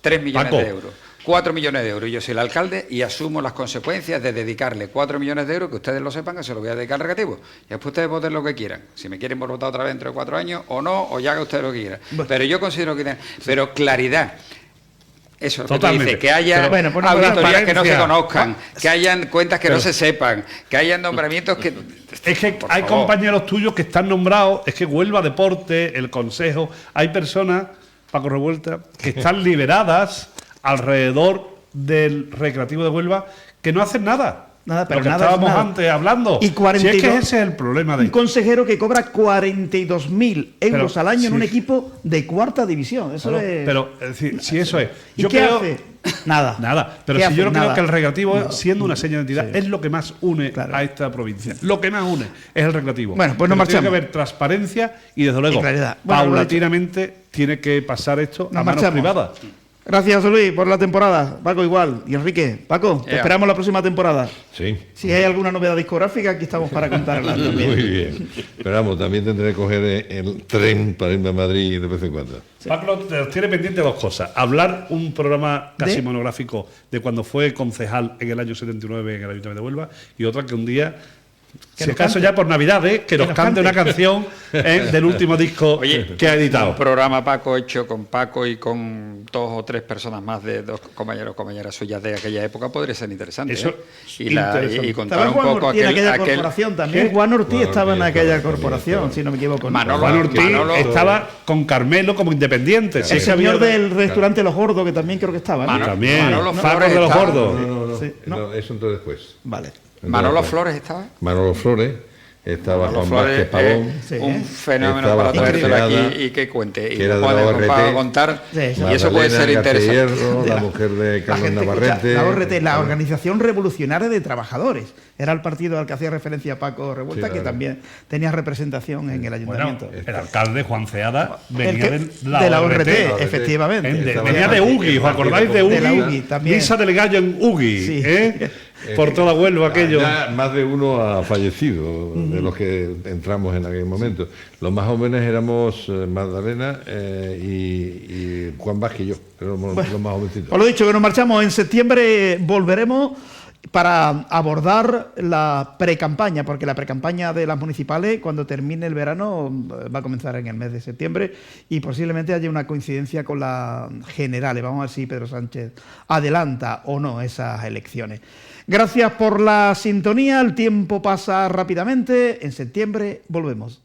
3 millones Paco. de euros. 4 millones de euros. Y yo soy el alcalde y asumo las consecuencias de dedicarle 4 millones de euros, que ustedes lo sepan, que se lo voy a dedicar al recreativo. Y después ustedes voten lo que quieran. Si me quieren votar otra vez dentro de 4 años o no, o ya hagan ustedes lo que quieran. Pero yo considero que... Pero claridad. Eso, lo que tú Totalmente. dices, que haya Pero bueno, pues no, auditorías que no se transparencia. conozcan, que hayan cuentas que no se sepan, que hayan nombramientos que... Es que Por hay favor. compañeros tuyos que están nombrados, es que Huelva Deporte, el Consejo, hay personas, Paco Revuelta, que están liberadas alrededor del recreativo de Huelva que no hacen nada. Nada, pero lo que nada, estábamos nada. antes hablando. Y 42, si es que ese es el problema de un consejero que cobra 42.000 euros Pero, al año en sí. un equipo de cuarta división. Eso Claro, es... pero es decir, si eso es. ¿Y Yo qué creo, hace? Nada. Nada, pero ¿Qué si yo hace? creo Nada. que el recreativo, Nada. siendo una seña de identidad, Sí. es lo que más une Claro. a esta provincia. Lo que más une es el recreativo. Bueno, pues nos Pero tiene marchamos. que haber transparencia y, desde luego, Y claridad. Bueno, paulatinamente tiene que pasar esto Nos a manos marchamos. privadas. Gracias, José Luis, por la temporada. Paco, igual. Y Enrique, Paco, te Ya. esperamos la próxima temporada. Sí. Si hay alguna novedad discográfica, aquí estamos para contarla también. Muy bien. Pero vamos, también tendré que coger el tren para irme a Madrid de vez en cuando. Pablo nos tiene pendiente dos cosas. Hablar un programa casi ¿De? monográfico de cuando fue concejal en el año 79 en el Ayuntamiento de Huelva, y otra que un día Si acaso ya por Navidades, que nos cante una canción del último disco Oye, que ha editado. Un programa, Paco, hecho con Paco y con 2 o 3 personas más de 2 compañeros o compañeras suyas de aquella época podría ser interesante. Eso, Y contar Estaba un Juan poco Ortiz en aquella corporación también. Juan Ortiz estaba en aquella corporación, si no me equivoco. Juan Ortiz estaba con Carmelo como independiente. El señor del restaurante Los Gordos, que también creo que estaba, ¿no? También, Manolo Paco Flores de los estaba. Gordos. Sí, ¿no? Eso entró después. Vale. Manolo Flores estaba. Manolo Flores, estaba Manolo Juan Flores, Vázquez Pavón. Sí. un fenómeno Estaba para traérselo Trinidad, aquí y que cuente. Y que era de lo la podemos ORT, contar. Sí, sí. Y eso puede ser Magdalena interesante. García-Hierro, la mujer de La Carlos gente, Navarrete. la ORT, la Organización Revolucionaria de Trabajadores. Era el partido al que hacía referencia Paco Revuelta, Sí, que claro. también tenía representación en el Bueno, ayuntamiento. el alcalde Juan Ceada El venía que- de la ORT. efectivamente. Venía de UGI, ¿os acordáis de UGI? De la UGI también. Misa del Gallo en UGI, Sí. Por toda Huelva aquello. Ya más de uno ha fallecido de los que entramos en aquel momento. Los más jóvenes éramos Magdalena y Juan Vázquez y yo, éramos los más jovencitos. Por lo dicho, que nos marchamos en septiembre, volveremos para abordar la precampaña, porque la precampaña de las municipales, cuando termine el verano, va a comenzar en el mes de septiembre y posiblemente haya una coincidencia con las generales. Vamos a ver si Pedro Sánchez adelanta o no esas elecciones. Gracias por la sintonía, el tiempo pasa rápidamente, en septiembre volvemos.